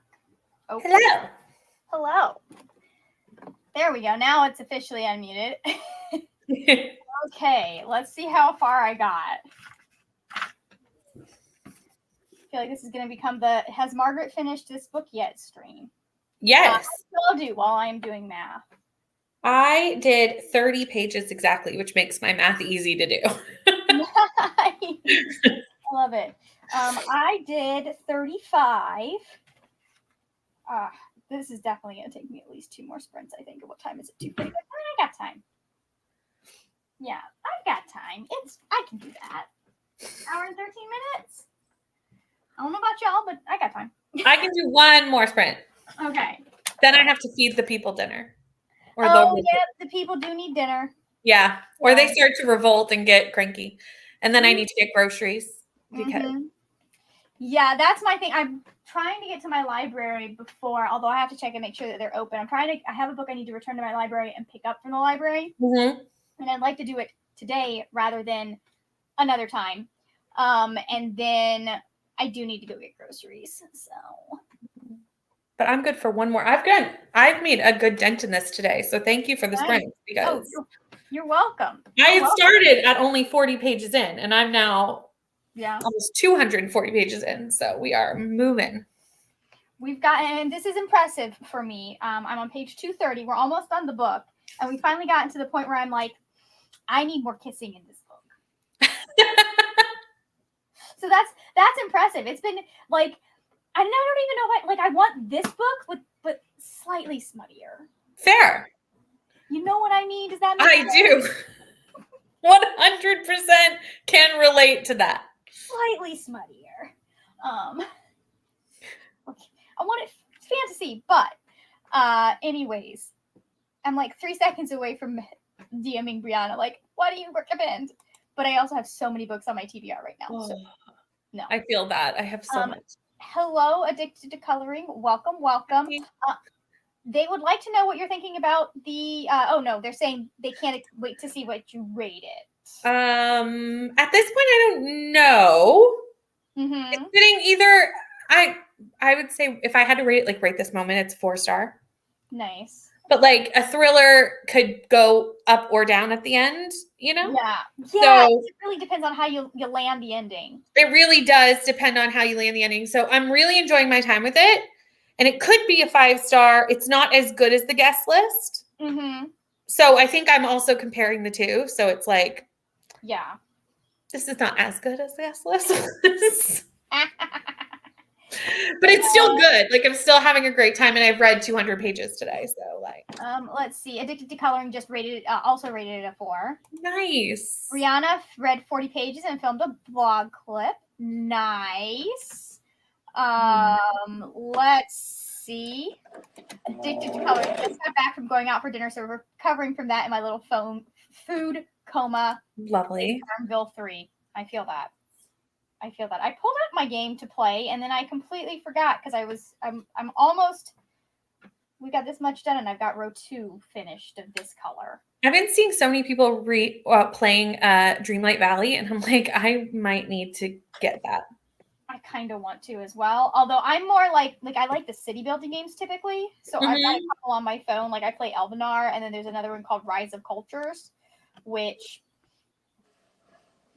Speaker 1: Oh,
Speaker 2: Hello.
Speaker 1: hello. There we go. Now it's officially unmuted. Okay, let's see how far I got. I feel like this is going to become the "Has Margaret finished this book yet?" stream.
Speaker 2: Yes.
Speaker 1: I'll do while I'm doing math.
Speaker 2: I did 30 pages exactly, which makes my math easy to do.
Speaker 1: Nice. I love it. I did 35. This is definitely going to take me at least 2 more sprints, I think. What time is it? 2:30. I got time. Yeah, I've got time. I can do that. Hour and 13 minutes. I don't know about y'all, but I got time.
Speaker 2: I can do 1 more sprint.
Speaker 1: Okay.
Speaker 2: Then I have to feed the people dinner. Or
Speaker 1: Oh, yeah, the people do need dinner.
Speaker 2: Yeah. Or they start to revolt and get cranky. And then I need to get groceries because
Speaker 1: Yeah, that's my thing. I'm trying to get to my library before, although I have to check and make sure that they're open. I have a book I need to return to my library and pick up from the library.
Speaker 2: Mhm.
Speaker 1: And I'd like to do it today rather than another time. And then I do need to go get groceries. So
Speaker 2: But I'm good for 1 more. I've made a good dent in this today. So thank you for the sprint because
Speaker 1: you're welcome.
Speaker 2: I had started at only 40 pages in and I'm now almost 240 pages in. So we are moving.
Speaker 1: We've gotten, and this is impressive for me. I'm on page 230. We're almost done the book. And we finally gotten to the point where I'm like, I need more kissing in this book. So that's impressive. It's been like, I don't even know what, like, I want this book but slightly smuttier.
Speaker 2: Fair.
Speaker 1: You know what I mean? Does that make sense?
Speaker 2: I do. 100% can relate to that.
Speaker 1: Slightly smuttier. Okay. I want it fantasy, but anyways, I'm like 3 seconds away from DMing Brianna, like, what do you recommend? But I also have so many books on my TBR right now. So no.
Speaker 2: I feel that. I have so much.
Speaker 1: Hello, Addicted to Coloring. Welcome. They would like to know what you're thinking about the they're saying they can't wait to see what you rate it.
Speaker 2: At this point I don't know. It's sitting either I would say if I had to rate this moment, it's 4-star.
Speaker 1: Nice.
Speaker 2: But like a thriller could go up or down at the end, you know?
Speaker 1: Yeah. So, it really depends on how you land the ending.
Speaker 2: It really does depend on how you land the ending. So I'm really enjoying my time with it. And it could be a 5-star. It's not as good as the guest list. So I think I'm also comparing the two. So it's like,
Speaker 1: yeah,
Speaker 2: this is not as good as the guest list. But it's still good. Like I'm still having a great time, and I've read 200 pages today. So like,
Speaker 1: let's see. Addicted to Coloring just also rated it a 4.
Speaker 2: Nice.
Speaker 1: Brianna read 40 pages and filmed a blog clip. Nice. Let's see. Addicted to Coloring just got back from going out for dinner, so we're recovering from that in my little food coma.
Speaker 2: Lovely.
Speaker 1: Farmville 3. I feel that. I pulled up my game to play, and then I completely forgot because I'm almost. We got this much done, and I've got row 2 finished of this color.
Speaker 2: I've been seeing so many people playing Dreamlight Valley, and I'm like, I might need to get that.
Speaker 1: I kind of want to as well. Although I'm more like I like the city building games typically. So I've got a couple on my phone. Like I play Elvenar, and then there's another one called Rise of Cultures, which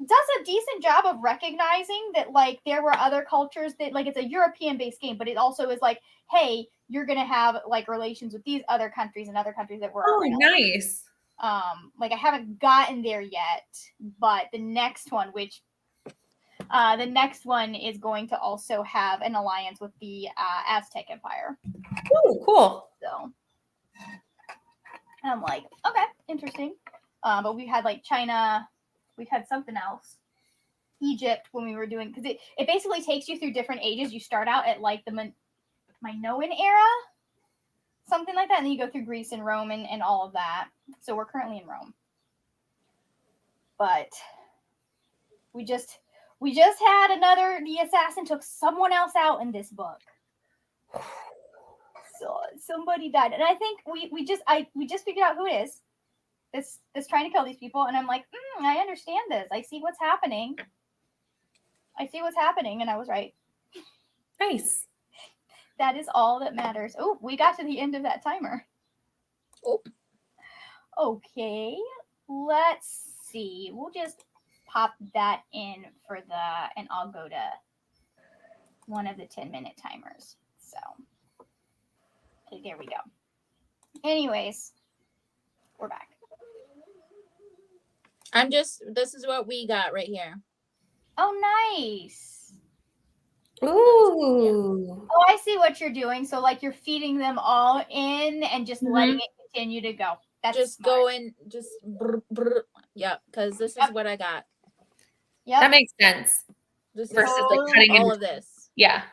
Speaker 1: does a decent job of recognizing that like there were other cultures that like it's a European based game, but it also is like, hey, you're gonna have like relations with these other countries and other countries that were around.
Speaker 2: Nice.
Speaker 1: Like I haven't gotten there yet, but the next one is going to also have an alliance with the Aztec Empire.
Speaker 2: Oh, cool.
Speaker 1: So I'm like, okay, interesting. But we had like China. We've had something else. Egypt when we were doing, because it basically takes you through different ages. You start out at like the Minoan era, something like that, and then you go through Greece and Rome and all of that. So we're currently in Rome. But we just had the assassin took someone else out in this book. So somebody died. And I think we just figured out who it is. That's trying to kill these people, and I'm like, I understand this. I see what's happening. And I was right.
Speaker 2: Nice.
Speaker 1: That is all that matters. Oh, we got to the end of that timer.
Speaker 3: Oh.
Speaker 1: Okay, let's see. We'll just pop that in for and I'll go to one of the 10-minute timers. So, okay, there we go. Anyways, we're back.
Speaker 3: This is what we got right here.
Speaker 1: Oh, nice.
Speaker 2: Ooh.
Speaker 1: Oh, I see what you're doing. So, like, you're feeding them all in and just letting it continue to go. That's
Speaker 3: just
Speaker 1: smart.
Speaker 3: going, just brr, brr. Yeah, because this is what I got.
Speaker 1: Yep.
Speaker 2: That makes sense.
Speaker 3: This
Speaker 2: Versus
Speaker 3: is
Speaker 2: like cutting
Speaker 3: all
Speaker 2: into-
Speaker 3: of this.
Speaker 2: Yeah.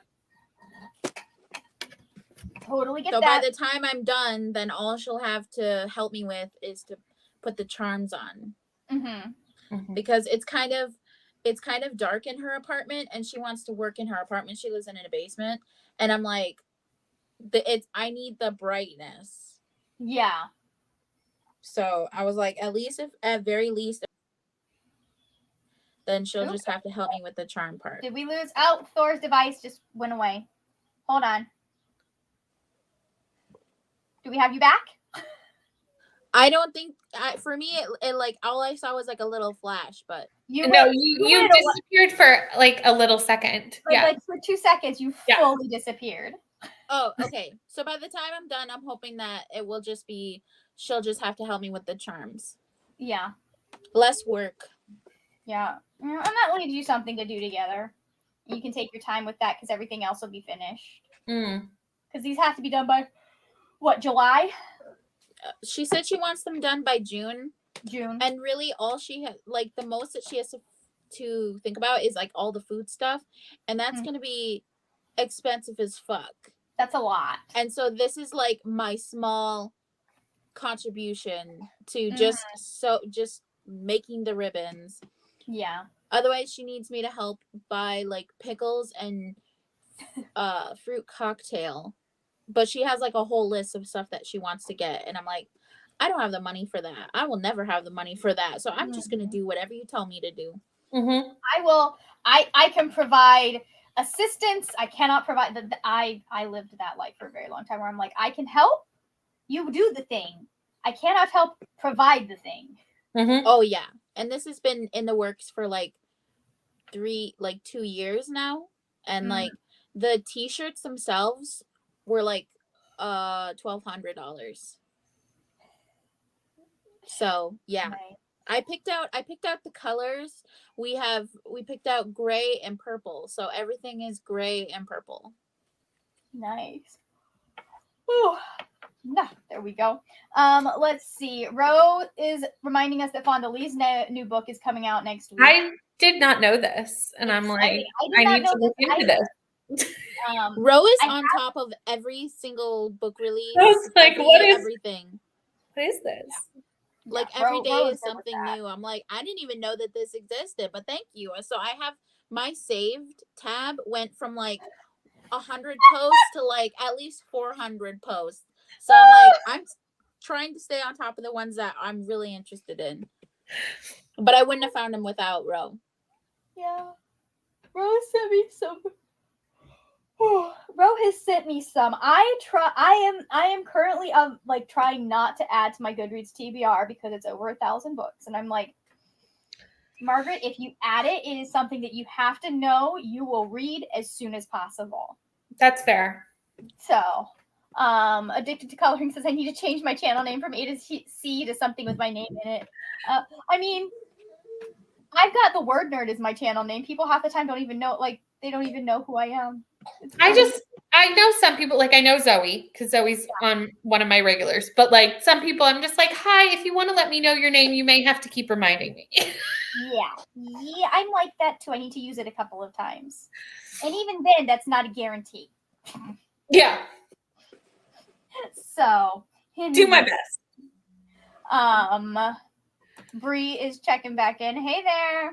Speaker 1: Totally get
Speaker 3: So
Speaker 1: that.
Speaker 3: by the time I'm done, then all she'll have to help me with is to put the charms on.
Speaker 1: Mm-hmm.
Speaker 3: Because it's kind of dark in her apartment, and she wants to work in her apartment. She lives in a basement, and I'm like, I need the brightness.
Speaker 1: Yeah.
Speaker 3: So I was like, at very least, then she'll
Speaker 1: Ooh.
Speaker 3: just have to help me with the charm part.
Speaker 1: Did we lose? Oh, Thor's device just went away. Hold on. Do we have you back?
Speaker 3: I don't think for me it like all I saw was like a little flash, but
Speaker 2: You
Speaker 1: went
Speaker 2: disappeared for like a little second.
Speaker 1: yeah. Like for 2 seconds, you fully disappeared.
Speaker 3: Oh, okay. So by the time I'm done, I'm hoping that it will just be she'll just have to help me with the charms.
Speaker 1: Yeah.
Speaker 3: Less work.
Speaker 1: Yeah. And that leaves you something to do together. You can take your time with that because everything else will be finished. Because these have to be done by what, July?
Speaker 3: She said she wants them done by June. And really all she has, like the most that she has to think about is like all the food stuff. And that's going to be expensive as fuck.
Speaker 1: That's a lot.
Speaker 3: And so this is like my small contribution to just making the ribbons.
Speaker 1: Yeah.
Speaker 3: Otherwise she needs me to help buy like pickles and fruit cocktail. But she has like a whole list of stuff that she wants to get. And I'm like, I don't have the money for that. I will never have the money for that. So I'm just going to do whatever you tell me to do.
Speaker 1: I will. I can provide assistance. I cannot provide I lived that life for a very long time where I'm like, I can help you do the thing. I cannot help provide the thing.
Speaker 3: Oh yeah. And this has been in the works for like 2 years now. And like the t-shirts themselves were like $1,200. So yeah. Nice. I picked out the colors. We picked out gray and purple. So everything is gray and purple.
Speaker 1: Nice. Whew. Nah, there we go. Let's see. Ro is reminding us that Fonda Lee's new book is coming out next week.
Speaker 2: I did not know this, and I'm like, I need to look into this.
Speaker 3: Ro is on top of every single book release.
Speaker 2: I was like,
Speaker 3: everything?
Speaker 2: What is this?
Speaker 3: Yeah. Like every day is something new. I'm like, I didn't even know that this existed, but thank you. So I have my saved tab went from like 100 posts to like at least 400 posts. So I'm trying to stay on top of the ones that I'm really interested in. But I wouldn't have found them without Ro.
Speaker 1: Yeah. Ro sent me some. Ro has sent me some. I am currently like trying not to add to my Goodreads TBR because it's over 1,000 books, and I'm like, Margaret, if you add it, it is something that you have to know you will read as soon as possible.
Speaker 2: That's fair.
Speaker 1: So, Addicted to Coloring says I need to change my channel name from A to C to something with my name in it. I mean, I've got The Word Nerd as my channel name. People half the time don't even know, like, they don't even know who I am.
Speaker 2: I know some people, like I know Zoe because Zoe's on one of my regulars, but like some people I'm just like, hi, if you want to let me know your name, you may have to keep reminding me.
Speaker 1: Yeah, I'm like that too. I need to use it a couple of times. And even then, that's not a guarantee.
Speaker 2: Yeah.
Speaker 1: So
Speaker 2: do my best.
Speaker 1: Bree is checking back in. Hey there.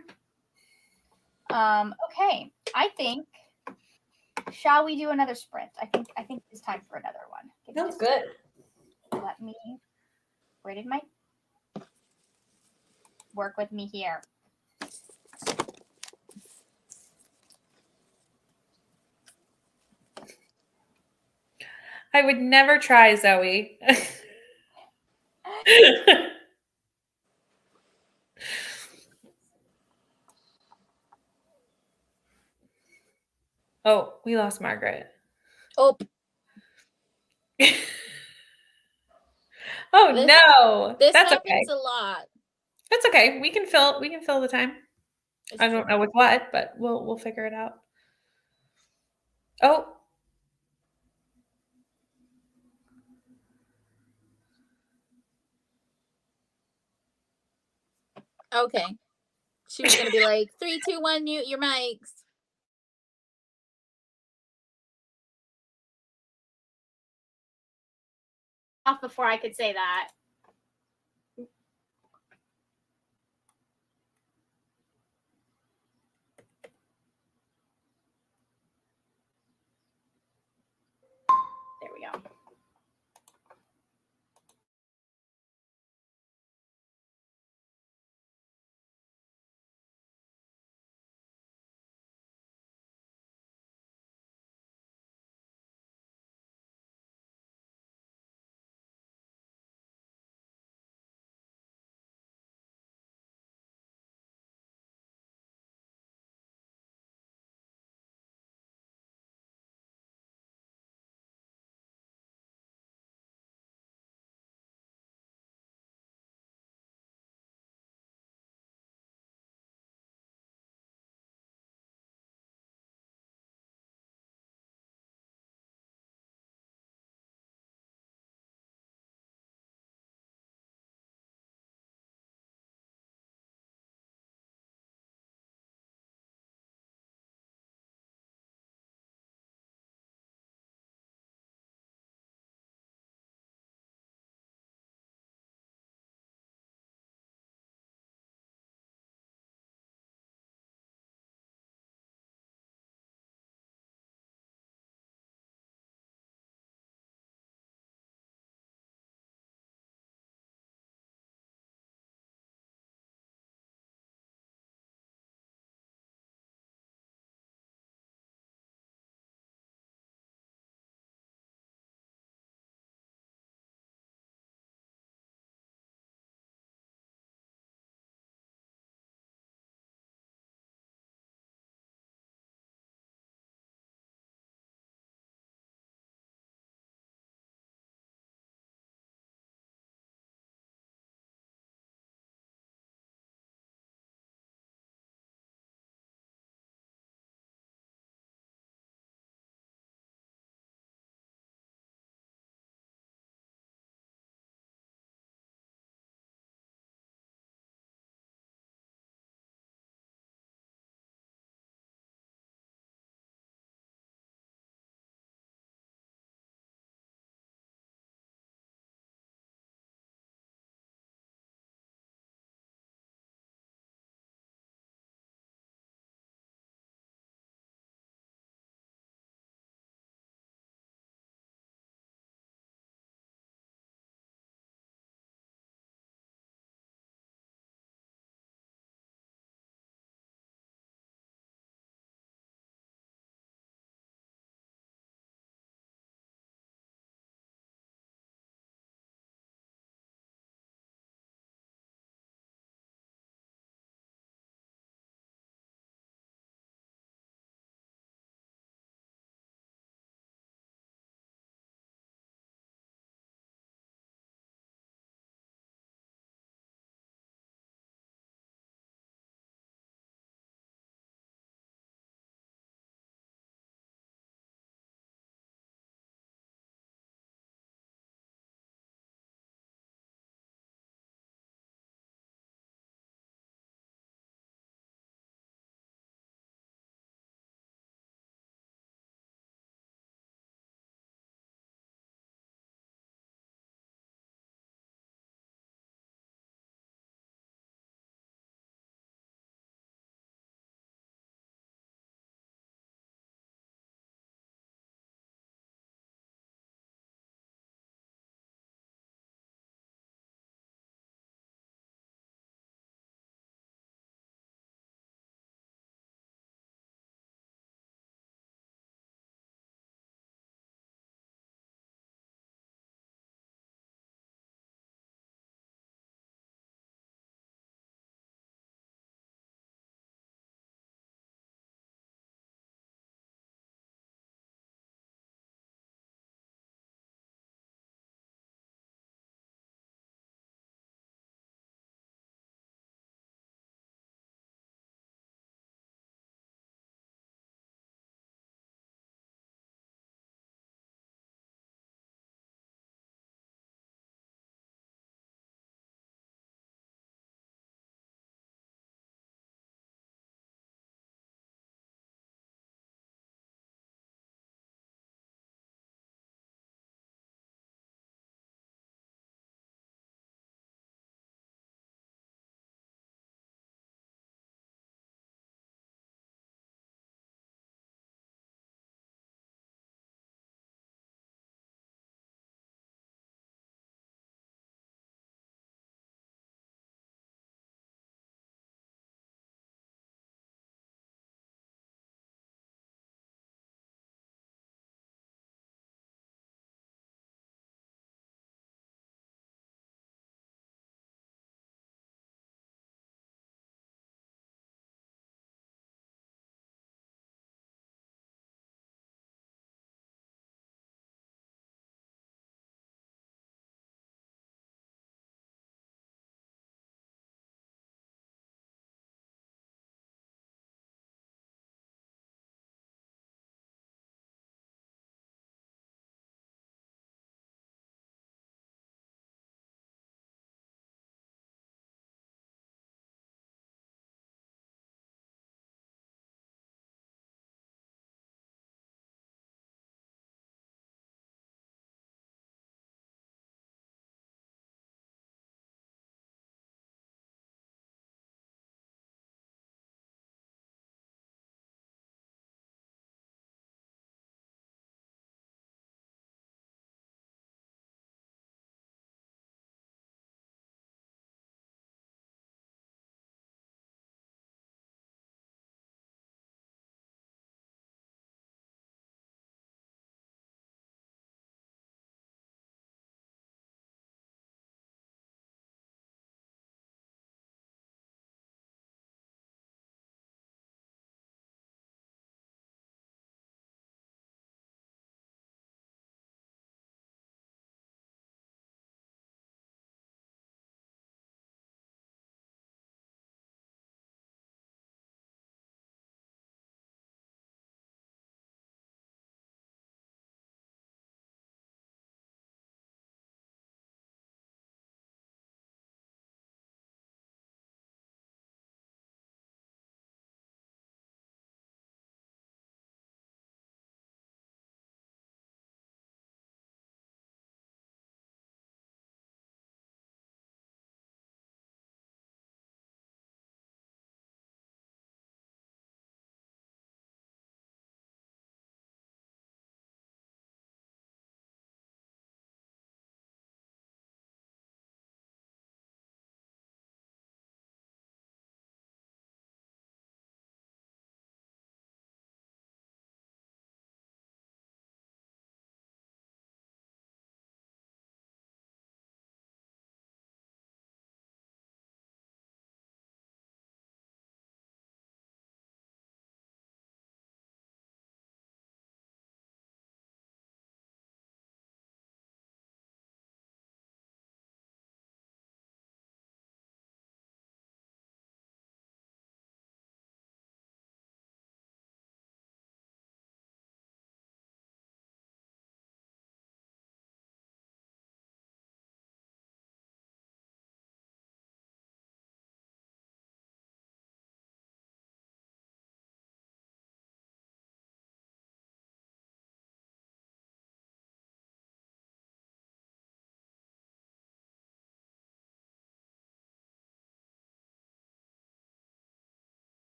Speaker 1: Okay. I think shall we do another sprint? I think it's time for another one.
Speaker 2: Sounds good.
Speaker 1: Where did my work with me here?
Speaker 2: I would never try, Zoe. Oh, we lost Margaret.
Speaker 3: Oh,
Speaker 2: Oh
Speaker 3: This-
Speaker 2: no.
Speaker 3: this
Speaker 2: That's okay.
Speaker 3: happens a lot.
Speaker 2: That's okay. We can fill the time.
Speaker 3: It's
Speaker 2: I don't
Speaker 3: true.
Speaker 2: know with what, but we'll figure it out. Oh.
Speaker 3: Okay. She was gonna be like 3, 2, 1, mute your mics.
Speaker 1: Off before I could say that. There we go.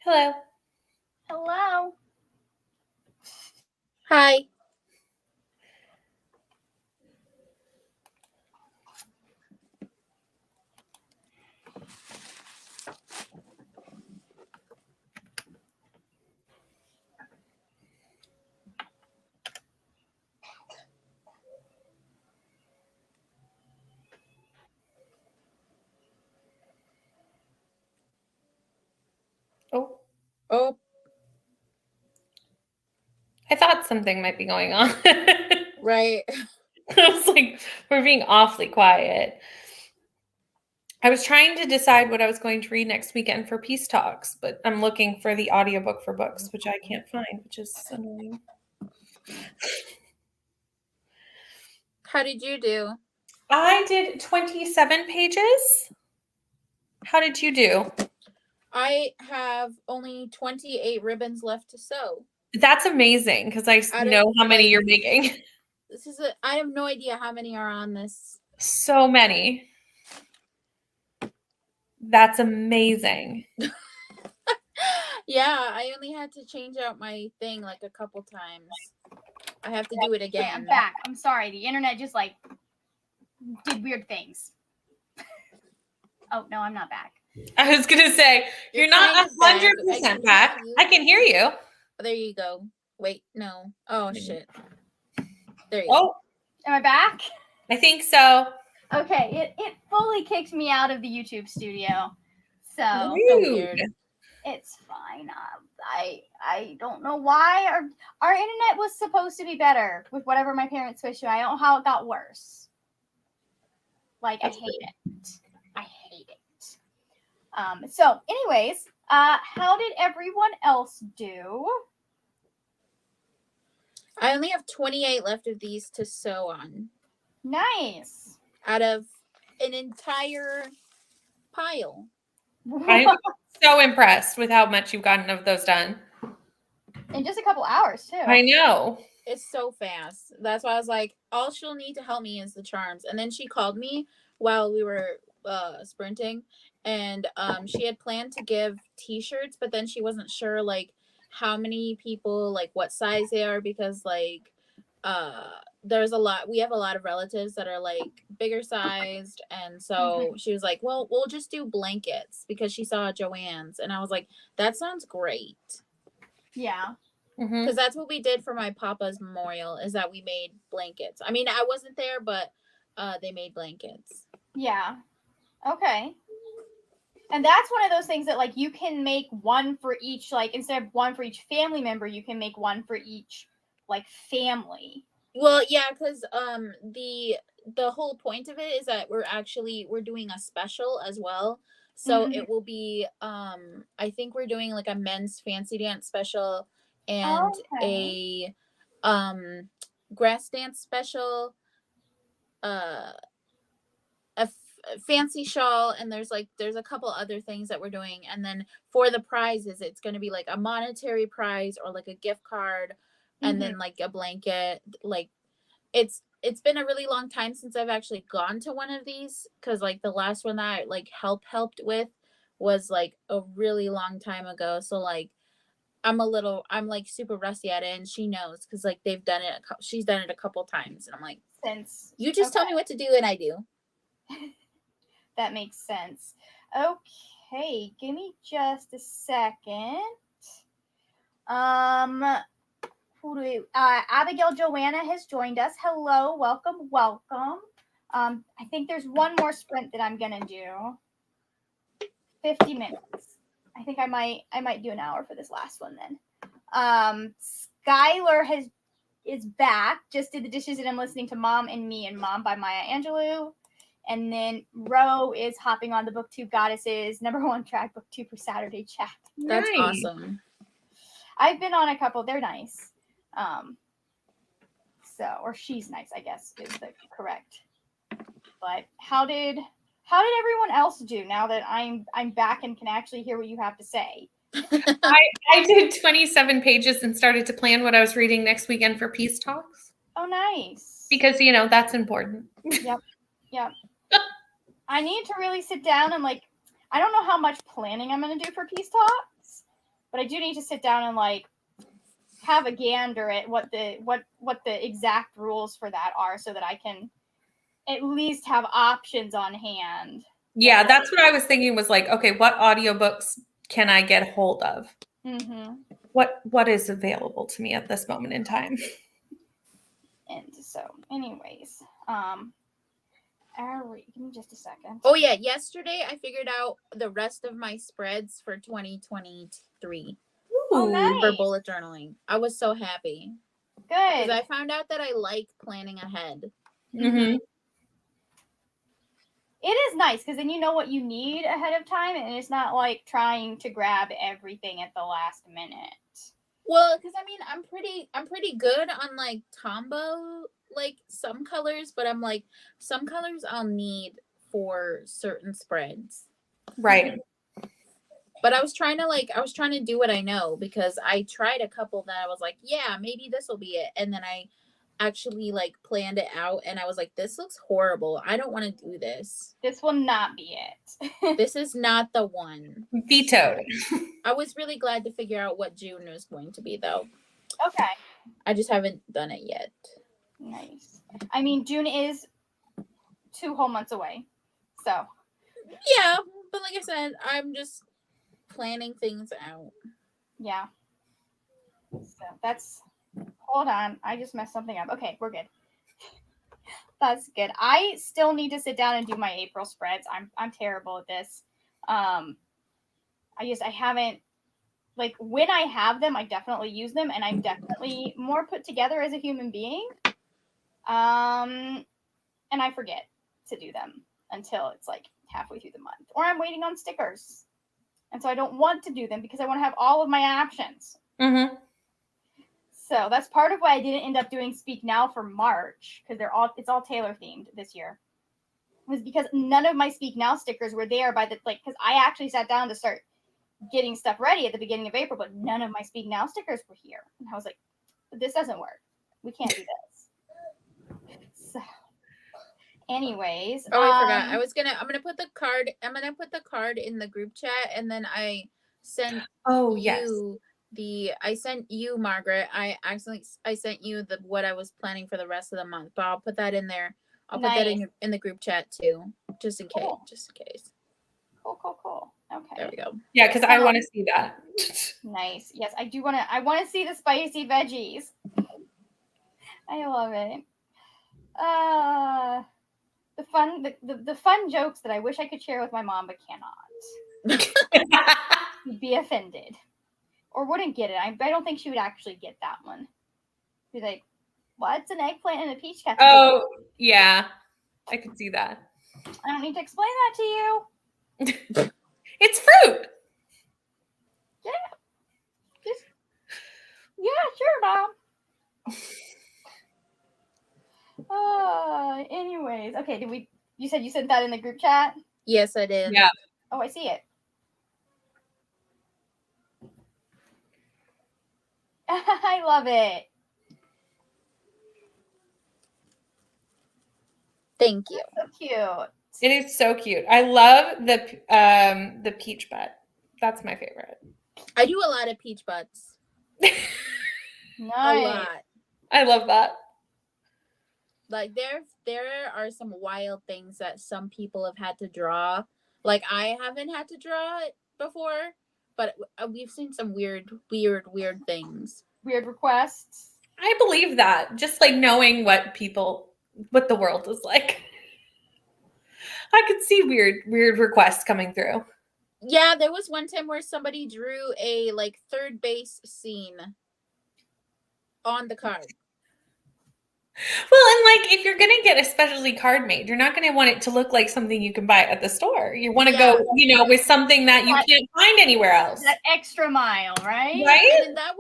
Speaker 2: Hello.
Speaker 1: Hello.
Speaker 3: Hi.
Speaker 2: Oh,
Speaker 3: Oh,
Speaker 2: I thought something might be going on.
Speaker 3: right.
Speaker 2: I was like, we're being awfully quiet. I was trying to decide what I was going to read next weekend for Peace Talks, but I'm looking for the audiobook for books, which I can't find, which is annoying.
Speaker 3: How did you do?
Speaker 2: I did 27 pages. How did you do?
Speaker 3: I have only 28 ribbons left to sew.
Speaker 2: That's amazing because I
Speaker 3: Out of,
Speaker 2: know how many
Speaker 3: like-
Speaker 2: you're making.
Speaker 3: I have no idea how many are on this.
Speaker 2: So many. That's amazing.
Speaker 3: Yeah, I only had to change out my thing like a couple times. I have to do it
Speaker 1: Okay, I'm
Speaker 3: again.
Speaker 1: back. I'm sorry. The internet just like did weird things. Oh no, I'm not back.
Speaker 2: I was gonna say you're not
Speaker 3: kind of back.
Speaker 2: 100% back.
Speaker 3: hear you.
Speaker 2: I can hear you.
Speaker 3: There you go. Wait, no. Oh shit. There you go.
Speaker 2: Oh,
Speaker 1: Am I back?
Speaker 2: I think so.
Speaker 1: Okay, it fully kicked me out of the YouTube studio. So
Speaker 3: So
Speaker 2: Rude.
Speaker 3: weird.
Speaker 1: it's fine. I don't know why our internet was supposed to be better with whatever my parents switched to. I don't know how it got worse. Like
Speaker 2: That's
Speaker 1: I hate it. I hate it. So anyways, how did everyone else do?
Speaker 3: I only have 28 left of these to sew on
Speaker 1: Nice.
Speaker 3: out of an entire pile.
Speaker 2: I'm so impressed with how much you've gotten of those done.
Speaker 1: In just a couple hours too.
Speaker 2: I know.
Speaker 3: It's so fast. That's why I was like, all she'll need to help me is the charms. And then she called me while we were sprinting, and she had planned to give t-shirts, but then she wasn't sure like how many people, like what size they are, because like there's a lot, we have a lot of relatives that are like bigger sized, and so she was like, well, we'll just do blankets, because she saw Joanne's, and I was like, that sounds great.
Speaker 1: Yeah.
Speaker 2: Mhm.
Speaker 3: Because that's what we did for my papa's memorial, is that we made blankets. I mean, I wasn't there, but they made blankets.
Speaker 1: Yeah. Okay. And that's one of those things that like you can make one for each, like instead of one for each family member, you can make one for each like family.
Speaker 3: Well, yeah, because the whole point of it is that we're doing a special as well. So
Speaker 1: Mhm.
Speaker 3: it will be I think we're doing like a men's fancy dance special and
Speaker 1: Okay.
Speaker 3: a grass dance special, a fancy shawl, and there's a couple other things that we're doing, and then for the prizes it's going to be like a monetary prize or like a gift card, and then like a blanket. Like it's been a really long time since I've actually gone to one of these, because like the last one that I like helped with was like a really long time ago, so like I'm like super rusty at it, and she knows because like they've done it she's done it a couple times, and I'm like,
Speaker 1: Since
Speaker 3: you just tell me what to do and I do.
Speaker 1: that makes sense. Okay, give me just a second. Abigail Joanna has joined us. Hello, welcome, welcome. I think there's one more sprint that I'm gonna do. 50 minutes. I think I might do an hour for this last one then. Skylar is back. Just did the dishes and I'm listening to Mom and Me and Mom by Maya Angelou. And then Ro is hopping on the BookTube Goddesses #1 track BookTube for Saturday chat.
Speaker 3: That's
Speaker 2: Nice.
Speaker 3: awesome.
Speaker 1: I've been on a couple. They're nice. Or she's nice, I guess is the correct. But how did everyone else do now that I'm back and can actually hear what you have to say?
Speaker 2: I did 27 pages and started to plan what I was reading next weekend for Peace Talks.
Speaker 1: Oh, nice.
Speaker 2: Because, that's important.
Speaker 1: Yep. I need to really sit down and like, I don't know how much planning I'm going to do for Peace Talks, but I do need to sit down and like have a gander at what the exact rules for that are, so that I can at least have options on hand.
Speaker 2: Yeah, that's what I was thinking, was like, okay, what audiobooks can I get hold of?
Speaker 1: Mm-hmm.
Speaker 2: What is available to me at this moment in time?
Speaker 1: And so, anyways, give me just a second.
Speaker 3: Oh yeah, yesterday I figured out the rest of my spreads for 2023
Speaker 1: Oh,
Speaker 2: Ooh.
Speaker 1: nice.
Speaker 3: for bullet journaling. I was so happy because
Speaker 1: Good.
Speaker 3: I found out that I like planning ahead.
Speaker 2: Mhm.
Speaker 1: It is nice because then you know what you need ahead of time, and it's not like trying to grab everything at the last minute.
Speaker 3: Well, because I mean, I'm pretty good on like Tombow, like some colors, but I'm like some colors I'll need for certain spreads.
Speaker 2: Right.
Speaker 3: But I was trying to do what I know, because I tried a couple that I was like, yeah, maybe this will be it, and then I actually like planned it out, and I was like, this looks horrible. I don't want to do this.
Speaker 1: This will not be it.
Speaker 3: This is not the one.
Speaker 2: Vetoed.
Speaker 3: I was really glad to figure out what June was going to be, though.
Speaker 1: Okay.
Speaker 3: I just haven't done it yet.
Speaker 1: Nice. I mean, June is 2 whole months away, so.
Speaker 3: Yeah, but like I said, I'm just planning things out.
Speaker 1: Yeah. So that's. Hold on, I just messed something up. Okay, we're good. That's good. I still need to sit down and do my April spreads. I'm terrible at this. I haven't, like, when I have them, I definitely use them, and I'm definitely more put together as a human being. And I forget to do them until it's like halfway through the month, or I'm waiting on stickers, and so I don't want to do them because I want to have all of my options.
Speaker 2: Mm-hmm.
Speaker 1: So that's part of why I didn't end up doing Speak Now for March, because it's all Taylor themed this year. Was because none of my Speak Now stickers were there because I actually sat down to start getting stuff ready at the beginning of April, but none of my Speak Now stickers were here. And I was like, this doesn't work. We can't do this. So anyways.
Speaker 3: Oh, I forgot. I'm gonna put the card in the group chat, and then I sent I sent you, Margaret. I sent you what I was planning for the rest of the month, but I'll put that in there. I'll put that in the group chat too, just in case.
Speaker 1: Cool. Okay.
Speaker 3: There we go.
Speaker 2: Yeah, because I want to see that.
Speaker 1: Nice. Yes, I do want to. I want to see the spicy veggies. I love it. The fun jokes that I wish I could share with my mom but cannot. She'd be offended, or wouldn't get it. I don't think she would actually get that one. She's like, "What's an eggplant and a peach casserole?"
Speaker 2: Oh, yeah, I could see that.
Speaker 1: I don't need to explain that to you.
Speaker 2: It's fruit.
Speaker 1: Yeah, sure, Mom. Anyways, okay. You said you sent that in the group chat?
Speaker 3: Yes, I did.
Speaker 2: Yeah.
Speaker 1: Oh, I see it. I love it.
Speaker 3: Thank you.
Speaker 1: So cute.
Speaker 2: It is so cute. I love the peach butt. That's my favorite.
Speaker 3: I do a lot of peach butts.
Speaker 1: Nice.
Speaker 3: A lot.
Speaker 2: I love that.
Speaker 3: Like there are some wild things that some people have had to draw. Like I haven't had to draw it before, but we've seen some weird things.
Speaker 1: Weird requests.
Speaker 2: I believe that. Just like knowing what the world is like. I could see weird requests coming through.
Speaker 3: Yeah, there was one time where somebody drew a like third base scene on the card.
Speaker 2: Well, and like if you're gonna get a specialty card made, you're not gonna want it to look like something you can buy at the store. You want to go, with something that you can't find anywhere else.
Speaker 1: That extra mile, right?
Speaker 2: Right?
Speaker 3: And that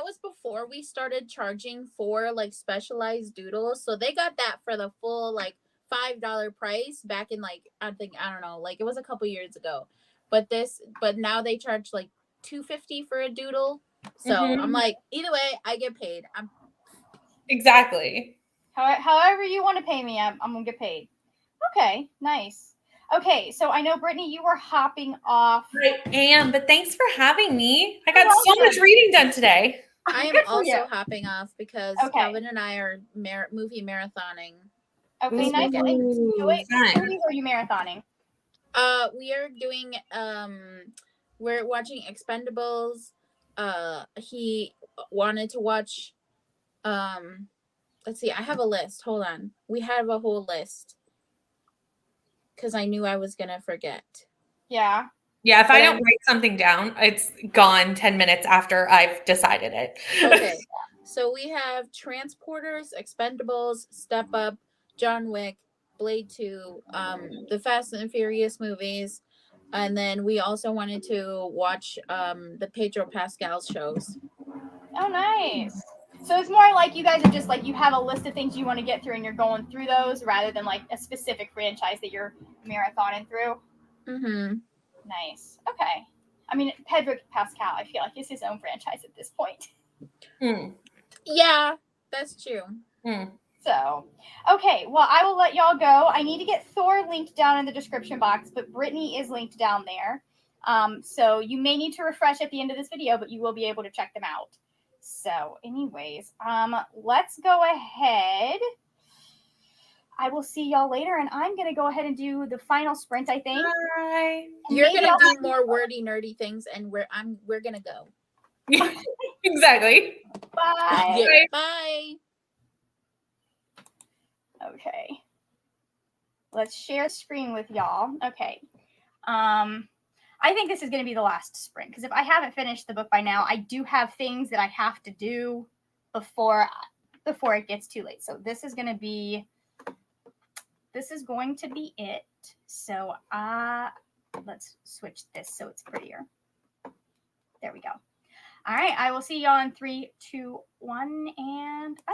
Speaker 3: was before we started charging for like specialized doodles. So they got that for the full like $5 price back in like I don't know, like it was a couple years ago. But now they charge like $250 for a doodle. So I'm like, either way, I get paid.
Speaker 2: Exactly.
Speaker 1: However you want to pay me, I'm gonna get paid. Okay, nice. Okay, so I know, Brittany, you were hopping off.
Speaker 2: I am, but thanks for having me. I
Speaker 1: You're
Speaker 2: got so much
Speaker 1: welcome.
Speaker 2: reading done today.
Speaker 3: I am
Speaker 1: Good for you.
Speaker 3: also hopping off because
Speaker 1: Okay.
Speaker 3: Calvin and I are movie marathoning.
Speaker 1: Okay,
Speaker 3: this
Speaker 1: nice.
Speaker 3: weekend.
Speaker 1: Enjoy. What
Speaker 2: Fun.
Speaker 1: movies are you marathoning?
Speaker 3: We are doing we're watching Expendables. He wanted to watch let's see, I have a list. Hold on. We have a whole list. Cuz I knew I was going to forget.
Speaker 1: Yeah.
Speaker 2: Yeah, if I don't write something down, it's gone 10 minutes after I've decided it.
Speaker 3: Okay. So we have Transporters, Expendables, Step Up, John Wick, Blade 2, the Fast and Furious movies, and then we also wanted to watch the Pedro Pascal shows.
Speaker 1: Oh, nice. So it's more like you guys are just like, you have a list of things you want to get through and you're going through those rather than like a specific franchise that you're marathoning through.
Speaker 3: Mm-hmm.
Speaker 1: Nice. Okay. I mean, Pedro Pascal, I feel like it's his own franchise at this point.
Speaker 3: Yeah, that's true.
Speaker 1: So, okay, well, I will let y'all go. I need to get Thor linked down in the description box, but Brittany is linked down there. So you may need to refresh at the end of this video, but you will be able to check them out. So, anyways, let's go ahead. I will see y'all later, and I'm gonna go ahead and do the final sprint, I think.
Speaker 2: Bye.
Speaker 3: You're gonna do more wordy, nerdy things, and we're gonna go.
Speaker 2: Exactly.
Speaker 1: Bye.
Speaker 3: Yeah. Bye.
Speaker 1: Okay. Let's share screen with y'all. Okay. I think this is going to be the last sprint because if I haven't finished the book by now, I do have things that I have to do before it gets too late. So this is going to be it. So let's switch this so it's prettier. There we go. All right, I will see y'all in 3, 2, 1, and bye.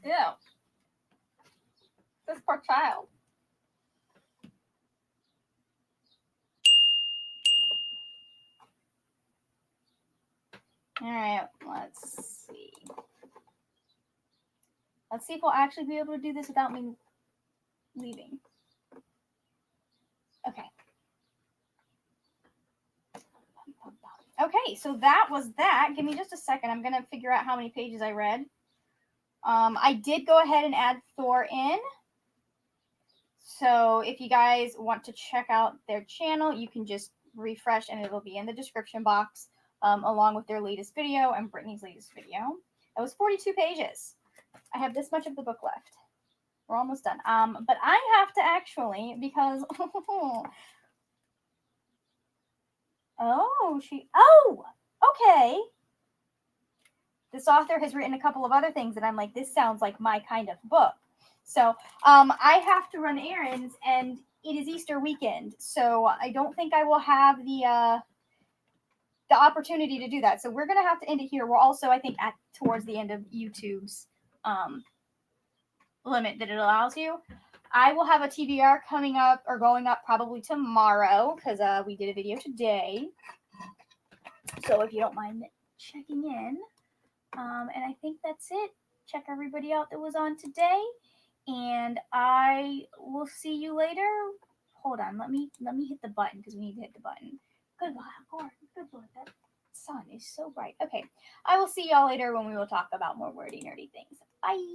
Speaker 1: Ew. This poor child. All right, let's see. Let's see if we'll actually be able to do this without me leaving. Okay. Okay, so that was that. Give me just a second. I'm going to figure out how many pages I read. I did go ahead and add Thor in. So if you guys want to check out their channel, you can just refresh and it'll be in the description box along with their latest video and Brittany's latest video. That was 42 pages. I have this much of the book left. We're almost done. But I have to actually, because okay. This author has written a couple of other things and I'm like, this sounds like my kind of book. So I have to run errands and it is Easter weekend. So I don't think I will have the opportunity to do that. So we're going to have to end it here. We're also, I think, towards the end of YouTube's limit that it allows you. I will have a TBR coming up or going up probably tomorrow because we did a video today. So if you don't mind checking in. And I think that's it. Check everybody out that was on today. And I will see you later. Hold on. Let me hit the button because we need to hit the button. Good Lord. Good Lord. That sun is so bright. Okay. I will see y'all later when we will talk about more wordy, nerdy things. Bye.